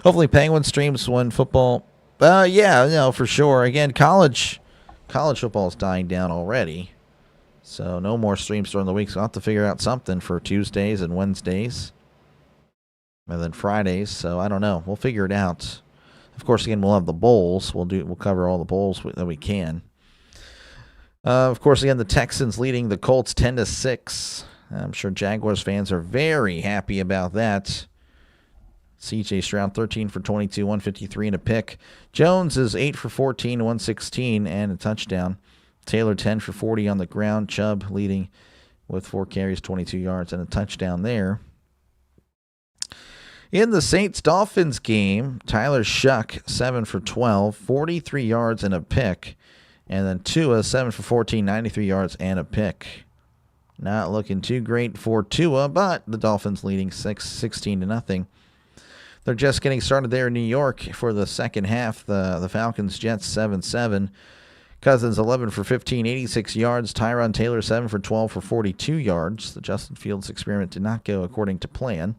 [SPEAKER 2] Hopefully Penguin streams when football. Yeah, no, for sure. Again, college football is dying down already. So no more streams during the week. So I'll have to figure out something for Tuesdays and Wednesdays. And then Fridays. So I don't know. We'll figure it out. Of course, again, we'll have the bowls. We'll cover all the bowls that we can. Of course, again, the Texans leading the Colts 10-6. I'm sure Jaguars fans are very happy about that. C.J. Stroud, 13 for 22, 153 and a pick. Jones is 8 for 14, 116 and a touchdown. Taylor, 10 for 40 on the ground. Chubb leading with 4 carries, 22 yards and a touchdown there. In the Saints-Dolphins game, Tyler Shuck, 7 for 12, 43 yards and a pick. And then Tua, 7 for 14, 93 yards and a pick. Not looking too great for Tua, but the Dolphins leading 16-0. They're just getting started there in New York for the second half. The Falcons-Jets 7-7. Cousins 11 for 15, 86 yards. Tyron Taylor 7 for 12 for 42 yards. The Justin Fields experiment did not go according to plan.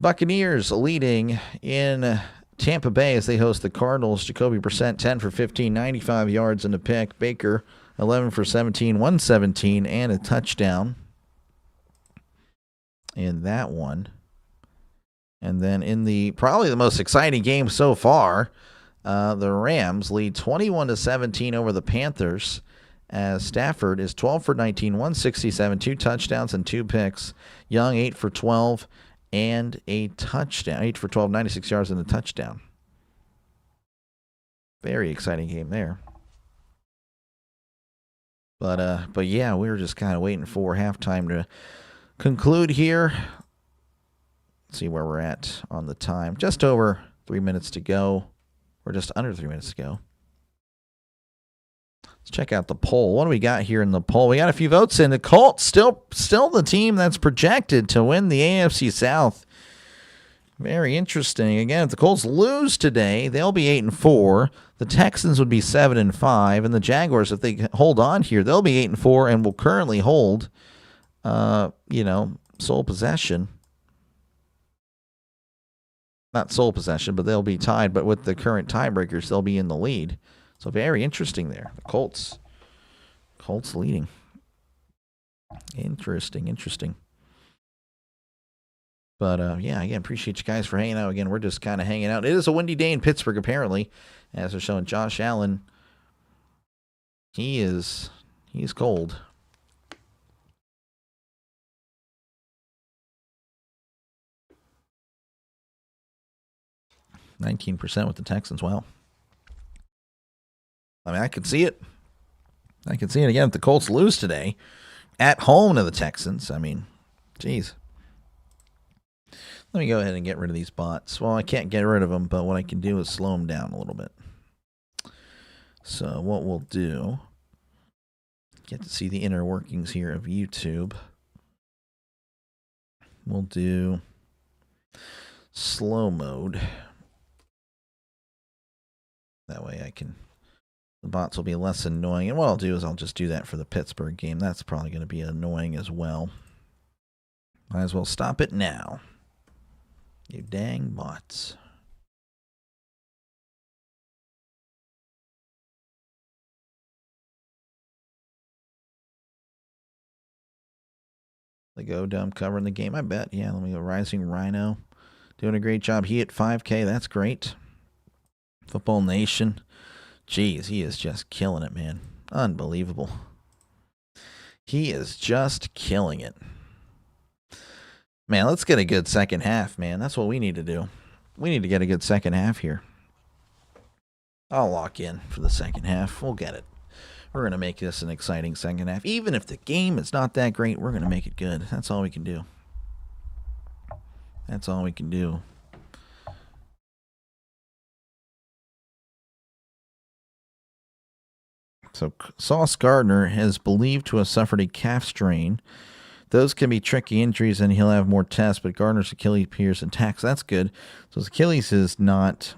[SPEAKER 2] Buccaneers leading in Tampa Bay as they host the Cardinals. Jacoby Brissett 10 for 15, 95 yards and a pick. Baker 11 for 17, 117 and a touchdown in that one. And then in probably the most exciting game so far, the Rams lead 21-17 over the Panthers as Stafford is 12 for 19, 167, 2 touchdowns and 2 picks. Young 8 for 12 and a touchdown. 8 for 12, 96 yards and a touchdown. Very exciting game there. But yeah, we were just kind of waiting for halftime to conclude here. Let's see where we're at on the time. Just over 3 minutes to go. Or just under 3 minutes to go. Let's check out the poll. What do we got here in the poll? We got a few votes in. The Colts still the team that's projected to win the AFC South. Very interesting. Again, if the Colts lose today, they'll be 8-4. The Texans would be 7-5, and the Jaguars, if they hold on here, they'll be 8-4 and will currently hold, sole possession. Not sole possession, but they'll be tied. But with the current tiebreakers, they'll be in the lead. So very interesting there. The Colts leading. Interesting. But, yeah, again, appreciate you guys for hanging out. Again, we're just kind of hanging out. It is a windy day in Pittsburgh, apparently, as they're showing Josh Allen. He's cold. %19% with the Texans. Wow. I mean, I can see it. Again, if the Colts lose today at home to the Texans. I mean, geez. Let me go ahead and get rid of these bots. Well, I can't get rid of them, but what I can do is slow them down a little bit. So what we'll do, get to see the inner workings here of YouTube. We'll do slow mode. That way the bots will be less annoying. And what I'll do is I'll just do that for the Pittsburgh game. That's probably going to be annoying as well. Might as well stop it now. You dang bots. They go dumb covering the game, I bet. Yeah, let me go. Rising Rhino. Doing a great job. He hit 5K. That's great. Football Nation. Jeez, he is just killing it, man. Unbelievable. He is just killing it. Man, let's get a good second half, man. That's what we need to do. We need to get a good second half here. I'll lock in for the second half. We'll get it. We're going to make this an exciting second half. Even if the game is not that great, we're going to make it good. That's all we can do. That's all we can do. So Sauce Gardner is believed to have suffered a calf strain. Those can be tricky injuries, and he'll have more tests, but Gardner's Achilles appears intact, so that's good. So his Achilles is not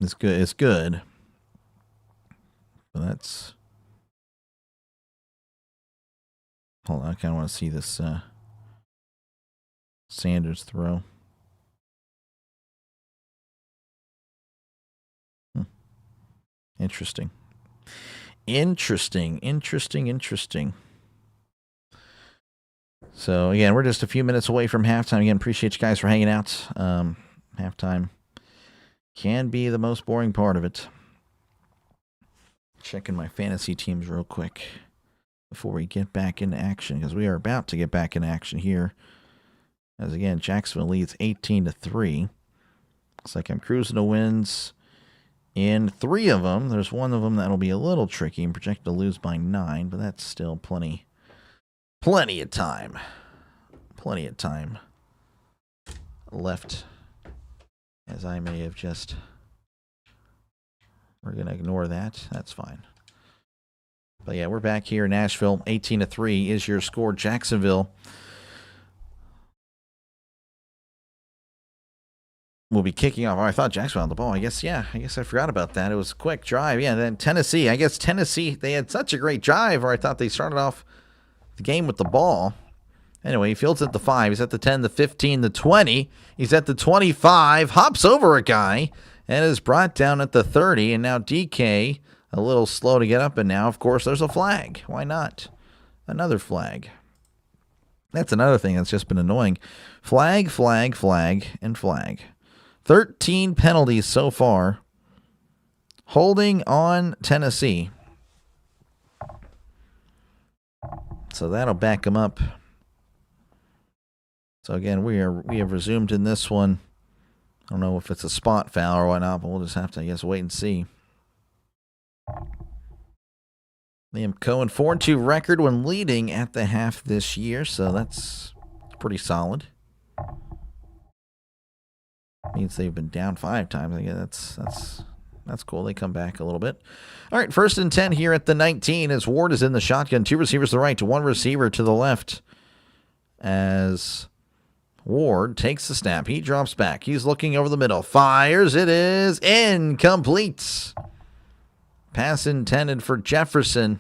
[SPEAKER 2] as good. It's good. So that's... Hold on, I kind of want to see this Sanders throw. Interesting. Interesting. So, again, we're just a few minutes away from halftime. Again, appreciate you guys for hanging out. Halftime can be the most boring part of it. Checking my fantasy teams real quick before we get back into action, because we are about to get back into action here. As, again, Jacksonville leads 18-3. Looks like I'm cruising to wins in 3 of them. There's one of them that'll be a little tricky and projected to lose by 9, but that's still plenty of time. Plenty of time left, as I may have just... We're going to ignore that. That's fine. But yeah, we're back here in Nashville. 18-3 is your score. Jacksonville will be kicking off. Oh, I thought Jacksonville had the ball. I guess I forgot about that. It was a quick drive. Yeah, then Tennessee. I guess Tennessee, they had such a great drive, or I thought they started off the game with the ball. Anyway, he fields at the 5. He's at the 10, the 15, the 20. He's at the 25. Hops over a guy and is brought down at the 30. And now DK, a little slow to get up. And now, of course, there's a flag. Why not? Another flag. That's another thing that's just been annoying. Flag, and flag. 13 penalties so far. Holding on Tennessee. So that'll back them up. So again, we have resumed in this one. I don't know if it's a spot foul or whatnot, but we'll just have to, I guess, wait and see. Liam Cohen, 4-2 record when leading at the half this year, so that's pretty solid. Means they've been down 5 times. I guess that's cool. They come back a little bit. All right, 1st and 10 here at the 19 as Ward is in the shotgun. 2 receivers to the right, 1 receiver to the left. As Ward takes the snap. He drops back. He's looking over the middle. Fires. It is incomplete. Pass intended for Jefferson.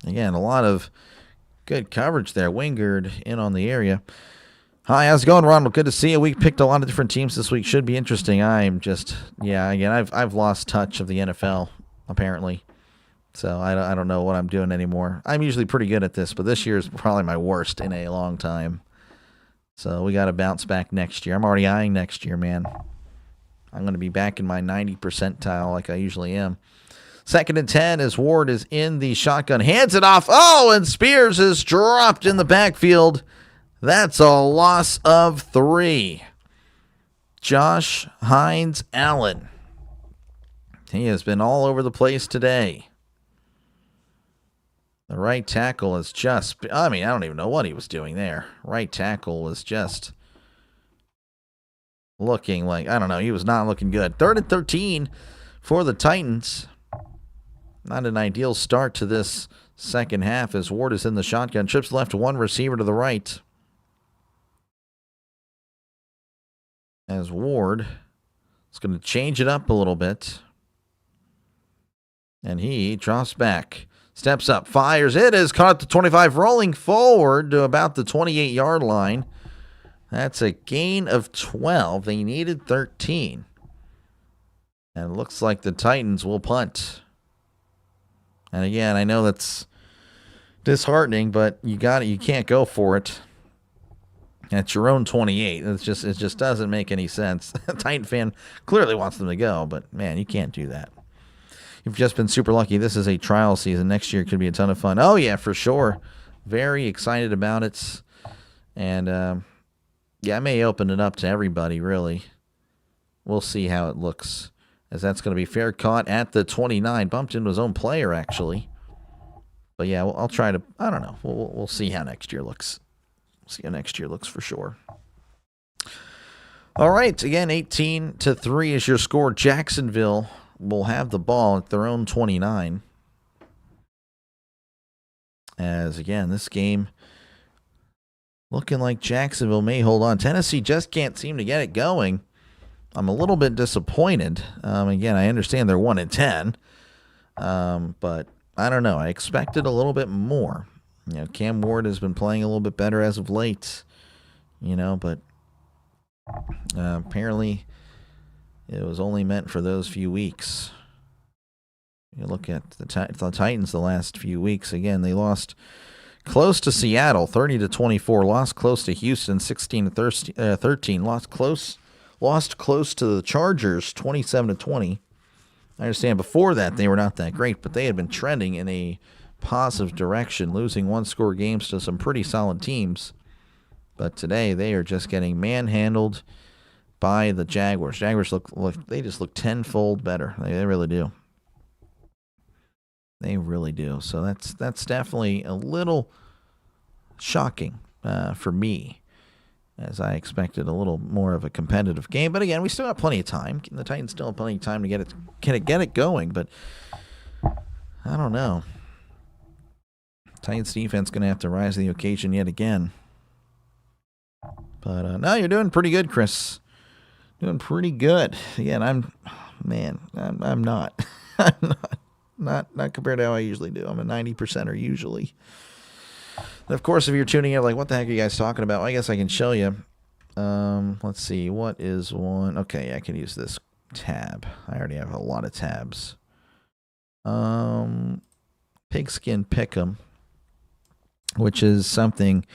[SPEAKER 2] Again, a lot of good coverage there. Wingard in on the area. Hi, how's it going, Ronald? Good to see you. We picked a lot of different teams this week. Should be interesting. I've lost touch of the NFL, apparently. So I don't know what I'm doing anymore. I'm usually pretty good at this, but this year is probably my worst in a long time. So we got to bounce back next year. I'm already eyeing next year, man. I'm going to be back in my 90 percentile like I usually am. 2nd and 10 as Ward is in the shotgun. Hands it off. Oh, and Spears is dropped in the backfield. That's a loss of 3. Josh Hines Allen. He has been all over the place today. The right tackle is just... I don't even know what he was doing there. Right tackle was just looking like... I don't know. He was not looking good. 3rd and 13 for the Titans. Not an ideal start to this second half as Ward is in the shotgun. Trips left, 1 receiver to the right. As Ward is going to change it up a little bit. And he drops back. Steps up, fires. It is caught at the 25, rolling forward to about the 28-yard line. That's a gain of 12. They needed 13. And it looks like the Titans will punt. And again, I know that's disheartening, but you can't go for it. At your own 28. It just doesn't make any sense. A Titan fan clearly wants them to go, but man, you can't do that. You've just been super lucky. This is a trial season. Next year could be a ton of fun. Oh, yeah, for sure. Very excited about it. And, I may open it up to everybody, really. We'll see how it looks. as that's going to be fair caught at the 29. Bumped into his own player, actually. But yeah, I'll try to, I don't know. We'll see how next year looks. We'll see how next year looks for sure. All right, again, 18-3 is your score. Jacksonville will have the ball at their own 29. As, again, this game looking like Jacksonville may hold on. Tennessee just can't seem to get it going. I'm a little bit disappointed. Again, I understand they're 1-10. But I don't know. I expected a little bit more. Cam Ward has been playing a little bit better as of late. But apparently it was only meant for those few weeks. You look at the Titans the last few weeks. Again, they lost close to Seattle, 30-24. Lost close to Houston, 16-13. Lost close to the Chargers, 27-20. I understand before that they were not that great, but they had been trending in a positive direction, losing one-score games to some pretty solid teams. But today they are just getting manhandled by the Jaguars. Jaguars they just look tenfold better. They really do. They really do. So that's definitely a little shocking for me, as I expected a little more of a competitive game. But again, we still have plenty of time. The Titans still have plenty of time to get it going. But I don't know. Titans defense going to have to rise to the occasion yet again. But no, you're doing pretty good, Chris. Doing pretty good. Again, I'm not. I'm not compared to how I usually do. I'm a 90%er usually. And of course, if you're tuning in, like, what the heck are you guys talking about? Well, I guess I can show you. Let's see. What is one? Okay, I can use this tab. I already have a lot of tabs. Pigskin Pick'em, which is something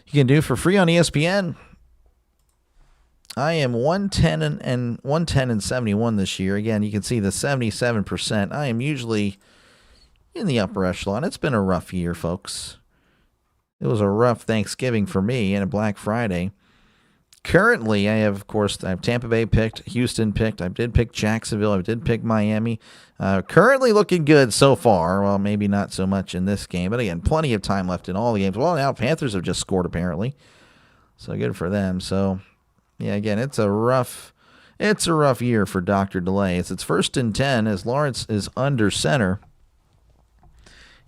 [SPEAKER 2] you can do for free on ESPN. I am 110 and 71 this year. Again, you can see the 77%. I am usually in the upper echelon. It's been a rough year, folks. It was a rough Thanksgiving for me and a Black Friday. Currently, I have Tampa Bay picked, Houston picked. I did pick Jacksonville. I did pick Miami. Currently looking good so far. Well, maybe not so much in this game. But again, plenty of time left in all the games. Well, now Panthers have just scored, apparently. So good for them. So, yeah, again, it's a rough year for Dr. Delay. It's first and 10 as Lawrence is under center.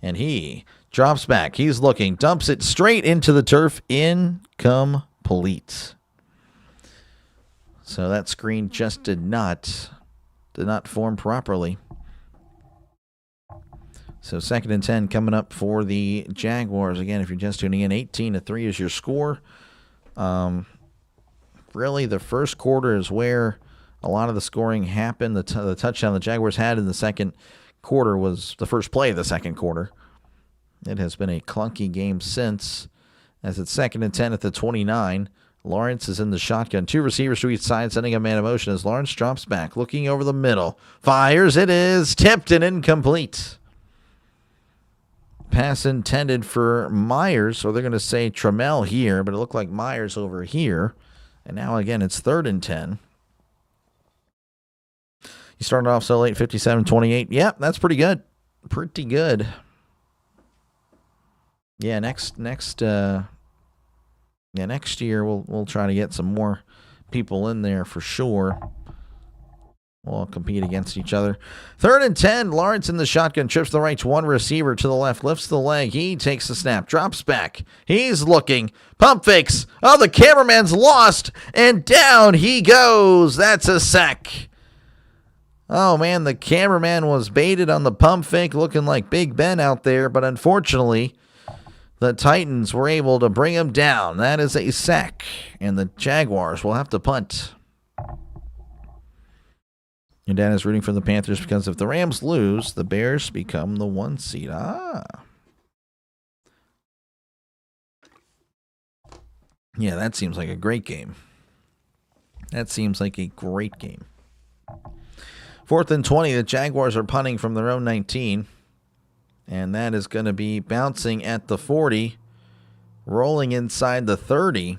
[SPEAKER 2] And he drops back. He's looking. Dumps it straight into the turf. Incomplete. So that screen just did not form properly. So 2nd and 10 coming up for the Jaguars. Again, if you're just tuning in, 18-3 is your score. Really, the first quarter is where a lot of the scoring happened. The touchdown the Jaguars had in the second quarter was the first play of the second quarter. It has been a clunky game since, as it's 2nd and 10 at the 29. Lawrence is in the shotgun. 2 receivers to each side, sending a man in motion as Lawrence drops back, looking over the middle. Fires. It is tipped and incomplete. Pass intended for Myers, or they're going to say Trammell here, but it looked like Myers over here. And now, again, it's 3rd and 10. You started off so late, 57-28. Yep, that's pretty good. Pretty good. Yeah, next year we'll try to get some more people in there for sure. We'll compete against each other. 3rd and 10. Lawrence in the shotgun, trips the right to one receiver to the left, lifts the leg. He takes the snap, drops back. He's looking. Pump fakes. Oh, the cameraman's lost, and down he goes. That's a sack. Oh, man, the cameraman was baited on the pump fake, looking like Big Ben out there, but unfortunately, the Titans were able to bring him down. That is a sack, and the Jaguars will have to punt. Your dad is rooting for the Panthers because if the Rams lose, the Bears become the 1 seed. Yeah, that seems like a great game. 4th and 20, the Jaguars are punting from their own 19. And that is going to be bouncing at the 40, rolling inside the 30,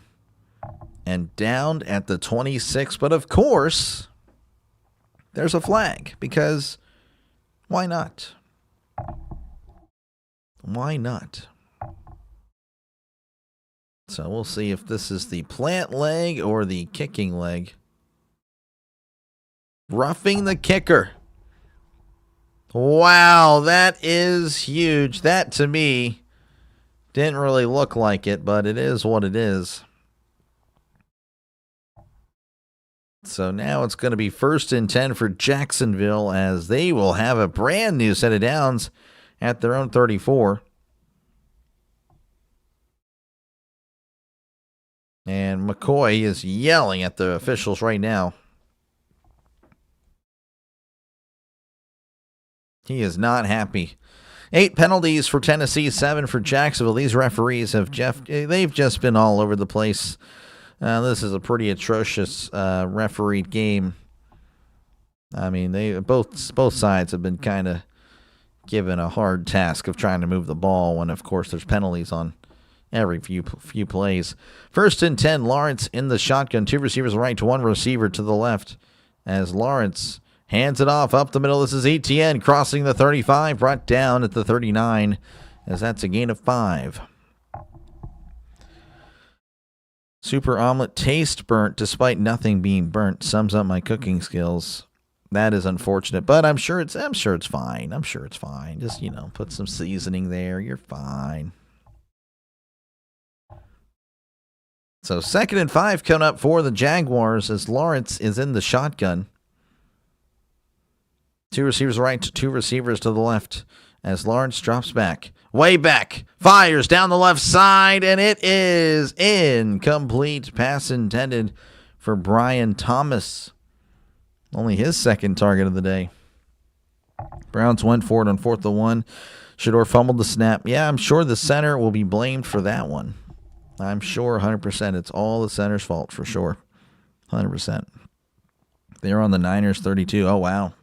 [SPEAKER 2] and down at the 26. But of course, there's a flag, because why not? Why not? So we'll see if this is the plant leg or the kicking leg. Roughing the kicker. Wow, that is huge. That, to me, didn't really look like it, but it is what it is. So now it's going to be 1st and 10 for Jacksonville, as they will have a brand new set of downs at their own 34. And McCoy is yelling at the officials right now. He is not happy. 8 penalties for Tennessee, 7 for Jacksonville. These referees they've just been all over the place. This is a pretty atrocious refereed game. I mean, both sides have been kind of given a hard task of trying to move the ball when, of course, there's penalties on every few plays. 1st and 10, Lawrence in the shotgun. 2 receivers right, 1 receiver to the left, as Lawrence hands it off up the middle. This is ETN crossing the 35, brought down at the 39, as that's a gain of 5. Super omelet tastes burnt despite nothing being burnt. Sums up my cooking skills. That is unfortunate, but I'm sure it's fine. I'm sure it's fine. Just, put some seasoning there. You're fine. So 2nd and 5 coming up for the Jaguars, as Lawrence is in the shotgun. 2 receivers right, 2 receivers to the left, as Lawrence drops back. Way back. Fires down the left side, and it is incomplete. Pass intended for Brian Thomas. Only his 2nd target of the day. Browns went for it on 4th and 1. Shador fumbled the snap. Yeah, I'm sure the center will be blamed for that one. I'm sure 100% it's all the center's fault, for sure. 100%. They're on the Niners 32. Oh, wow.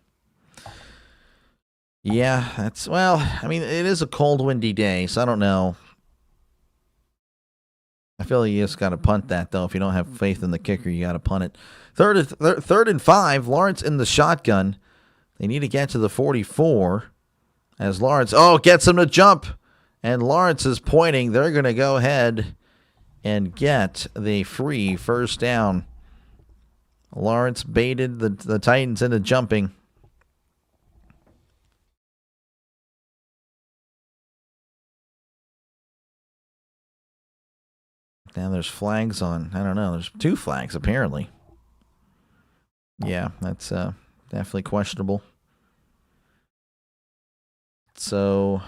[SPEAKER 2] Yeah, it is a cold, windy day, so I don't know. I feel like you just got to punt that, though. If you don't have faith in the kicker, you got to punt it. 3rd and 5, Lawrence in the shotgun. They need to get to the 44, as Lawrence, gets him to jump. And Lawrence is pointing. They're going to go ahead and get the free 1st down. Lawrence baited the Titans into jumping. Now there's flags on. I don't know. There's 2 flags, apparently. Yeah, that's definitely questionable. So.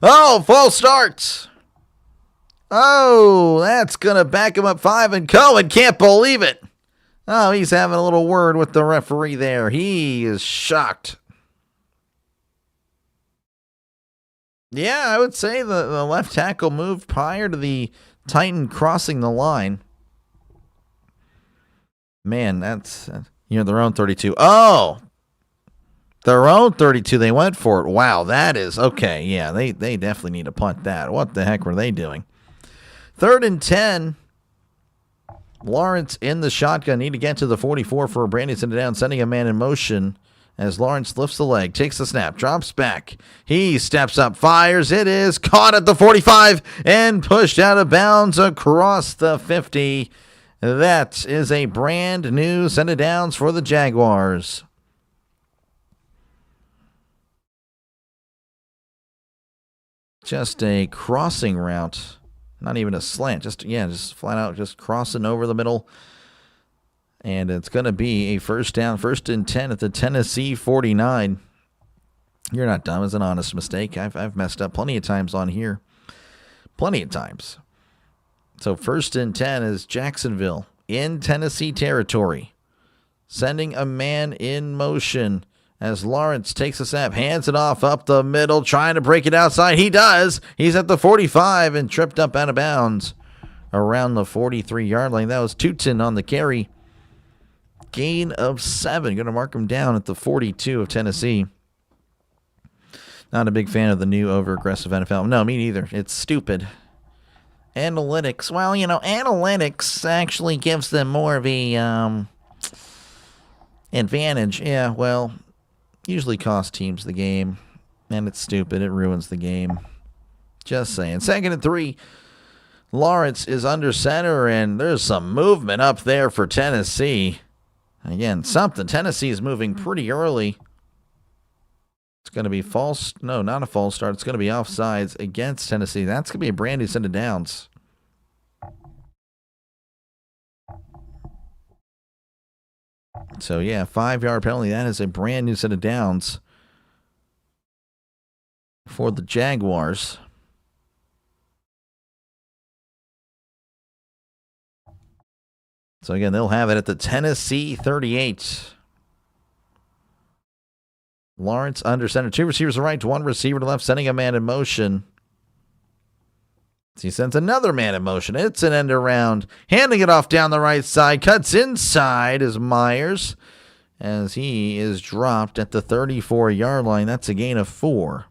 [SPEAKER 2] False starts. That's going to back him up 5, and Cohen can't believe it. He's having a little word with the referee there. He is shocked. Yeah, I would say the left tackle moved prior to the Titan crossing the line. Man, that's, their own 32. Their own 32, they went for it. Wow, that is, okay, yeah, they definitely need to punt that. What the heck were they doing? 3rd and 10. Lawrence in the shotgun. Need to get to the 44 for Brandon send it down, sending a man in motion as Lawrence lifts the leg, takes the snap, drops back. He steps up, fires. It is caught at the 45 and pushed out of bounds across the 50. That is a brand new send it downs for the Jaguars. Just a crossing route. Not even a slant. Just flat out just crossing over the middle. And it's going to be a 1st down, 1st and 10 at the Tennessee 49. You're not dumb. It's an honest mistake. I've messed up plenty of times on here. Plenty of times. So 1st and 10 is Jacksonville in Tennessee territory. Sending a man in motion as Lawrence takes a snap, hands it off up the middle, trying to break it outside. He does. He's at the 45 and tripped up out of bounds around the 43-yard line. That was Tootin on the carry. Gain of 7. Going to mark him down at the 42 of Tennessee. Not a big fan of the new over-aggressive NFL. No, me neither. It's stupid. Analytics. Well, analytics actually gives them more of a Advantage, yeah, well, usually costs teams the game. And it's stupid. It ruins the game. Just saying. 2nd and 3. Lawrence is under center, and there's some movement up there for Tennessee. Again, something. Tennessee is moving pretty early. It's going to be false. No, not a false start. It's going to be offsides against Tennessee. That's going to be a brand new set of downs. So, yeah, 5-yard penalty. That is a brand new set of downs for the Jaguars. So, again, they'll have it at the Tennessee 38. Lawrence under center. 2 receivers to right, 1 receiver to left, sending a man in motion. He sends another man in motion. It's an end around. Handing it off down the right side. Cuts inside is Myers as he is dropped at the 34-yard line. That's a gain of 4.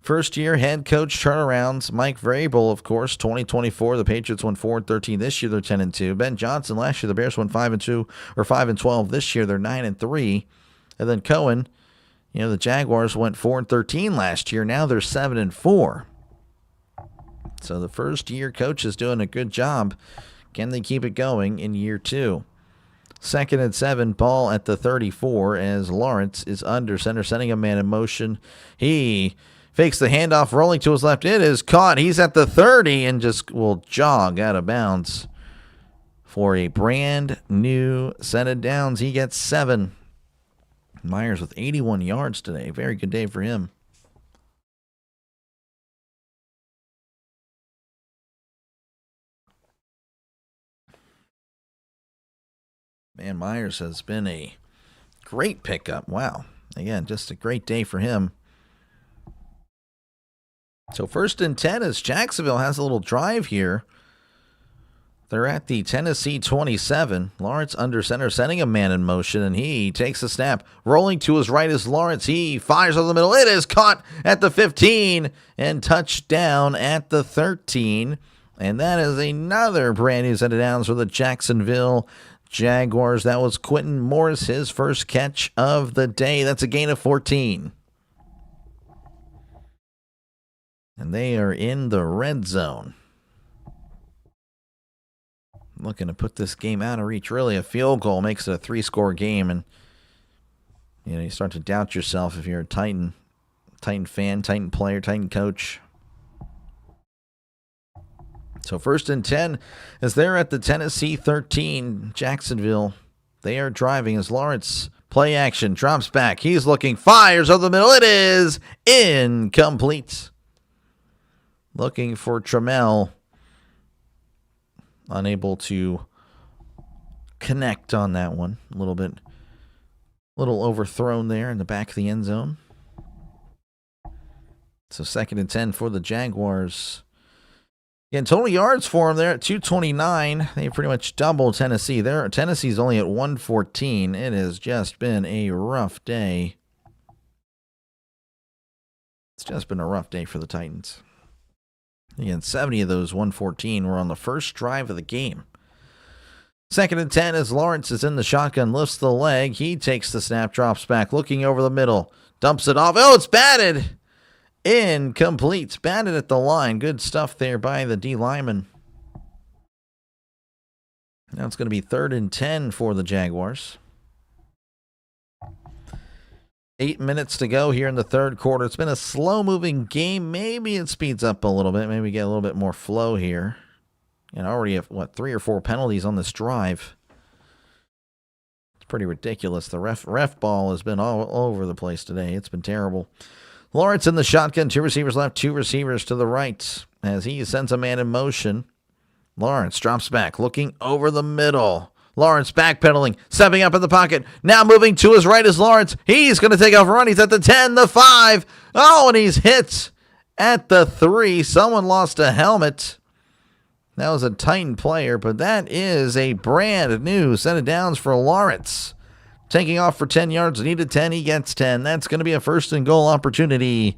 [SPEAKER 2] First-year head coach turnarounds. Mike Vrabel, of course, 2024. The Patriots won 4-13. This year they're 10-2. Ben Johnson last year. The Bears won 5-2 or 5-12. This year they're 9-3. And then Cohen, the Jaguars went 4-13 last year. Now they're 7-4. So the first-year coach is doing a good job. Can they keep it going in year 2? 2nd and 7, ball at the 34 as Lawrence is under center, sending a man in motion. He fakes the handoff, rolling to his left. It is caught. He's at the 30 and just will jog out of bounds for a brand new set of downs. He gets 7. Myers with 81 yards today. Very good day for him. Man, Myers has been a great pickup. Wow. Again, just a great day for him. So 1st and 10 as Jacksonville has a little drive here. They're at the Tennessee 27. Lawrence under center, sending a man in motion, and he takes a snap. Rolling to his right is Lawrence. He fires over the middle. It is caught at the 15 and touchdown at the 13. And that is another brand new set of downs for the Jacksonville Jaguars. That was Quentin Morris, his first catch of the day. That's a gain of 14. And they are in the red zone. Looking to put this game out of reach. Really, a field goal makes it a 3-score game. And, you start to doubt yourself if you're a Titan fan, Titan player, Titan coach. So 1st and 10 as they're at the Tennessee 13. Jacksonville, they are driving as Lawrence play action, drops back. He's looking, fires over the middle. It is incomplete. Looking for Trammell. Unable to connect on that one. A little overthrown there in the back of the end zone. So 2nd and 10 for the Jaguars. Again, total yards for them there at 229. They pretty much doubled Tennessee. Tennessee's only at 114. It has just been a rough day. It's just been a rough day for the Titans. Again, 70 of those 114 were on the first drive of the game. 2nd and 10 as Lawrence is in the shotgun, lifts the leg. He takes the snap, drops back, looking over the middle, dumps it off. Oh, it's batted. Incomplete. Batted at the line. Good stuff there by the D lineman. Now it's going to be 3rd and 10 for the Jaguars. 8 minutes to go here in the 3rd quarter. It's been a slow-moving game. Maybe it speeds up a little bit. Maybe we get a little bit more flow here. And already have, 3 or 4 penalties on this drive. It's pretty ridiculous. The ref ball has been all over the place today. It's been terrible. Lawrence in the shotgun. 2 receivers left, 2 receivers to the right. As he sends a man in motion. Lawrence drops back, looking over the middle. Lawrence backpedaling, stepping up in the pocket. Now moving to his right is Lawrence. He's going to take off a run. He's at the 10, the 5. Oh, and he's hit at the 3. Someone lost a helmet. That was a Titan player, but that is a brand new set of downs for Lawrence. Taking off for 10 yards, needed 10, he gets 10. That's going to be a 1st and goal opportunity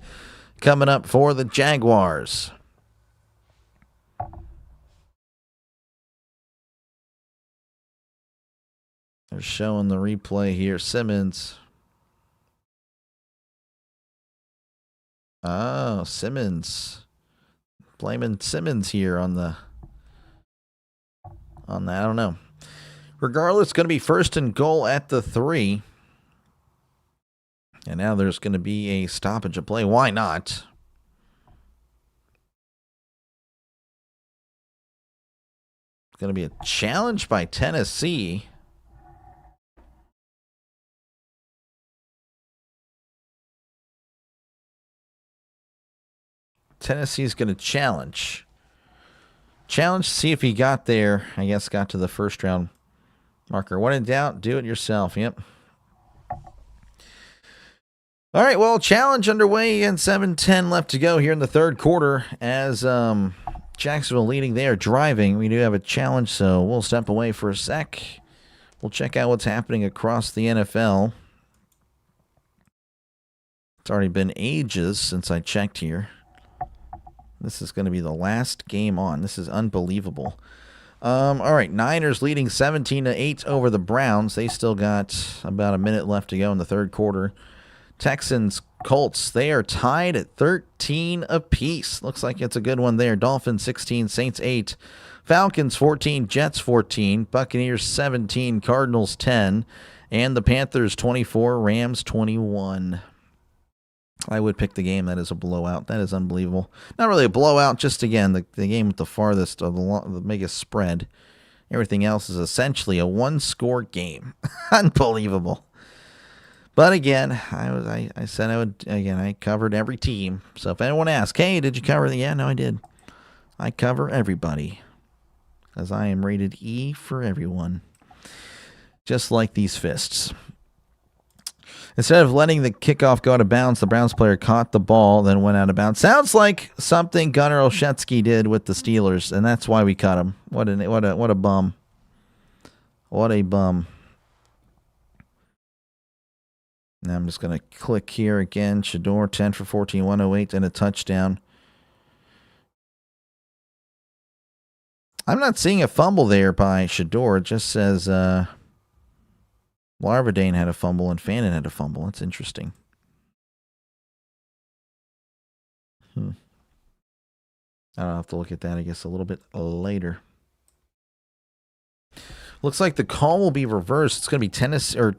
[SPEAKER 2] coming up for the Jaguars. They're showing the replay here. Simmons. Oh, Simmons. Blaming Simmons here on that. I don't know. Regardless, it's going to be 1st and goal at the 3. And now there's going to be a stoppage of play. Why not? It's going to be a challenge by Tennessee. Tennessee's going to challenge. Challenge to see if he got there. I guess got to the first round marker. When in doubt, do it yourself. Yep. All right, well, challenge underway and 7:10 left to go here in the third quarter as Jacksonville leading. They are driving. We do have a challenge, so we'll step away for a sec. We'll check out what's happening across the NFL. It's already been ages since I checked here. This is going to be the last game on. This is unbelievable. All right, Niners leading 17-8 over the Browns. They still got about a minute left to go in the third quarter. Texans, Colts, they are tied at 13 apiece. Looks like it's a good one there. Dolphins 16, Saints 8, Falcons 14, Jets 14, Buccaneers 17, Cardinals 10, and the Panthers 24, Rams 21. I would pick the game that is a blowout. That is unbelievable. Not really a blowout, just again, the game with the farthest of the biggest spread. Everything else is essentially a one-score game. Unbelievable. But again, I said I would. Again, I covered every team. So if anyone asks, hey, did you cover the? Yeah, no, I did. I cover everybody. Because I am rated E for everyone. Just like these fists. Instead of letting the kickoff go out of bounds, the Browns player caught the ball, then went out of bounds. Sounds like something Gunnar Olszewski did with the Steelers, and that's why we cut him. What a bum. What a bum. Now I'm just going to click here again. Shador, 10 for 14, 108, and a touchdown. I'm not seeing a fumble there by Shador. It just says Larvadane had a fumble and Fannin had a fumble. That's interesting. I'll have to look at that, I guess, a little bit later. Looks like the call will be reversed. It's going to be Tennessee or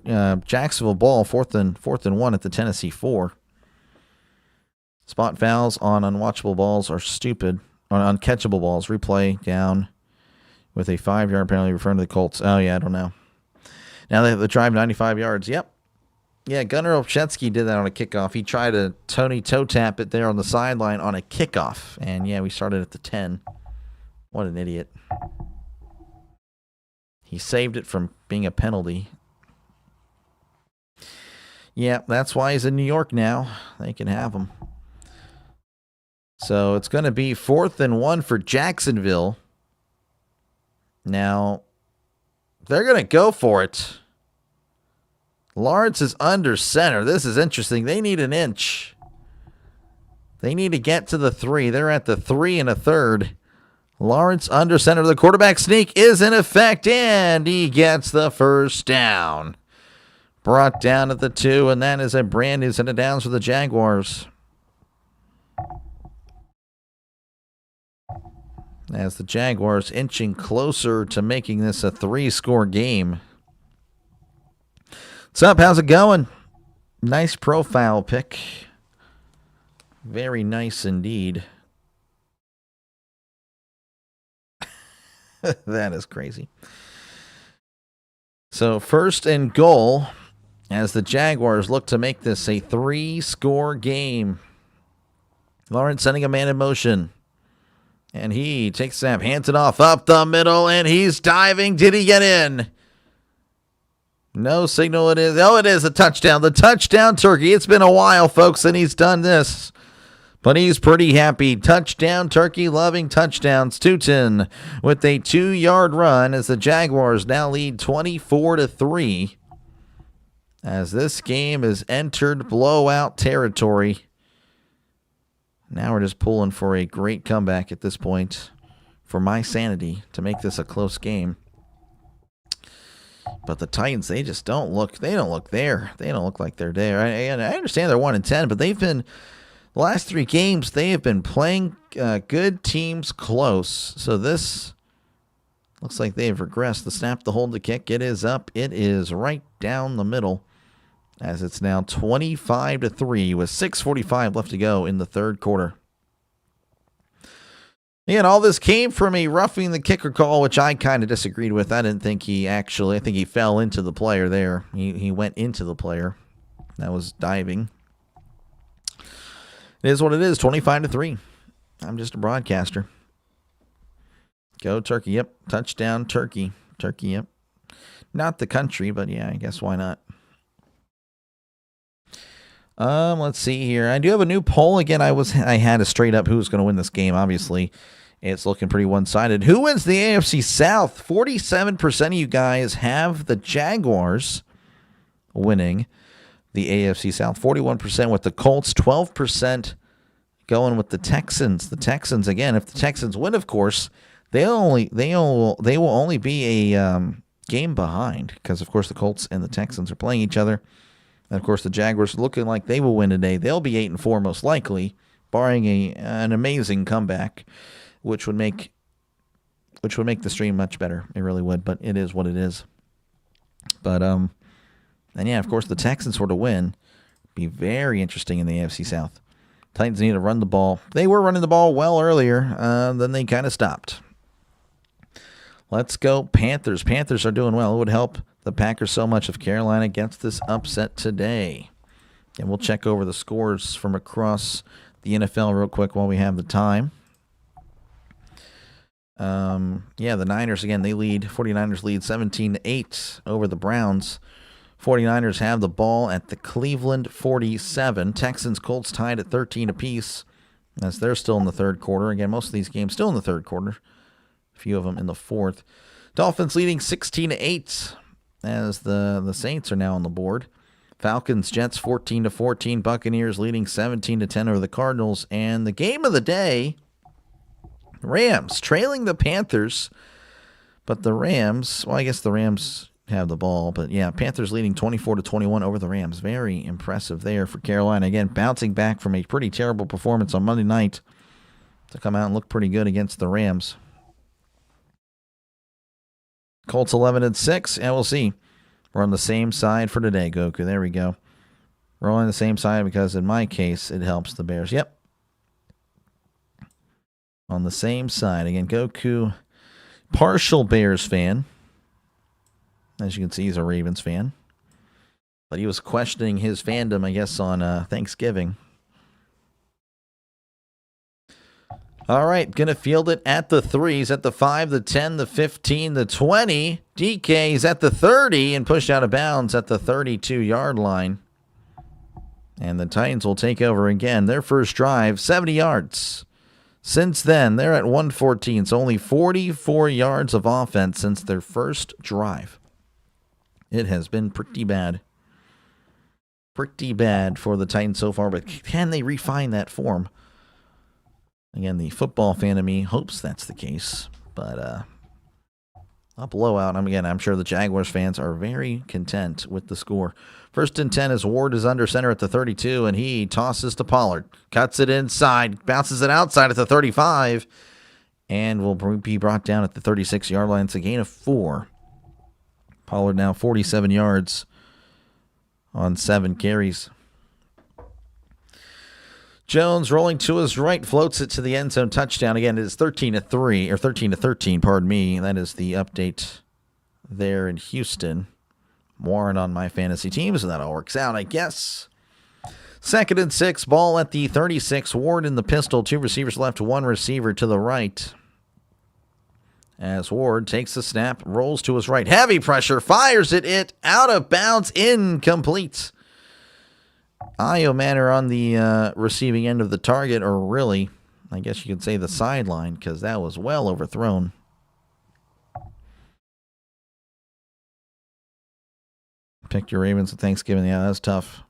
[SPEAKER 2] Jacksonville ball, fourth and 1 at the Tennessee 4. Spot fouls on unwatchable balls are stupid. On uncatchable balls, replay down with a 5-yard penalty referring to the Colts. Oh yeah, I don't know. Now they have to drive 95 yards. Yep. Yeah, Gunnar Olszewski did that on a kickoff. He tried to Tony toe tap it there on the sideline on a kickoff, and yeah, we started at the 10. What an idiot. He saved it from being a penalty. Yeah, that's why he's in New York now. They can have him. So it's going to be 4th and 1 for Jacksonville. Now, they're going to go for it. Lawrence is under center. This is interesting. They need an inch. They need to get to the 3. They're at the 3 1/3. Lawrence under center. The quarterback sneak is in effect, and he gets the first down. Brought down at the 2, and that is a brand new set of downs for the Jaguars. As the Jaguars inching closer to making this a 3-score game. What's up? How's it going? Nice profile pic. Very nice indeed. That is crazy. So 1st and goal as the Jaguars look to make this a 3-score game. Lawrence sending a man in motion. And he takes snap, hands it off up the middle, and he's diving. Did he get in? No signal it is. Oh, it is a touchdown. The touchdown turkey. It's been a while, folks, and he's done this. But he's pretty happy. Touchdown turkey, loving touchdowns. Tootin with a 2-yard run as the Jaguars now lead 24-3. As this game has entered blowout territory. Now we're just pulling for a great comeback at this point for my sanity to make this a close game. But the Titans, they just don't look there. They don't look like they're there. And I understand they're 1-10, but they've been, the last 3 games, they have been playing good teams close. So this looks like they've regressed. The snap, the hold, the kick, it is up. It is right down the middle, as it's now 25-3 with 6:45 left to go in the third quarter. And all this came from a roughing the kicker call, which I kind of disagreed with. I didn't think I think he fell into the player there. He went into the player. That was diving. It is what it is, 25-3. I'm just a broadcaster. Go Turkey, yep. Touchdown, Turkey. Turkey, yep. Not the country, but yeah, I guess why not? Let's see here. I do have a new poll. Again, I had a straight up who's going to win this game. Obviously, it's looking pretty one-sided. Who wins the AFC South? 47% of you guys have the Jaguars winning the AFC South. 41% with the Colts. 12% going with the Texans. The Texans, again, if the Texans win, of course, they will only be a game behind, because of course the Colts and the Texans are playing each other. And, of course, the Jaguars looking like they will win today. They'll be 8-4 most likely, barring an amazing comeback, which would make the stream much better. It really would, but it is what it is. But, and yeah, of course, the Texans were to win. Be very interesting in the AFC South. Titans need to run the ball. They were running the ball well earlier, then they kind of stopped. Let's go Panthers. Panthers are doing well. It would help the Packers so much if Carolina gets this upset today. And we'll check over the scores from across the NFL real quick while we have the time. Yeah, the Niners, again, they lead. 49ers lead 17-8 over the Browns. 49ers have the ball at the Cleveland 47. Texans, Colts tied at 13 apiece, as they're still in the third quarter. Again, most of these games still in the third quarter. A few of them in the fourth. Dolphins leading 16-8 as the Saints are now on the board. Falcons, Jets 14-14. Buccaneers leading 17-10 over the Cardinals. And the game of the day, Rams trailing the Panthers. But the Rams, well, I guess the Rams have the ball. But yeah, Panthers leading 24-21 over the Rams. Very impressive there for Carolina. Again, bouncing back from a pretty terrible performance on Monday night to come out and look pretty good against the Rams. Colts 11-6, and we'll see. We're on the same side for today, Goku. There we go. We're on the same side because in my case, it helps the Bears. Yep. On the same side. Again, Goku, partial Bears fan. As you can see, he's a Ravens fan. But he was questioning his fandom, I guess, on Thanksgiving. All right, going to field it at the 3s, at the 5, the 10, the 15, the 20. DK's at the 30 and pushed out of bounds at the 32-yard line. And the Titans will take over again. Their first drive, 70 yards. Since then, they're at 114, so only 44 yards of offense since their first drive. It has been pretty bad. Pretty bad for the Titans so far, but can they refine that form? Again, the football fan of me hopes that's the case, but a blowout. I'm sure the Jaguars fans are very content with the score. First and 10 as Ward is under center at the 32, and he tosses to Pollard. Cuts it inside, bounces it outside at the 35, and will be brought down at the 36-yard line. It's a gain of 4. Pollard now 47 yards on 7 carries. Jones rolling to his right, floats it to the end zone, touchdown. Again, it is 13-3, or 13-13, pardon me. That is the update there in Houston. Warren on my fantasy team, so that all works out, I guess. 2nd and 6, ball at the 36. Ward in the pistol, 2 receivers left, 1 receiver to the right. As Ward takes the snap, rolls to his right. Heavy pressure, fires it out of bounds, incomplete. Io Manor on the receiving end of the target, or really, I guess you could say the sideline, because that was well overthrown. Picked your Ravens with Thanksgiving. Yeah, that's tough.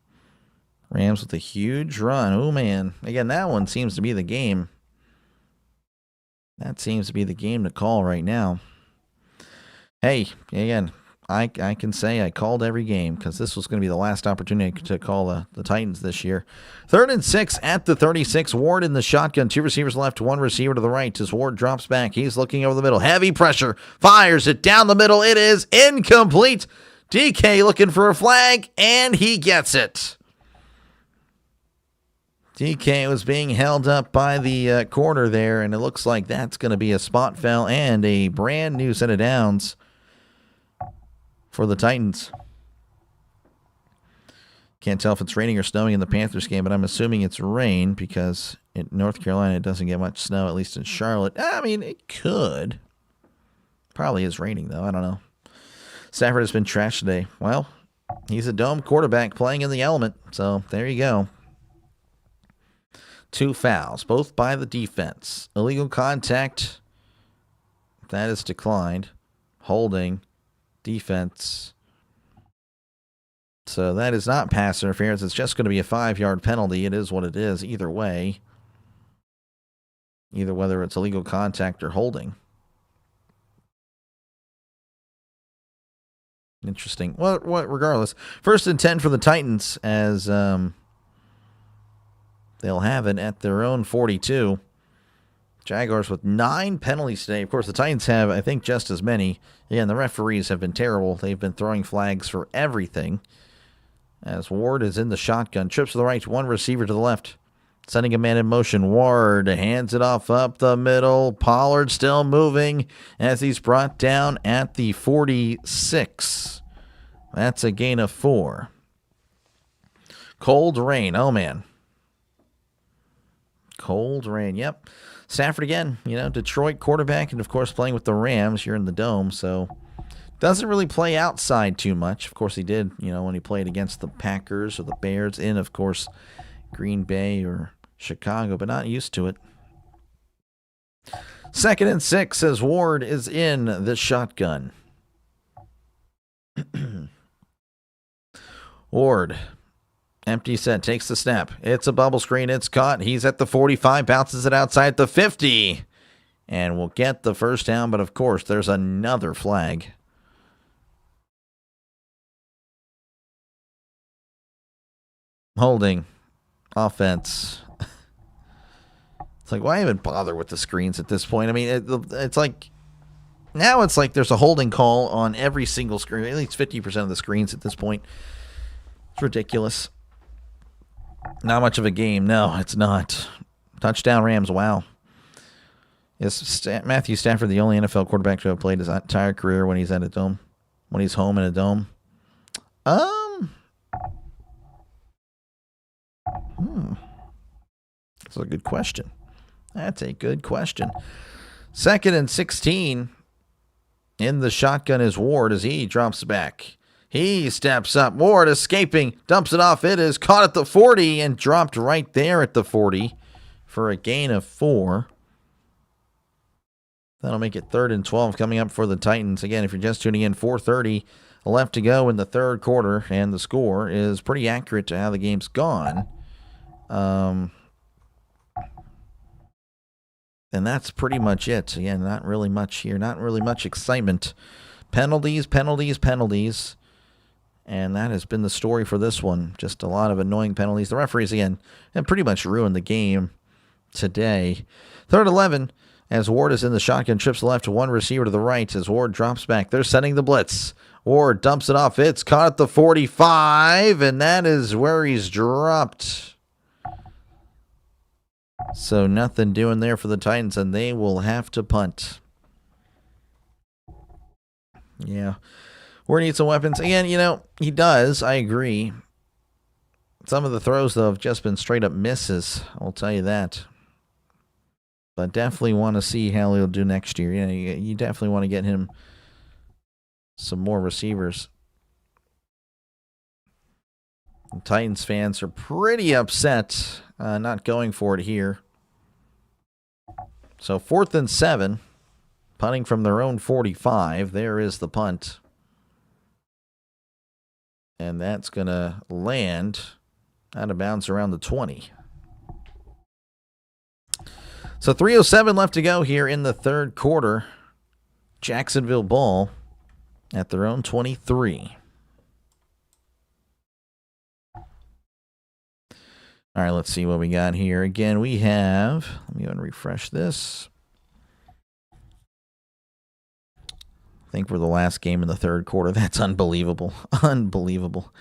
[SPEAKER 2] Rams with a huge run. Oh, man. Again, that one seems to be the game. That seems to be the game to call right now. Hey, again, I can say I called every game because this was going to be the last opportunity to call the Titans this year. 3rd and 6 at the 36. Ward in the shotgun. 2 receivers left, 1 receiver to the right. As Ward drops back, he's looking over the middle. Heavy pressure. Fires it down the middle. It is incomplete. DK looking for a flag, and he gets it. DK was being held up by the corner there, and it looks like that's going to be a spot foul and a brand new set of downs for the Titans. Can't tell if it's raining or snowing in the Panthers game, but I'm assuming it's rain because in North Carolina it doesn't get much snow, at least in Charlotte. I mean, it could. Probably is raining, though. I don't know. Stafford has been trashed today. Well, he's a dome quarterback playing in the element, so there you go. 2 fouls, both by the defense. Illegal contact, that is declined. Holding. Defense. So that is not pass interference. It's just going to be a 5-yard penalty. It is what it is either way. Either whether it's illegal contact or holding. Interesting. Well, regardless. 1st and 10 for the Titans as they'll have it at their own 42. Jaguars with 9 penalties today. Of course, the Titans have, I think, just as many. Again, the referees have been terrible. They've been throwing flags for everything. As Ward is in the shotgun. Trips to the right, 1 receiver to the left. Sending a man in motion. Ward hands it off up the middle. Pollard still moving as he's brought down at the 46. That's a gain of 4. Cold rain. Oh, man. Cold rain. Yep. Stafford again, Detroit quarterback, and of course playing with the Rams. You're in the dome, so doesn't really play outside too much. Of course he did, when he played against the Packers or the Bears in, of course, Green Bay or Chicago, but not used to it. 2nd and 6 as Ward is in the shotgun. Ward. Empty set, takes the snap. It's a bubble screen. It's caught. He's at the 45, bounces it outside the 50. And will get the first down, but of course, there's another flag. Holding. Offense. It's like, why even bother with the screens at this point? I mean, it's like, now it's like there's a holding call on every single screen, at least 50% of the screens at this point. It's ridiculous. Not much of a game. No, it's not. Touchdown Rams. Wow. Is Matthew Stafford the only NFL quarterback to have played his entire career when he's at a dome? When he's home in a dome? That's a good question. That's a good question. 2nd and 16. In the shotgun is Ward as he drops back. He steps up. Ward escaping. Dumps it off. It is caught at the 40 and dropped right there at the 40 for a gain of 4. That'll make it 3rd and 12 coming up for the Titans. Again, if you're just tuning in, 4:30 left to go in the 3rd quarter, and the score is pretty accurate to how the game's gone. And that's pretty much it. Again, not really much here. Not really much excitement. Penalties. And that has been the story for this one. Just a lot of annoying penalties. The referees, again, have pretty much ruined the game today. 3rd and 11, as Ward is in the shotgun, trips left, 1 receiver to the right. As Ward drops back, they're sending the blitz. Ward dumps it off. It's caught at the 45, and that is where he's dropped. So nothing doing there for the Titans, and they will have to punt. Yeah. Ward needs some weapons. Again, he does. I agree. Some of the throws, though, have just been straight up misses. I'll tell you that. But definitely want to see how he'll do next year. You definitely want to get him some more receivers. And Titans fans are pretty upset not going for it here. So 4th and 7. Punting from their own 45. There is the punt. And that's going to land out of bounds around the 20. So 3:07 left to go here in the 3rd quarter. Jacksonville ball. at their own 23. All right, let's see what we got here. Again, we have, let me go and refresh this. I think we're the last game in the third quarter. That's unbelievable. Unbelievable.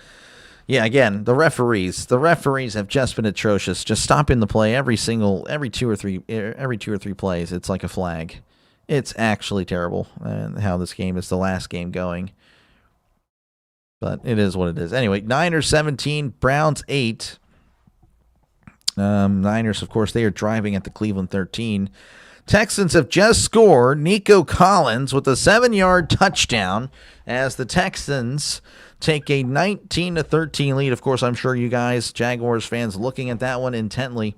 [SPEAKER 2] Yeah, again, the referees have just been atrocious. Just stopping the play every two or three plays. It's like a flag. It's actually terrible how this game is the last game going. But it is what it is. Anyway, Niners 17, Browns 8. Niners, of course, they are driving at the Cleveland 13. Texans have just scored. Nico Collins with a 7-yard touchdown as the Texans take a 19-13 lead. Of course, I'm sure you guys, Jaguars fans, looking at that one intently.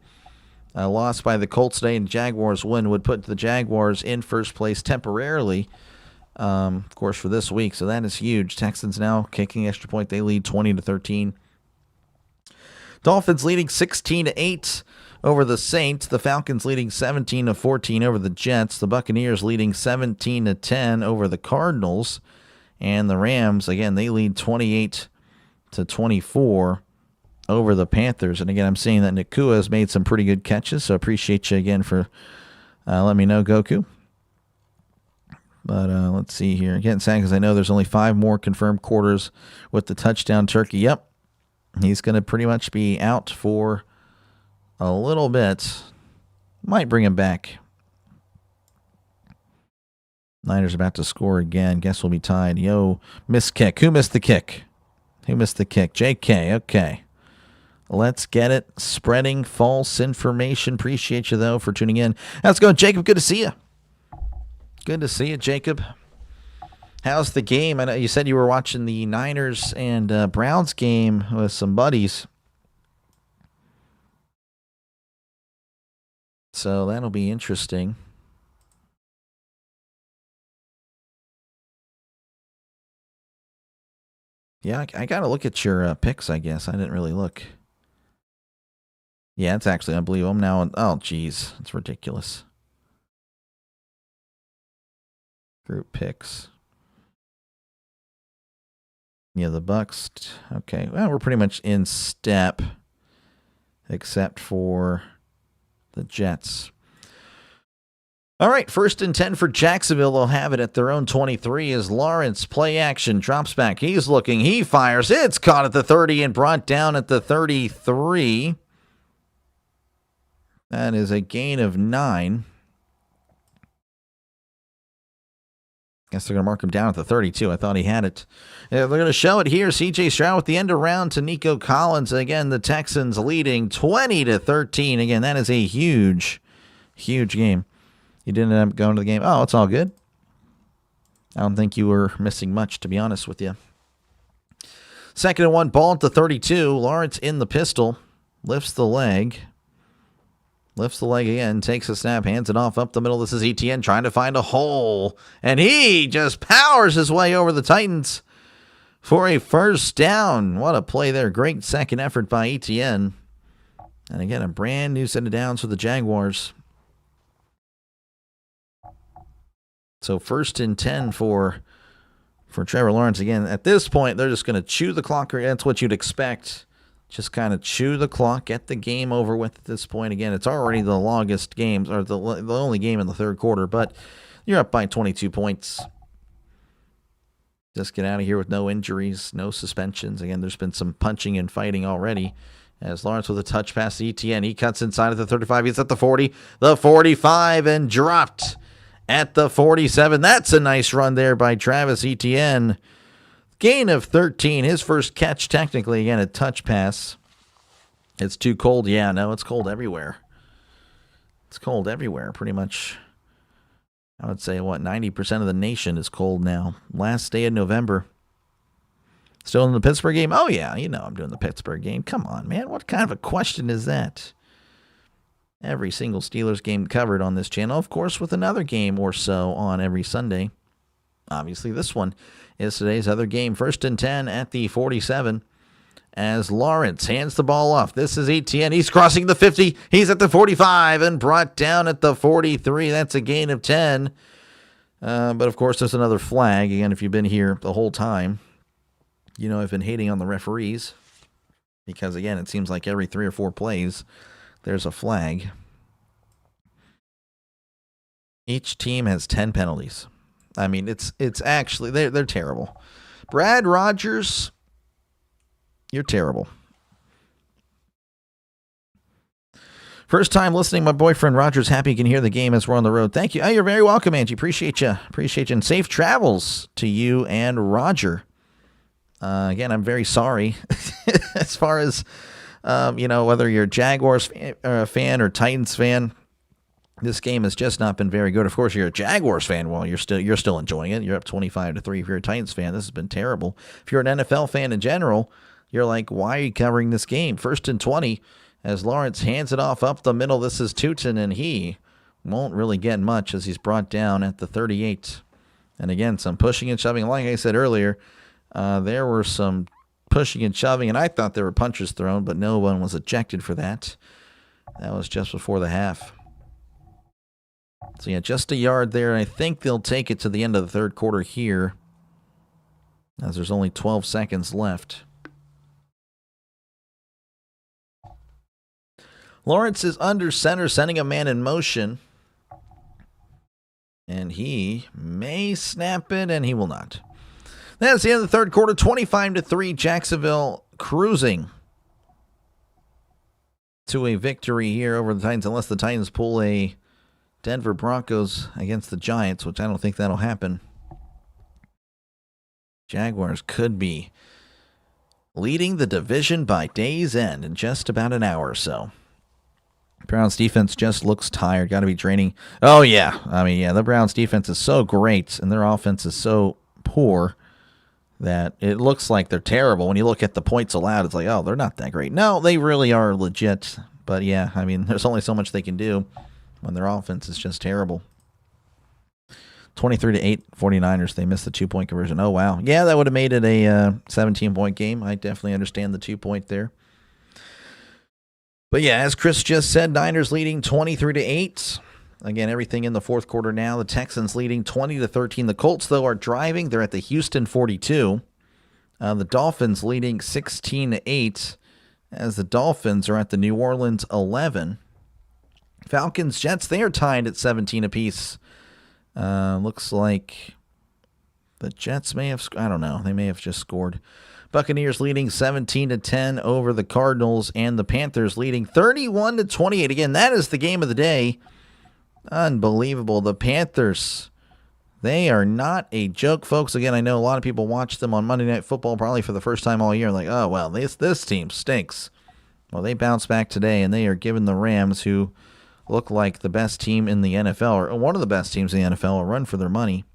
[SPEAKER 2] Lost by the Colts today, and Jaguars win would put the Jaguars in first place temporarily, of course, for this week. So that is huge. Texans now kicking extra point. They lead 20-13. Dolphins leading 16-8 over the Saints. The Falcons leading 17-14 over the Jets. The Buccaneers leading 17-10 over the Cardinals. And the Rams, again, they lead 28-24 over the Panthers. And again, I'm seeing that Nakua has made some pretty good catches, so appreciate you again for letting me know, Goku. But let's see here. Getting sad because I know there's only 5 more confirmed quarters with the touchdown turkey. Yep. He's going to pretty much be out for a little bit. Might bring him back. Niners about to score again. Guess we'll be tied. Yo, missed kick. Who missed the kick? Who missed the kick? JK. Okay. Let's get it. Spreading false information. Appreciate you, though, for tuning in. How's it going, Jacob? Good to see you. Good to see you, Jacob. How's the game? I know you said you were watching the Niners and Browns game with some buddies. So that'll be interesting. Yeah, I got to look at your picks, I guess. I didn't really look. Yeah, it's actually unbelievable. I'm now oh, geez. It's ridiculous. Group picks. Yeah, the Bucks. Okay, well, we're pretty much in step, except for the Jets. All right, 1st and 10 for Jacksonville. They'll have it at their own 23 as Lawrence, play action, drops back. He's looking, he fires. It's caught at the 30 and brought down at the 33. That is a gain of 9. Guess they're going to mark him down at the 32. I thought he had it. They're going to show it here. C.J. Stroud with the end around to Nico Collins. Again, the Texans leading 20-13. Again, that is a huge, huge game. You didn't end up going to the game. Oh, it's all good. I don't think you were missing much, to be honest with you. 2nd and 1, ball at the 32. Lawrence in the pistol. Lifts the leg. Lifts the leg again, takes a snap, hands it off up the middle. This is ETN trying to find a hole. And he just powers his way over the Titans for a first down. What a play there. Great second effort by ETN. And again, a brand new set of downs for the Jaguars. So 1st and 10 for Trevor Lawrence. Again, at this point, they're just going to chew the clock. That's what you'd expect. Just kind of chew the clock, get the game over with at this point. Again, it's already the longest games, or the only game in the third quarter, but you're up by 22 points. Just get out of here with no injuries, no suspensions. Again, there's been some punching and fighting already. As Lawrence with a touch pass to ETN. He cuts inside at the 35. He's at the 40, the 45, and dropped at the 47. That's a nice run there by Travis Etienne. Gain of 13. His first catch, technically, again, a touch pass. It's too cold. Yeah, no, it's cold everywhere. It's cold everywhere, pretty much. I would say, 90% of the nation is cold now. Last day of November. Still in the Pittsburgh game? Oh, yeah, you know I'm doing the Pittsburgh game. Come on, man. What kind of a question is that? Every single Steelers game covered on this channel. Of course, with another game or so on every Sunday. Obviously, this one is today's other game. 1st and 10 at the 47 as Lawrence hands the ball off. This is ETN. He's crossing the 50. He's at the 45 and brought down at the 43. That's a gain of 10. But, of course, there's another flag. Again, if you've been here the whole time, you know I've been hating on the referees because, again, it seems like every 3 or 4 plays there's a flag. Each team has 10 penalties. I mean, it's actually, they're terrible. Brad Rogers, you're terrible. First time listening, my boyfriend Roger's happy you can hear the game as we're on the road. Thank you. Oh, you're very welcome, Angie. Appreciate you. Appreciate you. And safe travels to you and Roger. Again, I'm very sorry as far as, whether you're a Jaguars fan or Titans fan. This game has just not been very good. Of course, you're a Jaguars fan. Well, you're still enjoying it. You're up 25-3. If you're a Titans fan, this has been terrible. If you're an NFL fan in general, you're like, why are you covering this game? 1st and 20. As Lawrence hands it off up the middle, this is Tootin, and he won't really get much as he's brought down at the 38. And again, some pushing and shoving. Like I said earlier, there were some pushing and shoving, and I thought there were punches thrown, but no one was ejected for that. That was just before the half. So, yeah, just a yard there. I think they'll take it to the end of the third quarter here, as there's only 12 seconds left. Lawrence is under center, sending a man in motion. And he may snap it, and he will not. That's the end of the third quarter, 25-3. Jacksonville cruising to a victory here over the Titans, unless the Titans pull a Denver Broncos against the Giants, which I don't think that'll happen. Jaguars could be leading the division by day's end in just about an hour or so. Browns defense just looks tired. Got to be draining. Oh, yeah. I mean, yeah, the Browns defense is so great, and their offense is so poor that it looks like they're terrible. When you look at the points allowed, it's like, oh, they're not that great. No, they really are legit. But, yeah, I mean, there's only so much they can do when their offense is just terrible. 23-8, 49ers. They missed the 2-point conversion. Oh, wow. Yeah, that would have made it a 17-point game. I definitely understand the 2-point there. But yeah, as Chris just said, Niners leading 23-8. Again, everything in the fourth quarter now. The Texans leading 20-13. The Colts, though, are driving. They're at the Houston 42. The Dolphins leading 16-8 as the Dolphins are at the New Orleans 11. Falcons, Jets, they are tied at 17 apiece. Looks like the Jets may have, I don't know, they may have just scored. Buccaneers leading 17-10 over the Cardinals, and the Panthers leading 31-28. Again, that is the game of the day. Unbelievable. The Panthers, they are not a joke, folks. Again, I know a lot of people watch them on Monday Night Football probably for the first time all year. Like, oh, well, this team stinks. Well, they bounced back today, and they are giving the Rams, who look like the best team in the NFL, or one of the best teams in the NFL, a run for their money.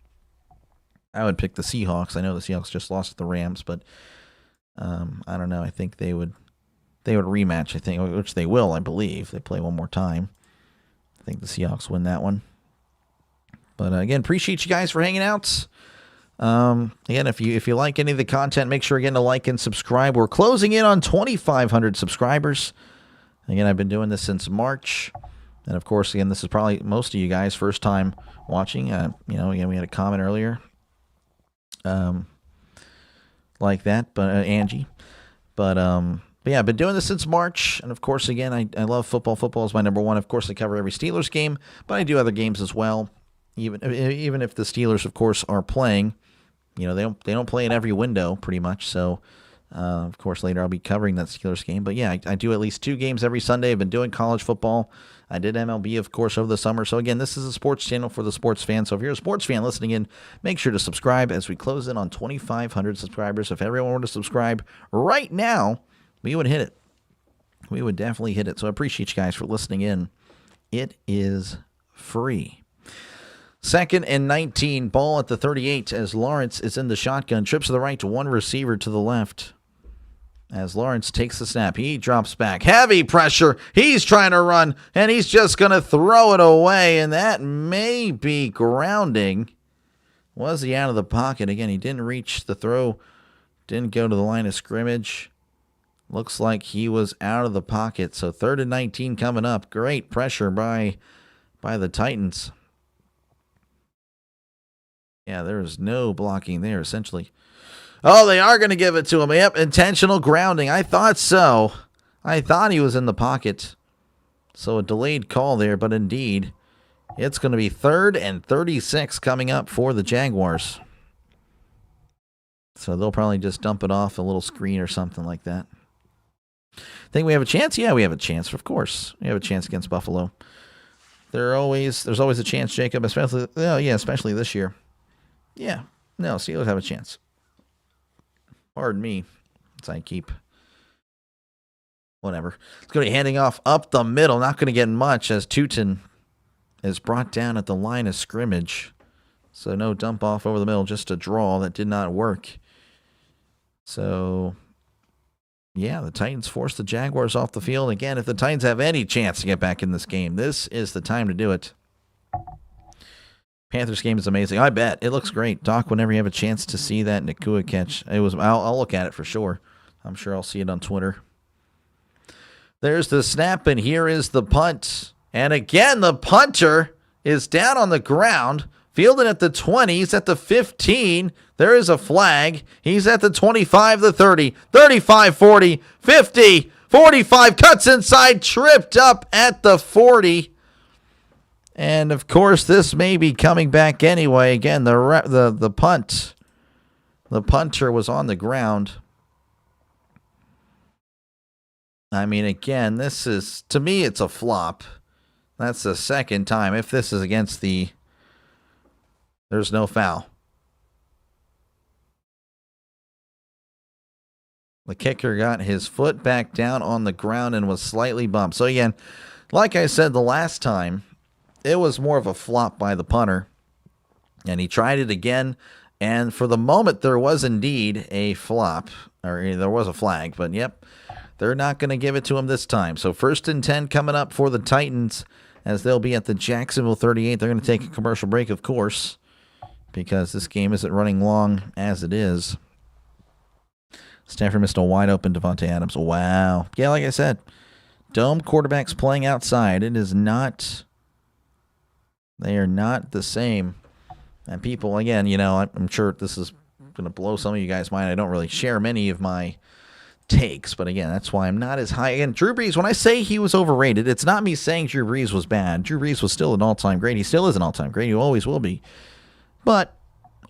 [SPEAKER 2] I would pick the Seahawks. I know the Seahawks just lost to the Rams, but I don't know. I think they would rematch, I think, which they will, I believe. They play one more time. I think the Seahawks win that one. But again, appreciate you guys for hanging out. Again, if you like any of the content, make sure again to like and subscribe. We're closing in on 2,500 subscribers. Again, I've been doing this since March. And of course, again, this is probably most of you guys' first time watching. Again, we had a comment earlier. Like that, but Angie. But yeah, I've been doing this since March, and of course, again, I love football. Football is my number one. Of course, I cover every Steelers game, but I do other games as well. Even if the Steelers, of course, are playing, they don't play in every window pretty much. So, of course, later I'll be covering that Steelers game. But yeah, I do at least 2 games every Sunday. I've been doing college football. I did MLB, of course, over the summer. So, again, this is a sports channel for the sports fan. So if you're a sports fan listening in, make sure to subscribe as we close in on 2,500 subscribers. If everyone were to subscribe right now, we would hit it. We would definitely hit it. So I appreciate you guys for listening in. It is free. 2nd and 19, ball at the 38 as Lawrence is in the shotgun. Trips to the right to one receiver to the left. As Lawrence takes the snap, he drops back. Heavy pressure. He's trying to run, and he's just going to throw it away, and that may be grounding. Was he out of the pocket? Again, he didn't reach the throw, didn't go to the line of scrimmage. Looks like he was out of the pocket. So 3rd and 19 coming up. Great pressure by the Titans. Yeah, there is no blocking there, essentially. Oh, they are going to give it to him. Yep, intentional grounding. I thought so. I thought he was in the pocket. So a delayed call there, but indeed, it's going to be 3rd and 36 coming up for the Jaguars. So they'll probably just dump it off a little screen or something like that. Think we have a chance? Yeah, we have a chance, of course. We have a chance against Buffalo. There's always a chance, Jacob, especially this year. Yeah, no, Steelers have a chance. Pardon me, as I keep whatever. It's going to be handing off up the middle. Not going to get much as Tootin is brought down at the line of scrimmage. So no dump off over the middle, just a draw that did not work. So, yeah, the Titans force the Jaguars off the field. Again, if the Titans have any chance to get back in this game, this is the time to do it. Panthers game is amazing. I bet. It looks great. Doc, whenever you have a chance to see that Nakua catch, I'll look at it for sure. I'm sure I'll see it on Twitter. There's the snap, and here is the punt. And again, the punter is down on the ground, fielded at the 20. He's at the 15. There is a flag. He's at the 25, the 30, 35, 40, 50, 45. Cuts inside, tripped up at the 40. And, of course, this may be coming back anyway. Again, the punt. The punter was on the ground. I mean, again, this is, to me, it's a flop. That's the second time. If this is against there's no foul. The kicker got his foot back down on the ground and was slightly bumped. So, again, like I said the last time, it was more of a flop by the punter. And he tried it again. And for the moment, there was indeed a flop. Or there was a flag. But, yep, they're not going to give it to him this time. So 1st and 10 coming up for the Titans as they'll be at the Jacksonville 38. They're going to take a commercial break, of course, because this game isn't running long as it is. Stafford missed a wide open Devontae Adams. Wow. Yeah, like I said, dome quarterbacks playing outside. It is not, they are not the same. And people, again, I'm sure this is going to blow some of you guys' mind. I don't really share many of my takes, but again, that's why I'm not as high. Again, Drew Brees, when I say he was overrated, it's not me saying Drew Brees was bad. Drew Brees was still an all-time great. He still is an all-time great. He always will be. But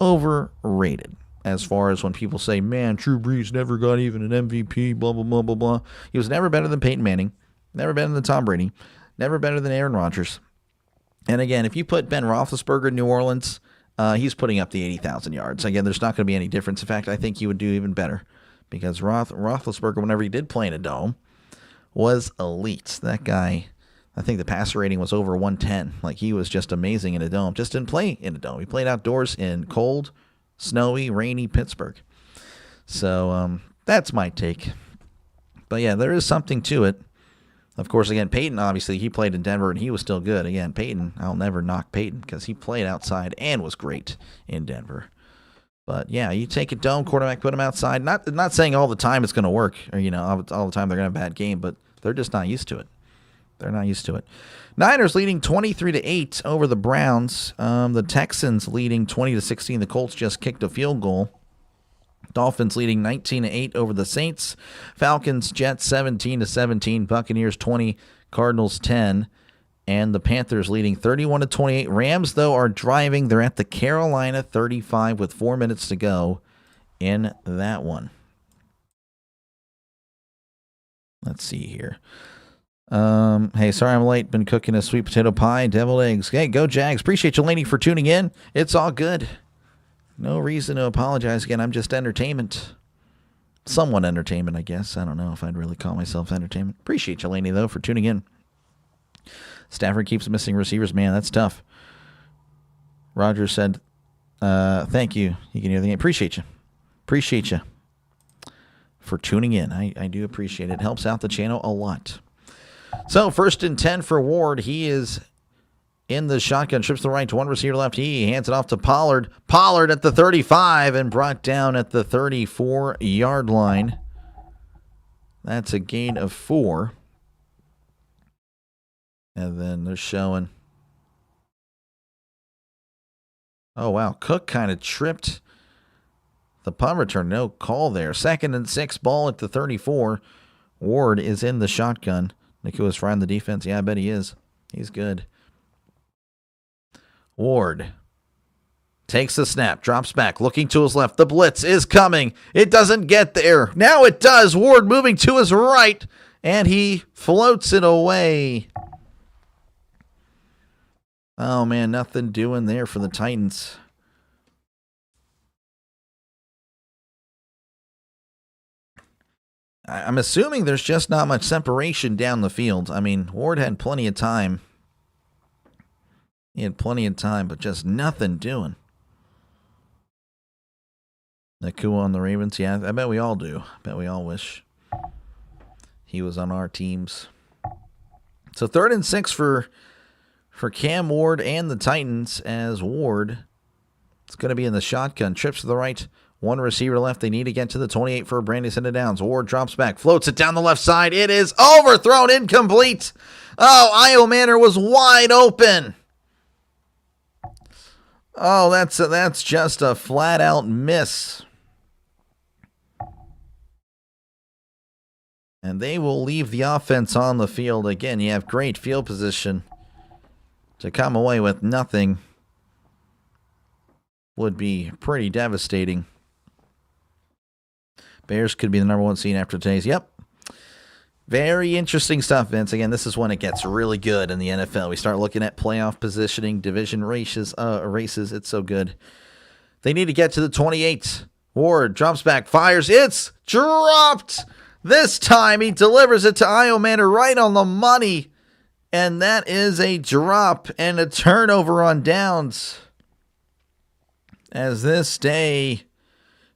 [SPEAKER 2] overrated as far as when people say, man, Drew Brees never got even an MVP, blah, blah, blah, blah, blah. He was never better than Peyton Manning, never better than Tom Brady, never better than Aaron Rodgers. And again, if you put Ben Roethlisberger in New Orleans, he's putting up the 80,000 yards. Again, there's not going to be any difference. In fact, I think he would do even better because Roethlisberger, whenever he did play in a dome, was elite. That guy, I think the passer rating was over 110. Like, he was just amazing in a dome. Just didn't play in a dome. He played outdoors in cold, snowy, rainy Pittsburgh. So that's my take. But, yeah, there is something to it. Of course, again, Peyton, obviously, he played in Denver, and he was still good. Again, Peyton, I'll never knock Peyton because he played outside and was great in Denver. But, yeah, you take a dome quarterback, put him outside. Not saying all the time it's going to work or, all the time they're going to have a bad game, but they're just not used to it. They're not used to it. Niners leading 23-8 over the Browns. The Texans leading 20-16. The Colts just kicked a field goal. Dolphins leading 19-8 over the Saints. Falcons, Jets 17-17. Buccaneers 20. Cardinals 10. And the Panthers leading 31-28. Rams, though, are driving. They're at the Carolina 35 with 4 minutes to go in that one. Let's see here. Hey, sorry I'm late. Been cooking a sweet potato pie, deviled eggs. Hey, go Jags. Appreciate you, Laney, for tuning in. It's all good. No reason to apologize. Again, I'm just entertainment. Somewhat entertainment, I guess. I don't know if I'd really call myself entertainment. Appreciate you, Laney, though, for tuning in. Stafford keeps missing receivers. Man, that's tough. Roger said, thank you. You can hear the game. Appreciate you. Appreciate you for tuning in. I do appreciate it. It helps out the channel a lot. So, 1st and 10 for Ward. He is in the shotgun, trips to the right to one receiver left. He hands it off to Pollard. Pollard at the 35 and brought down at the 34-yard line. That's a gain of 4. And then they're showing Oh, wow. Cook kind of tripped the punt return. No call there. 2nd and 6, ball at the 34. Ward is in the shotgun. Nakua's frying the defense. Yeah, I bet he is. He's good. Ward takes the snap, drops back, looking to his left. The blitz is coming. It doesn't get there. Now it does. Ward moving to his right, and he floats it away. Oh, man, nothing doing there for the Titans. I'm assuming there's just not much separation down the field. I mean, Ward had plenty of time. He had plenty of time, but just nothing doing. Nakua on the Ravens. Yeah, I bet we all do. I bet we all wish he was on our teams. So 3rd and 6 for Cam Ward and the Titans, as Ward is going to be in the shotgun. Trips to the right. One receiver left. They need to get to the 28 for a brand new set of downs. Ward drops back, floats it down the left side. It is overthrown, incomplete. Oh, Io Manor was wide open. Oh, that's just a flat-out miss. And they will leave the offense on the field. Again, you have great field position. To come away with nothing would be pretty devastating. Bears could be the number 1 seed after today's. Yep. Very interesting stuff, Vince. Again, this is when it gets really good in the NFL. We start looking at playoff positioning, division races. It's so good. They need to get to the 28. Ward drops back, fires. It's dropped. This time he delivers it to Io Manor right on the money. And that is a drop and a turnover on downs. As this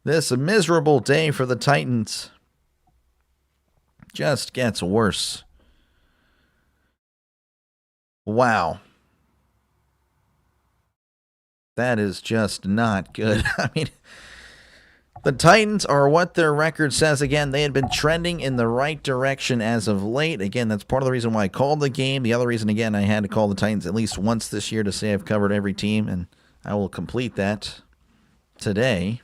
[SPEAKER 2] miserable day for the Titans just gets worse. Wow. That is just not good. I mean, the Titans are what their record says. Again, they had been trending in the right direction as of late. Again, that's part of the reason why I called the game. The other reason, again, I had to call the Titans at least once this year to say I've covered every team, and I will complete that today.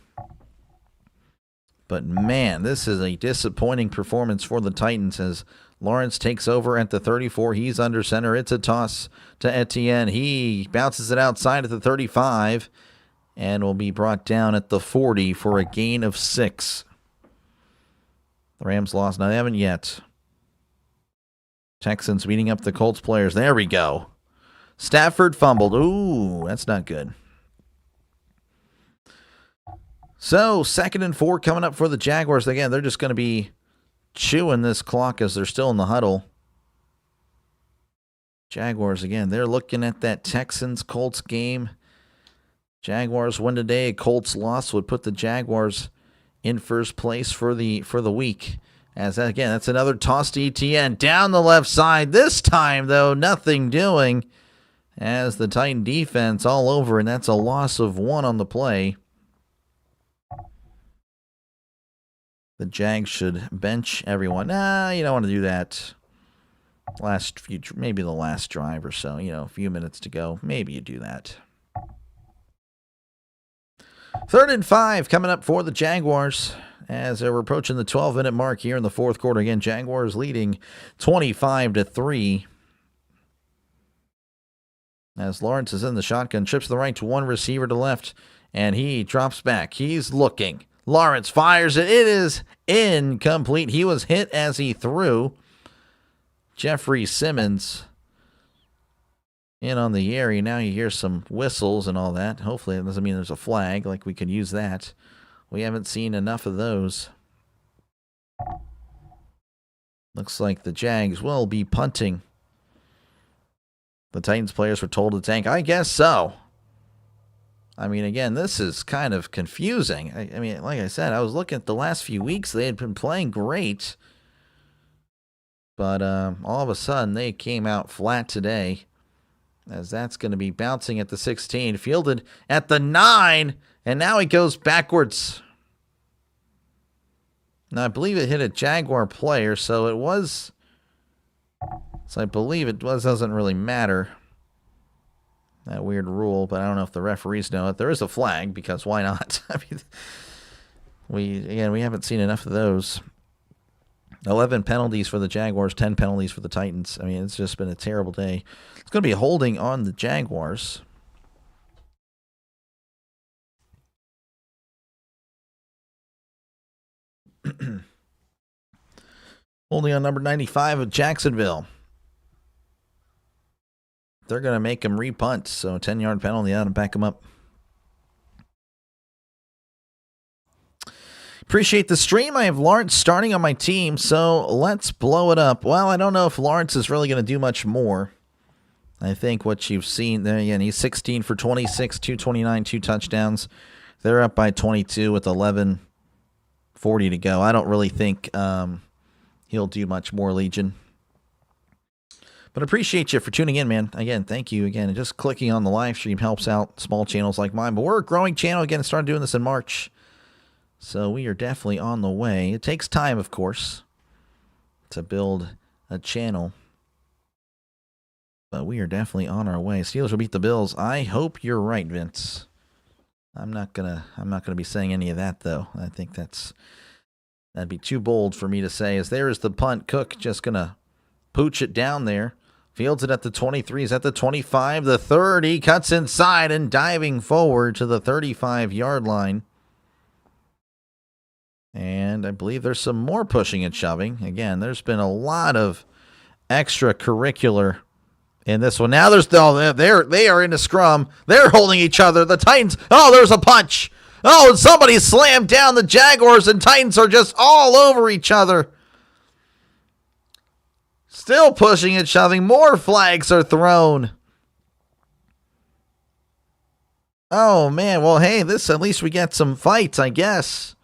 [SPEAKER 2] But, man, this is a disappointing performance for the Titans as Lawrence takes over at the 34. He's under center. It's a toss to Etienne. He bounces it outside at the 35 and will be brought down at the 40 for a gain of 6. The Rams lost. Now, they haven't yet. Texans beating up the Colts players. There we go. Stafford fumbled. Ooh, that's not good. So, 2nd and 4 coming up for the Jaguars. Again, they're just going to be chewing this clock as they're still in the huddle. Jaguars, again, they're looking at that Texans-Colts game. Jaguars win today. Colts loss would put the Jaguars in first place for the week. As again, that's another toss to Etienne down the left side. This time, though, nothing doing as the Titan defense all over, and that's a loss of 1 on the play. The Jags should bench everyone. Nah, you don't want to do that. Maybe the last drive or so. A few minutes to go. Maybe you do that. 3rd and 5 coming up for the Jaguars as we're approaching the 12-minute mark here in the 4th quarter. Again, Jaguars leading 25-3. As Lawrence is in the shotgun, trips to the right to one receiver to left, and he drops back. He's looking. Lawrence fires it. It is incomplete. He was hit as he threw. Jeffrey Simmons in on the area. Now you hear some whistles and all that. Hopefully it doesn't mean there's a flag. Like we could use that. We haven't seen enough of those. Looks like the Jags will be punting. The Titans players were told to tank. I guess so. I mean, again, this is kind of confusing. I mean, like I said, I was looking at the last few weeks. They had been playing great. But all of a sudden, they came out flat today. As that's going to be bouncing at the 16. Fielded at the 9. And now he goes backwards. Now, I believe it hit a Jaguar player. So it was... So I believe it was. Doesn't really matter. That weird rule, but I don't know if the referees know it. There is a flag because why not? I mean, we haven't seen enough of those. 11 penalties for the Jaguars, 10 penalties for the Titans. I mean, it's just been a terrible day. It's going to be a holding on the Jaguars. Holding on number 95 of Jacksonville. They're going to make him repunt, so 10-yard penalty out and back him up. Appreciate the stream. I have Lawrence starting on my team, so let's blow it up. Well, I don't know if Lawrence is really going to do much more. I think what you've seen there, again, he's 16 for 26, 229, 2 touchdowns. They're up by 22 with 11:40 to go. I don't really think he'll do much more, Legion. But appreciate you for tuning in, man. Again, thank you again. And just clicking on the live stream helps out small channels like mine. But we're a growing channel. Again, started doing this in March. So we are definitely on the way. It takes time, of course, to build a channel. But we are definitely on our way. Steelers will beat the Bills. I hope you're right, Vince. I'm not gonna be saying any of that, though. I think that'd be too bold for me to say. As there is the punt. Cook just gonna pooch it down there. Fields it at the 23. He's at the 25. The 30. Cuts inside and diving forward to the 35-yard line. And I believe there's some more pushing and shoving. Again, there's been a lot of extracurricular in this one. Now they are in a scrum. They're holding each other. The Titans. Oh, there's a punch. Oh, and somebody slammed down the Jaguars, and Titans are just all over each other. Still pushing and shoving. More flags are thrown. Oh, man. Well, hey, at least we get some fights, I guess.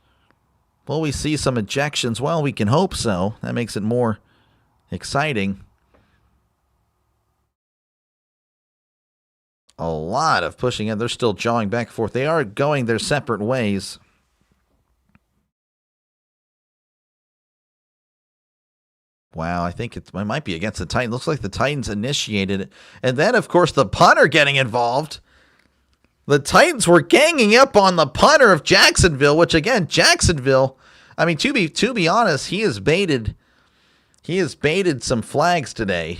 [SPEAKER 2] Will we see some ejections? Well, we can hope so. That makes it more exciting. A lot of pushing, and they're still jawing back and forth. They are going their separate ways. Wow, I think it might be against the Titans. Looks like the Titans initiated it. And then, of course, the punter getting involved. The Titans were ganging up on the punter of Jacksonville, which, again, Jacksonville, I mean, to be honest, he has baited some flags today.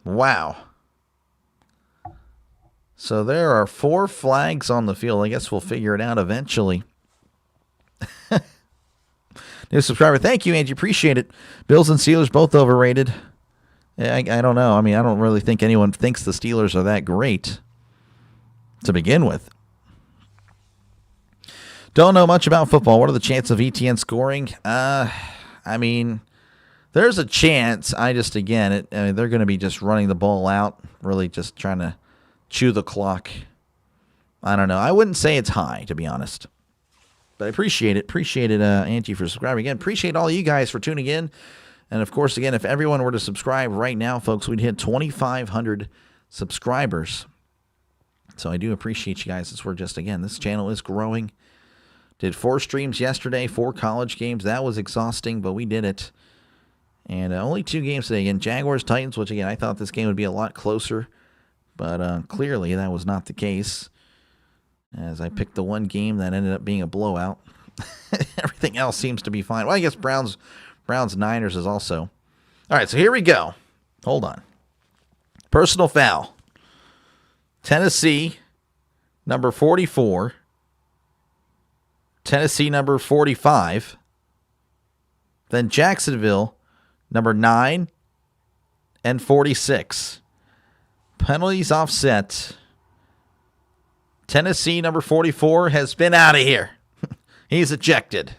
[SPEAKER 2] Wow. So there are 4 flags on the field. I guess we'll figure it out eventually. New subscriber. Thank you, Angie. Appreciate it. Bills and Steelers both overrated. I don't know. I mean, I don't really think anyone thinks the Steelers are that great to begin with. Don't know much about football. What are the chances of ETN scoring? I mean, there's a chance. They're going to be just running the ball out, really just trying to chew the clock. I don't know. I wouldn't say it's high, to be honest. But I appreciate it. Appreciate it, Angie, for subscribing. Again, appreciate all you guys for tuning in. And, of course, again, if everyone were to subscribe right now, folks, we'd hit 2,500 subscribers. So I do appreciate you guys. This channel is growing. Did 4 streams yesterday, 4 college games. That was exhausting, but we did it. And only 2 games today. Again, Jaguars, Titans, which, again, I thought this game would be a lot closer. But clearly that was not the case, as I picked the one game that ended up being a blowout. Everything else seems to be fine. Well, I guess Browns Niners is also. All right, so here we go. Hold on. Personal foul. Tennessee, number 44. Tennessee, number 45. Then Jacksonville, number 9 and 46. Penalties offset. Tennessee, number 44, has been out of here. He's ejected.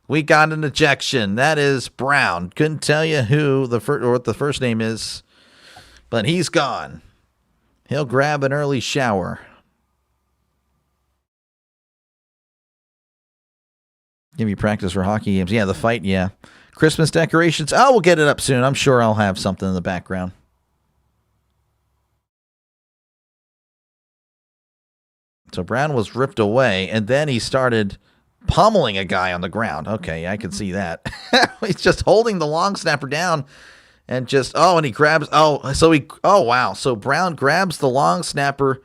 [SPEAKER 2] We got an ejection. That is Brown. Couldn't tell you what the first name is, but he's gone. He'll grab an early shower. Give you practice for hockey games. Yeah, the fight, yeah. Christmas decorations. Oh, we'll get it up soon. I'm sure I'll have something in the background. So Brown was ripped away, and then he started pummeling a guy on the ground. Okay, I can see that. He's just holding the long snapper down, and just, and he grabs, wow. So Brown grabs the long snapper,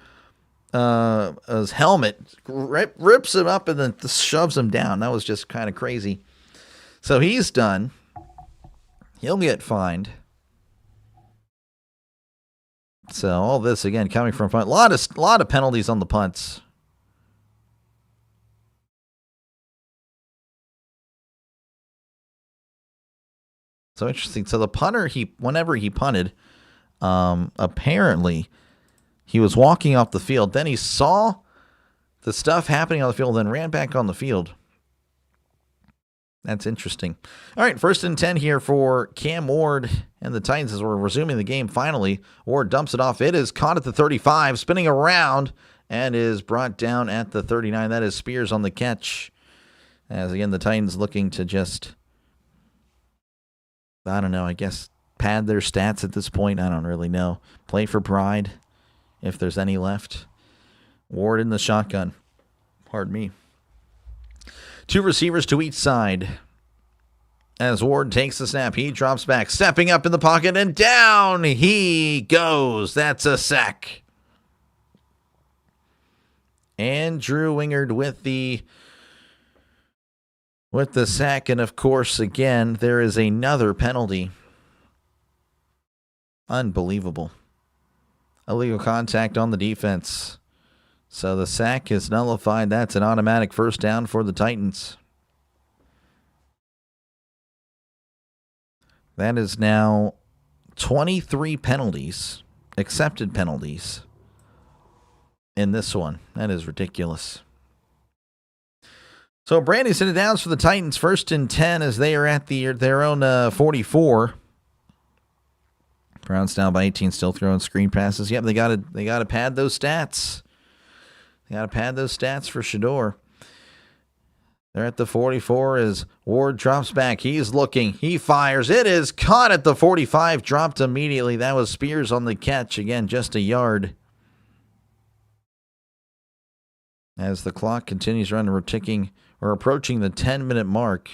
[SPEAKER 2] his helmet, rips him up, and then shoves him down. That was just kind of crazy. So he's done. He'll get fined. So all this again coming from punt. A lot of penalties on the punts. So interesting. So the punter, whenever he punted, apparently he was walking off the field. Then he saw the stuff happening on the field, then ran back on the field. That's interesting. All right, 1st and 10 here for Cam Ward and the Titans as we're resuming the game finally. Ward dumps it off. It is caught at the 35, spinning around, and is brought down at the 39. That is Spears on the catch. As, again, the Titans looking to just, I don't know, I guess pad their stats at this point. I don't really know. Play for pride, if there's any left. Ward in the shotgun. Pardon me. 2 receivers to each side. As Ward takes the snap, he drops back, stepping up in the pocket, and down he goes. That's a sack. Andrew Wingard with the sack, and of course, again, there is another penalty. Unbelievable. Illegal contact on the defense. So the sack is nullified. That's an automatic first down for the Titans. That is now 23 penalties, accepted penalties, in this one. That is ridiculous. So brand new set of downs for the Titans, 1st and 10 as they are at their own 44. Browns down by 18, still throwing screen passes. Yep, they got to pad those stats. They got to pad those stats for Shedeur. They're at the 44 as Ward drops back. He's looking. He fires. It is caught at the 45. Dropped immediately. That was Spears on the catch. Again, just a yard. As the clock continues running, we're approaching the 10-minute mark.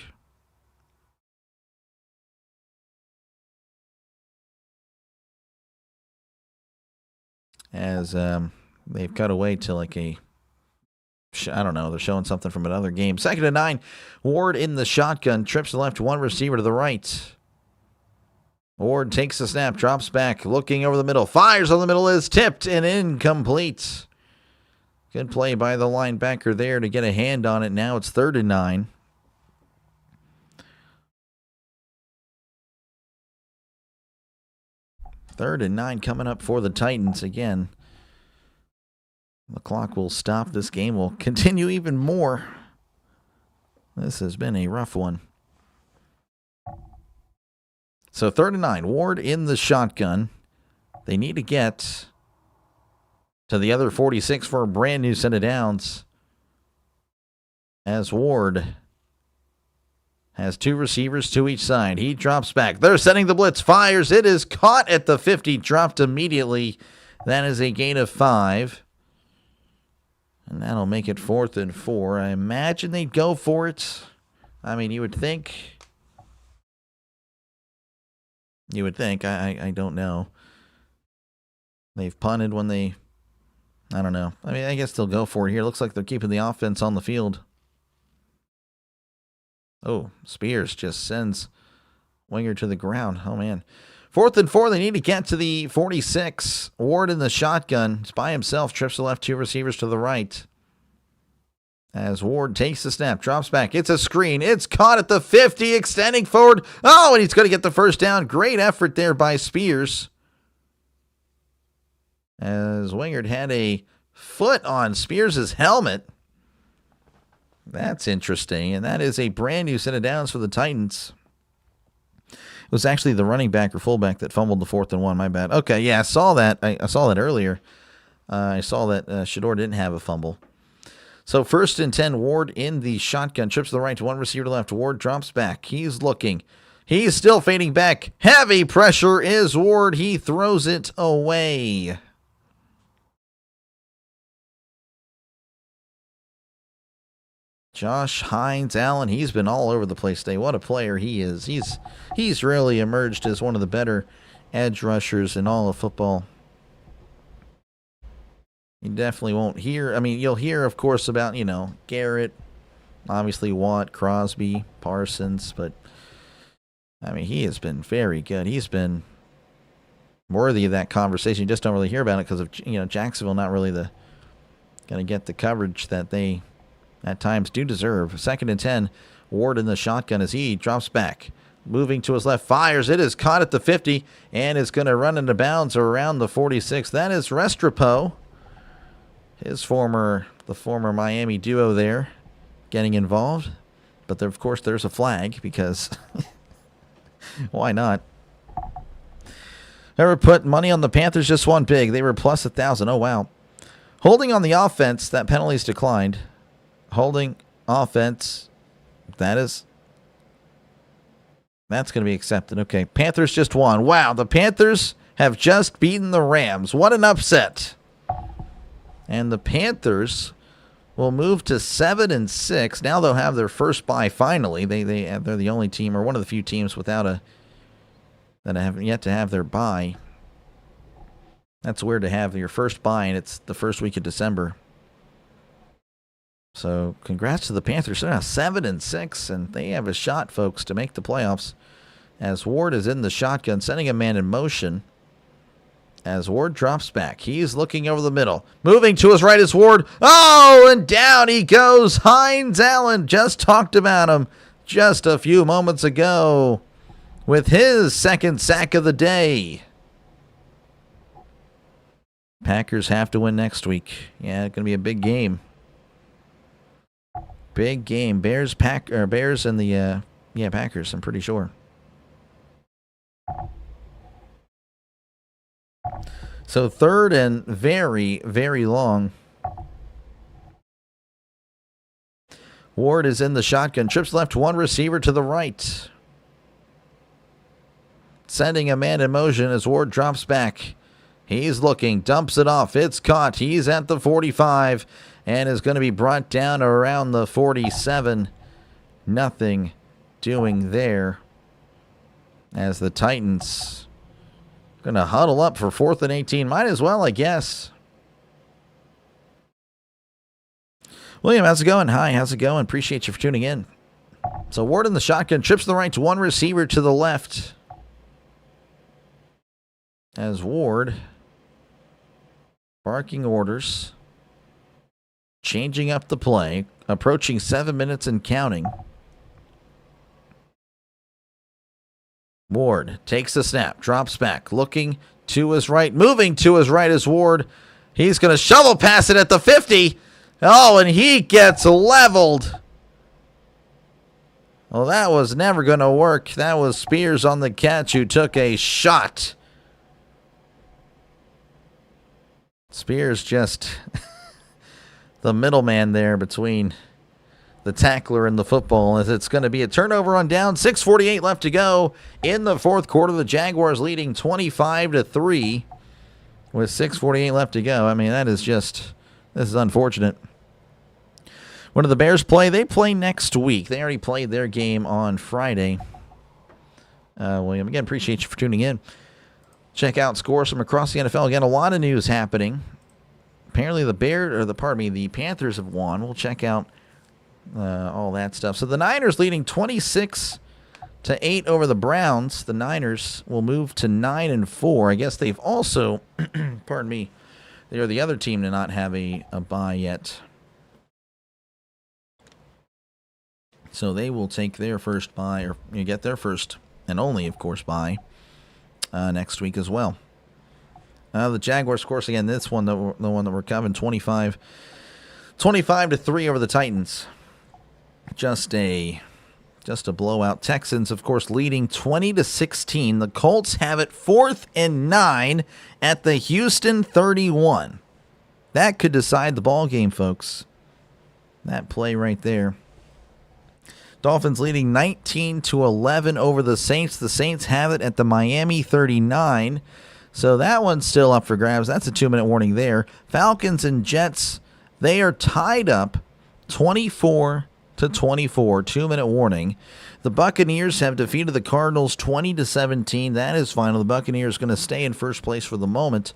[SPEAKER 2] As they've cut away to like I don't know, they're showing something from another game. 2nd and 9, Ward in the shotgun, trips to the left, 1 receiver to the right. Ward takes the snap, drops back, looking over the middle, fires on the middle, is tipped and incomplete. Good play by the linebacker there to get a hand on it. Now it's 3rd and 9. Third and 9 coming up for the Titans again. The clock will stop. This game will continue even more. This has been a rough one. So 3rd and 9. Ward in the shotgun. They need to get to the other 46 for a brand new set of downs. As Ward has 2 receivers to each side. He drops back. They're setting the blitz. Fires. It is caught at the 50. Dropped immediately. That is a gain of 5. And that'll make it 4th and 4. I imagine they'd go for it. I mean, you would think. I don't know. They've punted when they, I don't know. I mean, I guess they'll go for it here. Looks like they're keeping the offense on the field. Oh, Spears just sends Winger to the ground. Oh, man. 4th and 4. They need to get to the 46. Ward in the shotgun. He's by himself. Trips to the left. 2 receivers to the right. As Ward takes the snap. Drops back. It's a screen. It's caught at the 50. Extending forward. Oh, and he's going to get the first down. Great effort there by Spears. As Wingard had a foot on Spears' helmet. That's interesting. And that is a brand new set of downs for the Titans. It was actually the running back or fullback that fumbled the 4th and 1. My bad. Okay, yeah, I saw that. I saw that earlier. I saw that Shedeur didn't have a fumble. So 1st and 10, Ward in the shotgun. Trips to the right to 1 receiver to left. Ward drops back. He's looking. He's still fading back. Heavy pressure is Ward. He throws it away. Josh Hines Allen, he's been all over the place today. What a player he is. He's really emerged as one of the better edge rushers in all of football. You definitely won't hear, I mean, you'll hear, of course, about, Garrett, obviously Watt, Crosby, Parsons, but, I mean, he has been very good. He's been worthy of that conversation. You just don't really hear about it because of, Jacksonville not really going to get the coverage that they at times do deserve. 2nd and 10, Ward in the shotgun as he drops back. Moving to his left, fires. It is caught at the 50 and is going to run into bounds around the 46. That is Restrepo. The former Miami duo there getting involved. But there, of course, there's a flag because why not? Ever put money on the Panthers? Just won big. They were plus 1,000. Oh, wow. Holding on the offense, that penalty's declined. Holding offense, that's going to be accepted. Okay, Panthers just won. Wow, the Panthers have just beaten the Rams. What an upset. And the Panthers will move to 7-6. Now they'll have their first bye finally. They're the only team, or one of the few teams that haven't yet to have their bye. That's weird to have your first bye, and it's the first week of December. So congrats to the Panthers. They're now 7-6, and they have a shot, folks, to make the playoffs. As Ward is in the shotgun, sending a man in motion. As Ward drops back, he's looking over the middle. Moving to his right is Ward. Oh, and down he goes. Hines Allen, just talked about him just a few moments ago with his second sack of the day. Packers have to win next week. Yeah, it's going to be a big game. Big game. Bears and the Packers, I'm pretty sure. So 3rd and very, very long. Ward is in the shotgun. Trips left, one receiver to the right. Sending a man in motion as Ward drops back. He's looking, dumps it off. It's caught. He's at the 45 and is going to be brought down around the 47. Nothing doing there as the Titans going to huddle up for 4th and 18. Might as well, I guess. William, how's it going? Hi, how's it going? Appreciate you for tuning in. So Ward in the shotgun, trips to the right to one receiver to the left. As Ward barking orders, changing up the play, approaching 7 minutes and counting. Ward takes the snap, drops back, looking to his right, moving to his right is Ward. He's going to shovel pass it at the 50. Oh, and he gets leveled. Well, that was never going to work. That was Spears on the catch who took a shot. Spears just the middleman there between the tackler and the football, as it's going to be a turnover on down. 6:48 left to go in the 4th quarter. The Jaguars leading 25-3 with 6:48 left to go. I mean, this is unfortunate. When do the Bears play? They play next week. They already played their game on Friday. William, again, appreciate you for tuning in. Check out scores from across the NFL. Again, a lot of news happening. Apparently the Panthers have won. We'll check out all that stuff. So the Niners leading 26-8 over the Browns. The Niners will move to 9-4. I guess they've also, pardon me, they are the other team to not have a bye yet. So they will take their first bye, or get their first and only, of course, bye next week as well. The Jaguars, of course, again, the one that we're covering, 25-3 over the Titans. Just a blowout. Texans, of course, leading 20-16. The Colts have it 4th and 9 at the Houston 31. That could decide the ball game, folks. That play right there. Dolphins leading 19-11 over the Saints. The Saints have it at the Miami 39. So that one's still up for grabs. That's a 2-minute warning there. Falcons and Jets, they are tied up 24-24. to 24. 2-minute warning. The Buccaneers have defeated the Cardinals 20-17. That is final. The Buccaneers going to stay in first place for the moment.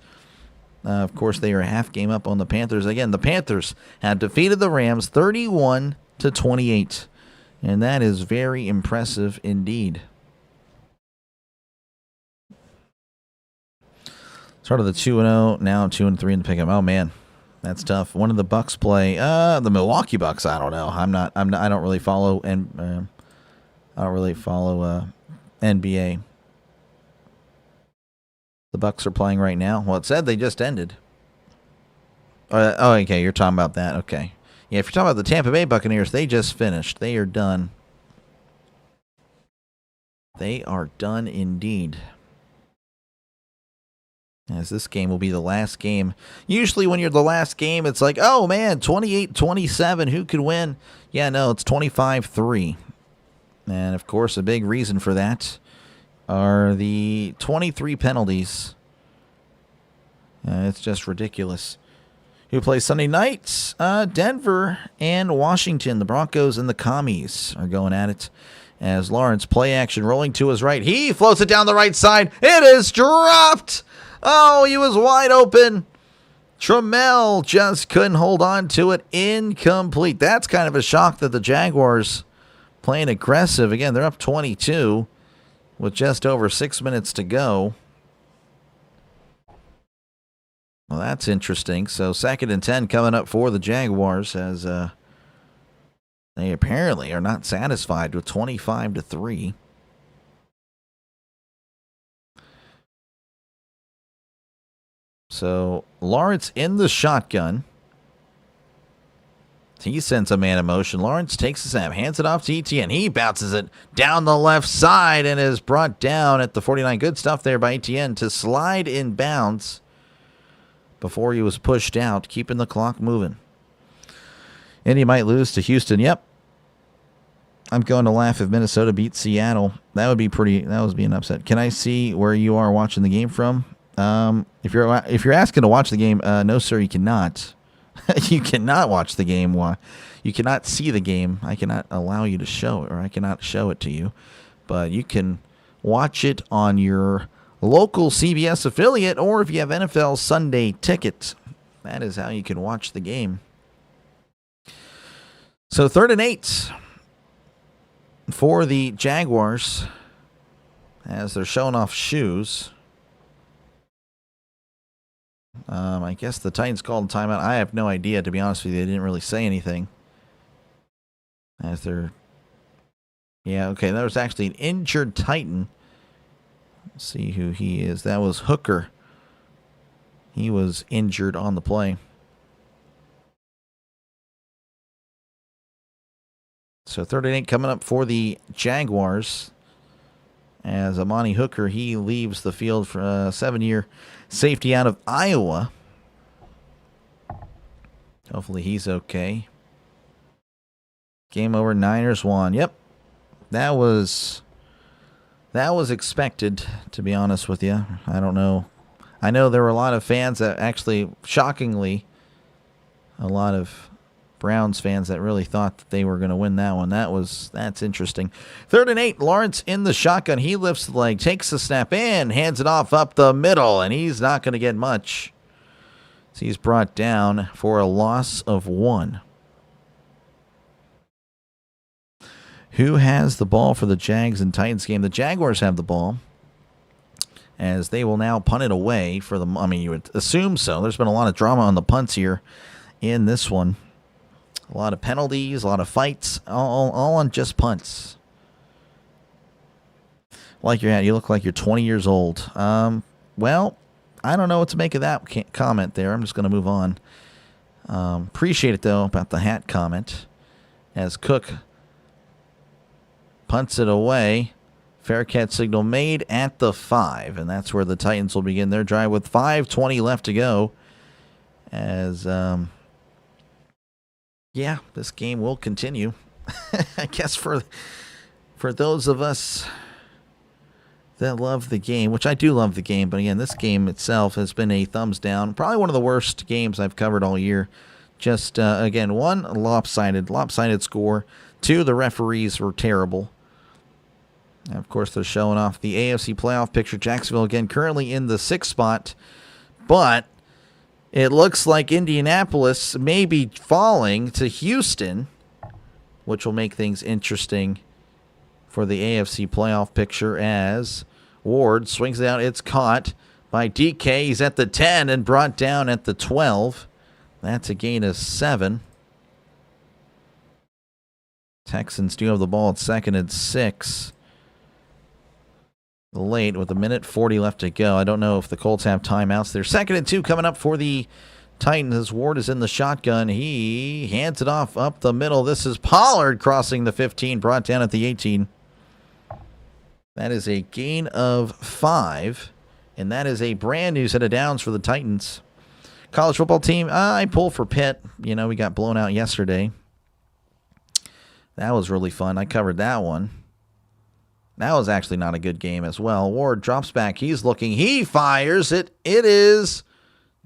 [SPEAKER 2] Of course, they are a half game up on the Panthers. Again, the Panthers have defeated the Rams 31-28. And that is very impressive indeed. Started the 2-0, now 2-3 in the pick-up. Oh man, that's tough. One of the Bucks play the Milwaukee Bucks. I don't know. I don't really follow NBA. The Bucks are playing right now. Well, it said they just ended. Okay, you're talking about that. Okay. Yeah, if you're talking about the Tampa Bay Buccaneers, they just finished. They are done. They are done indeed. As this game will be the last game. Usually when you're the last game, it's like, oh man, 28-27, who could win? Yeah, no, it's 25-3. And of course, a big reason for that are the 23 penalties. It's just ridiculous. Who plays Sunday nights? Denver and Washington. The Broncos and the Commies are going at it. As Lawrence, play action, rolling to his right. He floats it down the right side. It is dropped. Oh, he was wide open. Trammell just couldn't hold on to it. Incomplete. That's kind of a shock that the Jaguars playing aggressive. Again, they're up 22 with just over 6 minutes to go. Well, that's interesting. So 2nd and 10 coming up for the Jaguars as they apparently are not satisfied with 25-3. So Lawrence in the shotgun. He sends a man in motion. Lawrence takes the snap, hands it off to ETN. He bounces it down the left side and is brought down at the 49. Good stuff there by ETN to slide in bounds before he was pushed out, keeping the clock moving. Indy might lose to Houston. Yep. I'm going to laugh if Minnesota beats Seattle. That would be an upset. Can I see where you are watching the game from? If you're asking to watch the game, no sir, you cannot. You cannot watch the game. Why? You cannot see the game. I cannot allow you to show it, or I cannot show it to you. But you can watch it on your local CBS affiliate, or if you have NFL Sunday Ticket. That is how you can watch the game. So 3rd and 8 for the Jaguars as they're showing off shoes. I guess the Titans called a timeout. I have no idea, to be honest with you. They didn't really say anything. As they're... Yeah, okay, that was actually an injured Titan. Let's see who he is. That was Hooker. He was injured on the play. So 3rd and 8 coming up for the Jaguars. As Amani Hooker, he leaves the field for a 7-year safety out of Iowa. Hopefully he's okay. Game over, Niners won. Yep. That was expected, to be honest with you. I don't know. I know there were a lot of fans that actually, shockingly, a lot of Browns fans that really thought that they were going to win that one. That's interesting. 3rd and 8, Lawrence in the shotgun. He lifts the leg, takes the snap in, hands it off up the middle, and he's not going to get much. So he's brought down for a loss of 1. Who has the ball for the Jags and Titans game? The Jaguars have the ball, as they will now punt it away for them. I mean, you would assume so. There's been a lot of drama on the punts here in this one. A lot of penalties, a lot of fights, all on just punts. You look like you're 20 years old. Well, I don't know what to make of that comment there. I'm just going to move on. Appreciate it, though, about the hat comment. As Cook punts it away. Fair catch signal made at the 5. And that's where the Titans will begin their drive with 5:20 left to go. As... yeah, this game will continue. I guess for those of us that love the game, which I do love the game, but again, this game itself has been a thumbs down. Probably one of the worst games I've covered all year. Just, again, one lopsided score. Two, the referees were terrible. And of course, they're showing off the AFC playoff picture. Jacksonville, again, currently in the 6th spot. But it looks like Indianapolis may be falling to Houston, which will make things interesting for the AFC playoff picture as Ward swings it out. It's caught by DK. He's at the 10 and brought down at the 12. That's a gain of 7. Texans do have the ball at 2nd and 6. Late with 1:40 left to go. I don't know if the Colts have timeouts. They're 2nd and 2 coming up for the Titans. Ward is in the shotgun. He hands it off up the middle. This is Pollard crossing the 15, brought down at the 18. That is a gain of 5, and that is a brand new set of downs for the Titans. College football team, I pull for Pitt. You know, we got blown out yesterday. That was really fun. I covered that one. That was actually not a good game as well. Ward drops back. He's looking. He fires it. It is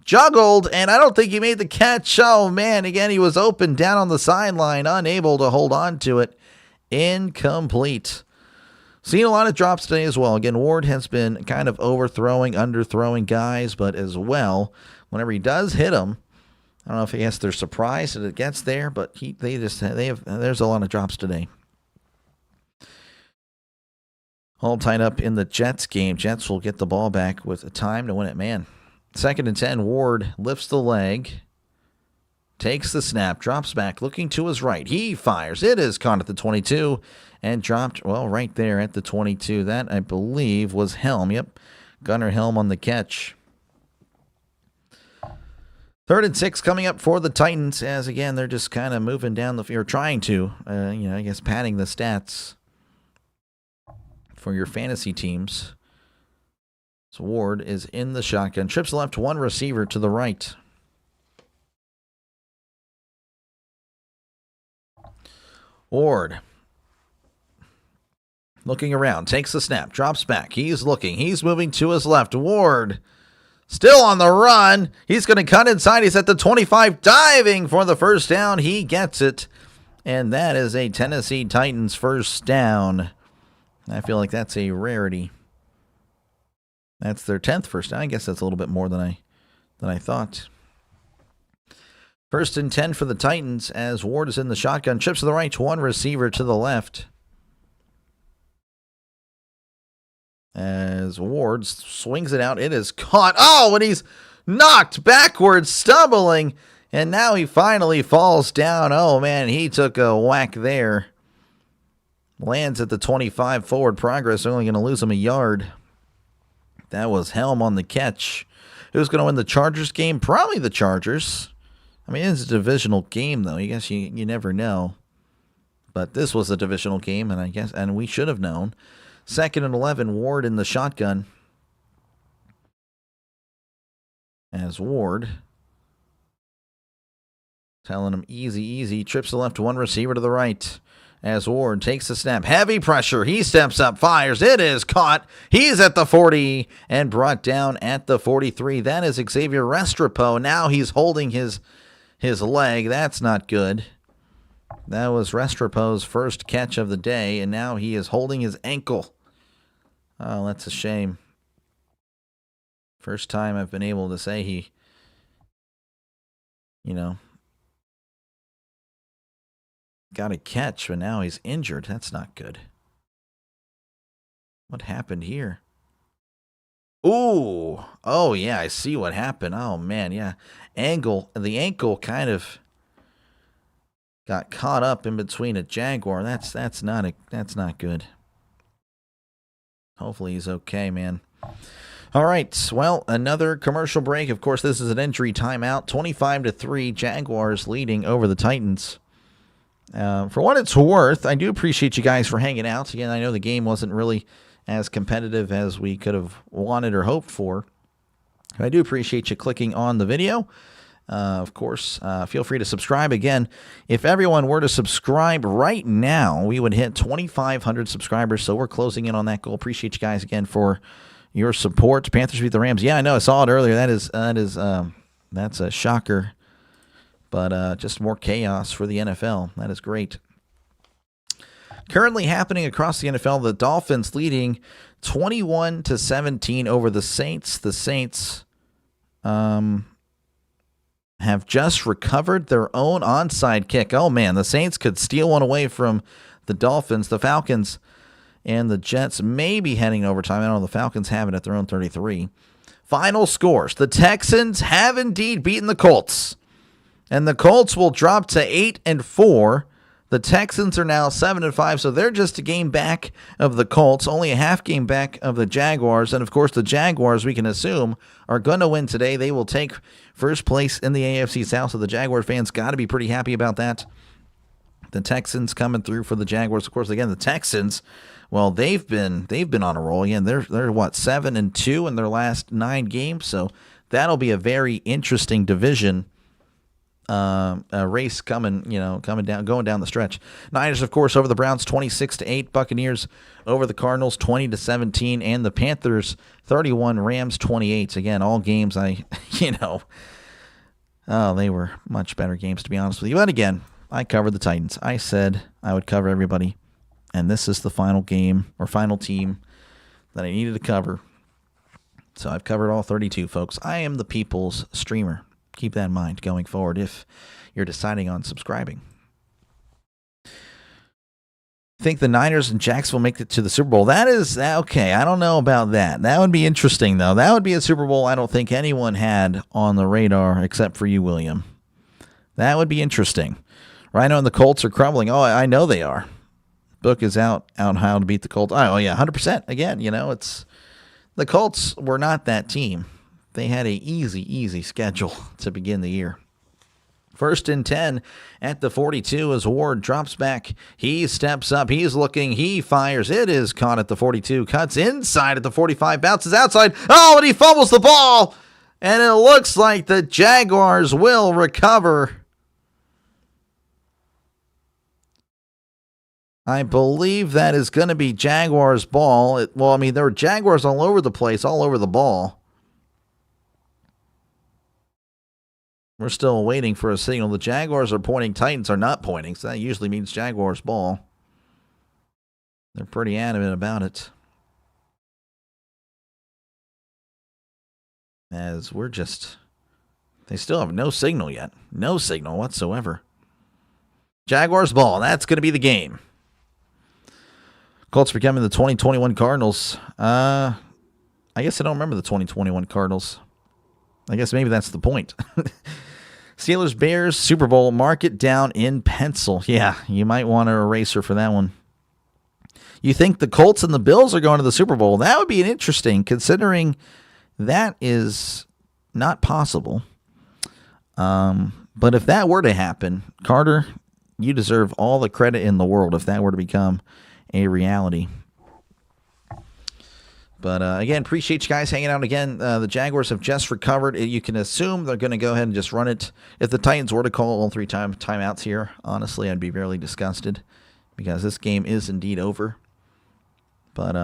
[SPEAKER 2] juggled, and I don't think he made the catch. Oh, man. Again, he was open down on the sideline, unable to hold on to it. Incomplete. Seen a lot of drops today as well. Again, Ward has been kind of overthrowing, underthrowing guys, but as well, whenever he does hit them, I don't know if I guess they're surprised that it gets there, but there's a lot of drops today. All tied up in the Jets game. Jets will get the ball back with a time to win it. Man, 2nd and 10. Ward lifts the leg, takes the snap, drops back, looking to his right. He fires. It is caught at the 22 and dropped, well, right there at the 22. That, I believe, was Helm. Yep, Gunnar Helm on the catch. 3rd and 6 coming up for the Titans as, again, they're just kind of moving down the field, trying to, I guess, padding the stats for your fantasy teams. So Ward is in the shotgun. Trips left, one receiver to the right. Ward looking around, takes the snap, drops back. He's looking. He's moving to his left. Ward still on the run. He's going to cut inside. He's at the 25, diving for the first down. He gets it. And that is a Tennessee Titans first down. I feel like that's a rarity. That's their 10th first down. I guess that's a little bit more than I thought. 1st and 10 for the Titans as Ward is in the shotgun. Trips to the right, one receiver to the left. As Ward swings it out, it is caught. Oh, and he's knocked backwards, stumbling. And now he finally falls down. Oh, man, he took a whack there. Lands at the 25, forward progress. Only going to lose him a yard. That was Helm on the catch. Who's going to win the Chargers game? Probably the Chargers. I mean, it's a divisional game, though. I guess you never know. But this was a divisional game, and we should have known. 2nd and 11, Ward in the shotgun. As Ward telling him easy, easy. Trips to the left, one receiver to the right. As Ward takes the snap. Heavy pressure. He steps up, fires. It is caught. He's at the 40 and brought down at the 43. That is Xavier Restrepo. Now he's holding his leg. That's not good. That was Restrepo's first catch of the day, and now he is holding his ankle. Oh, that's a shame. First time I've been able to say he, got a catch, but now he's injured. That's not good. What happened here? Ooh. Oh, yeah, I see what happened. Oh, man, yeah. The ankle kind of got caught up in between a Jaguar. That's not good. Hopefully he's okay, man. All right, well, another commercial break. Of course, this is an injury timeout. 25-3, Jaguars leading over the Titans. For what it's worth, I do appreciate you guys for hanging out. Again, I know the game wasn't really as competitive as we could have wanted or hoped for. I do appreciate you clicking on the video. Of course, feel free to subscribe. Again, if everyone were to subscribe right now, we would hit 2,500 subscribers, so we're closing in on that goal. Appreciate you guys again for your support. Panthers beat the Rams. Yeah, I know. I saw it earlier. That's a shocker. But just more chaos for the NFL. That is great. Currently happening across the NFL, the Dolphins leading 21-17 over the Saints. The Saints have just recovered their own onside kick. Oh, man, the Saints could steal one away from the Dolphins. The Falcons and the Jets may be heading overtime. I don't know. The Falcons have it at their own 33. Final scores. The Texans have indeed beaten the Colts. And the Colts will drop to 8-4. The Texans are now 7-5, so they're just a game back of the Colts, only a half game back of the Jaguars. And, of course, the Jaguars, we can assume, are going to win today. They will take first place in the AFC South, so the Jaguar fans got to be pretty happy about that. The Texans coming through for the Jaguars. Of course, again, the Texans, well, they've been on a roll. Again, they're 7-2 in their last 9 games, so that'll be a very interesting division a race going down the stretch. Niners, of course, over the Browns 26-8. Buccaneers over the Cardinals 20-17, and the Panthers 31, Rams 28. Again, all games they were much better games, to be honest with you. But again, I covered the Titans. I said I would cover everybody, and this is the final game or final team that I needed to cover. So I've covered all 32, folks. I am the people's streamer. Keep that in mind going forward if you're deciding on subscribing. Think the Niners and Jacksonville make it to the Super Bowl. That is, okay, I don't know about that. That would be interesting, though. That would be a Super Bowl I don't think anyone had on the radar except for you, William. That would be interesting. Rhino and the Colts are crumbling. Oh, I know they are. Book is out on how to beat the Colts. Oh, yeah, 100%. Again, it's the Colts were not that team. They had an easy schedule to begin the year. 1st and 10 at the 42 as Ward drops back. He steps up. He's looking. He fires. It is caught at the 42. Cuts inside at the 45. Bounces outside. Oh, and he fumbles the ball. And it looks like the Jaguars will recover. I believe that is going to be Jaguars ball. There were Jaguars all over the place, all over the ball. We're still waiting for a signal. The Jaguars are pointing. Titans are not pointing, so that usually means Jaguars ball. They're pretty adamant about it. As they still have no signal yet. No signal whatsoever. Jaguars ball. That's going to be the game. Colts becoming the 2021 Cardinals. I guess I don't remember the 2021 Cardinals. I guess maybe that's the point. Steelers, Bears, Super Bowl, mark it down in pencil. Yeah, you might want an eraser for that one. You think the Colts and the Bills are going to the Super Bowl? That would be interesting, considering that is not possible. But if that were to happen, Carter, you deserve all the credit in the world if that were to become a reality. But again, appreciate you guys hanging out. Again, the Jaguars have just recovered. You can assume they're going to go ahead and just run it. If the Titans were to call all 3 timeouts here, honestly, I'd be fairly disgusted because this game is indeed over. But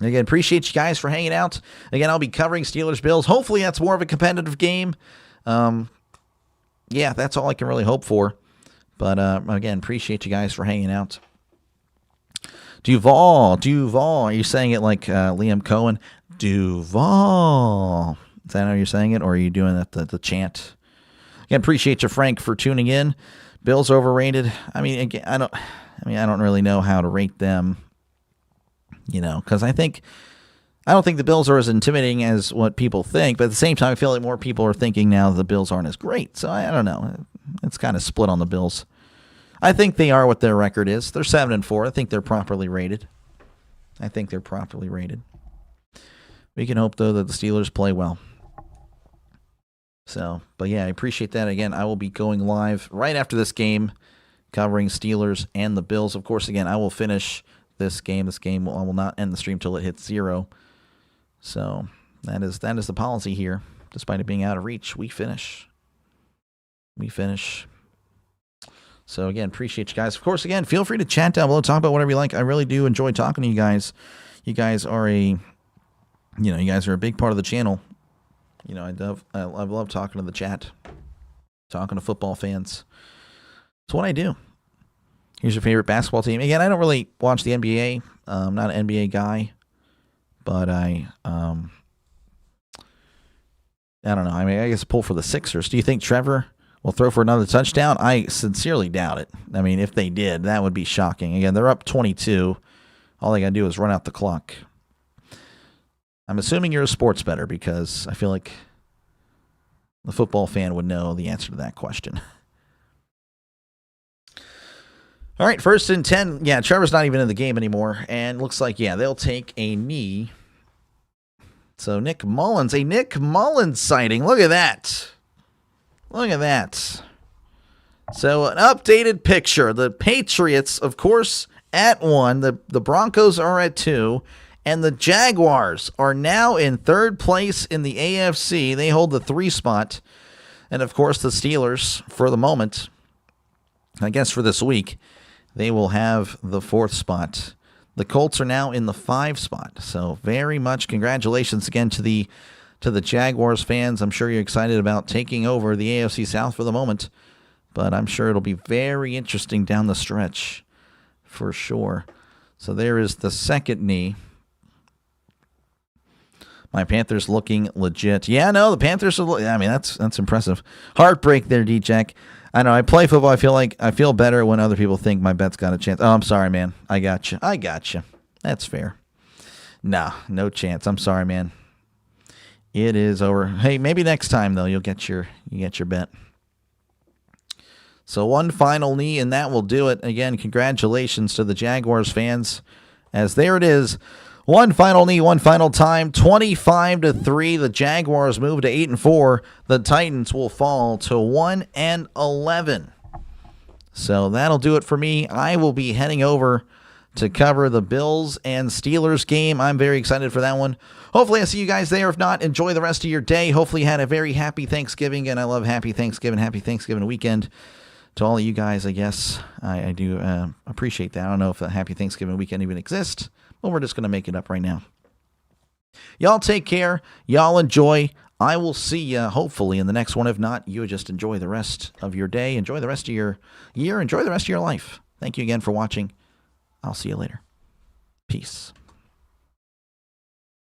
[SPEAKER 2] again, appreciate you guys for hanging out. Again, I'll be covering Steelers Bills. Hopefully, that's more of a competitive game. Yeah, that's all I can really hope for. But again, appreciate you guys for hanging out. Duval, are you saying it like Liam Cohen? Duval. Is that how you're saying it, or are you doing the chant? Again, appreciate you, Frank, for tuning in. Bills overrated. I don't really know how to rate them. Because I don't think the Bills are as intimidating as what people think, but at the same time, I feel like more people are thinking now the Bills aren't as great. So I don't know. It's kind of split on the Bills. I think they are what their record is. They're 7-4. I think they're properly rated. We can hope, though, that the Steelers play well. So, but yeah, I appreciate that. Again, I will be going live right after this game, covering Steelers and the Bills. Of course, again, I will finish this game. I will not end the stream till it hits 0. So that is the policy here. Despite it being out of reach, we finish. So, again, appreciate you guys. Of course, again, feel free to chat down below. Talk about whatever you like. I really do enjoy talking to you guys. You guys are you guys are a big part of the channel. I love talking to the chat, talking to football fans. It's what I do. Here's your favorite basketball team. Again, I don't really watch the NBA. I'm not an NBA guy, but I don't know. I mean, I guess pull for the Sixers. Do you think Trevor will throw for another touchdown? I sincerely doubt it. I mean, if they did, that would be shocking. Again, they're up 22. All they got to do is run out the clock. I'm assuming you're a sports bettor because I feel like the football fan would know the answer to that question. All right, 1st and 10. Yeah, Trevor's not even in the game anymore. And looks like, yeah, they'll take a knee. So Nick Mullins, a Nick Mullins sighting. Look at that. Look at that. So an updated picture. The Patriots, of course, at 1. The Broncos are at 2. And the Jaguars are now in 3rd place in the AFC. They hold the 3 spot. And, of course, the Steelers, for the moment, I guess for this week, they will have the 4th spot. The Colts are now in the 5 spot. So very much congratulations again to the Jaguars fans. I'm sure you're excited about taking over the AFC South for the moment. But I'm sure it'll be very interesting down the stretch for sure. So there is the 2nd knee. My Panthers looking legit. Yeah, no, the Panthers are. I mean, that's impressive. Heartbreak there, D-Jack. I know. I play football. I feel better when other people think my bet's got a chance. Oh, I'm sorry, man. I got you. That's fair. Nah, no chance. I'm sorry, man. It is over. Hey, maybe next time though, you get your bet. So one final knee, and that will do it. Again, congratulations to the Jaguars fans, as there it is. One final knee, one final time. 25-3. The Jaguars move to 8-4. The Titans will fall to 1-11. So that'll do it for me. I will be heading over to cover the Bills and Steelers game. I'm very excited for that one. Hopefully I see you guys there. If not, enjoy the rest of your day. Hopefully you had a very happy Thanksgiving, and I love happy Thanksgiving weekend. To all of you guys, I guess, I do appreciate that. I don't know if a happy Thanksgiving weekend even exists. Well, we're just going to make it up right now. Y'all take care. Y'all enjoy. I will see you hopefully in the next one. If not, you just enjoy the rest of your day. Enjoy the rest of your year. Enjoy the rest of your life. Thank you again for watching. I'll see you later. Peace.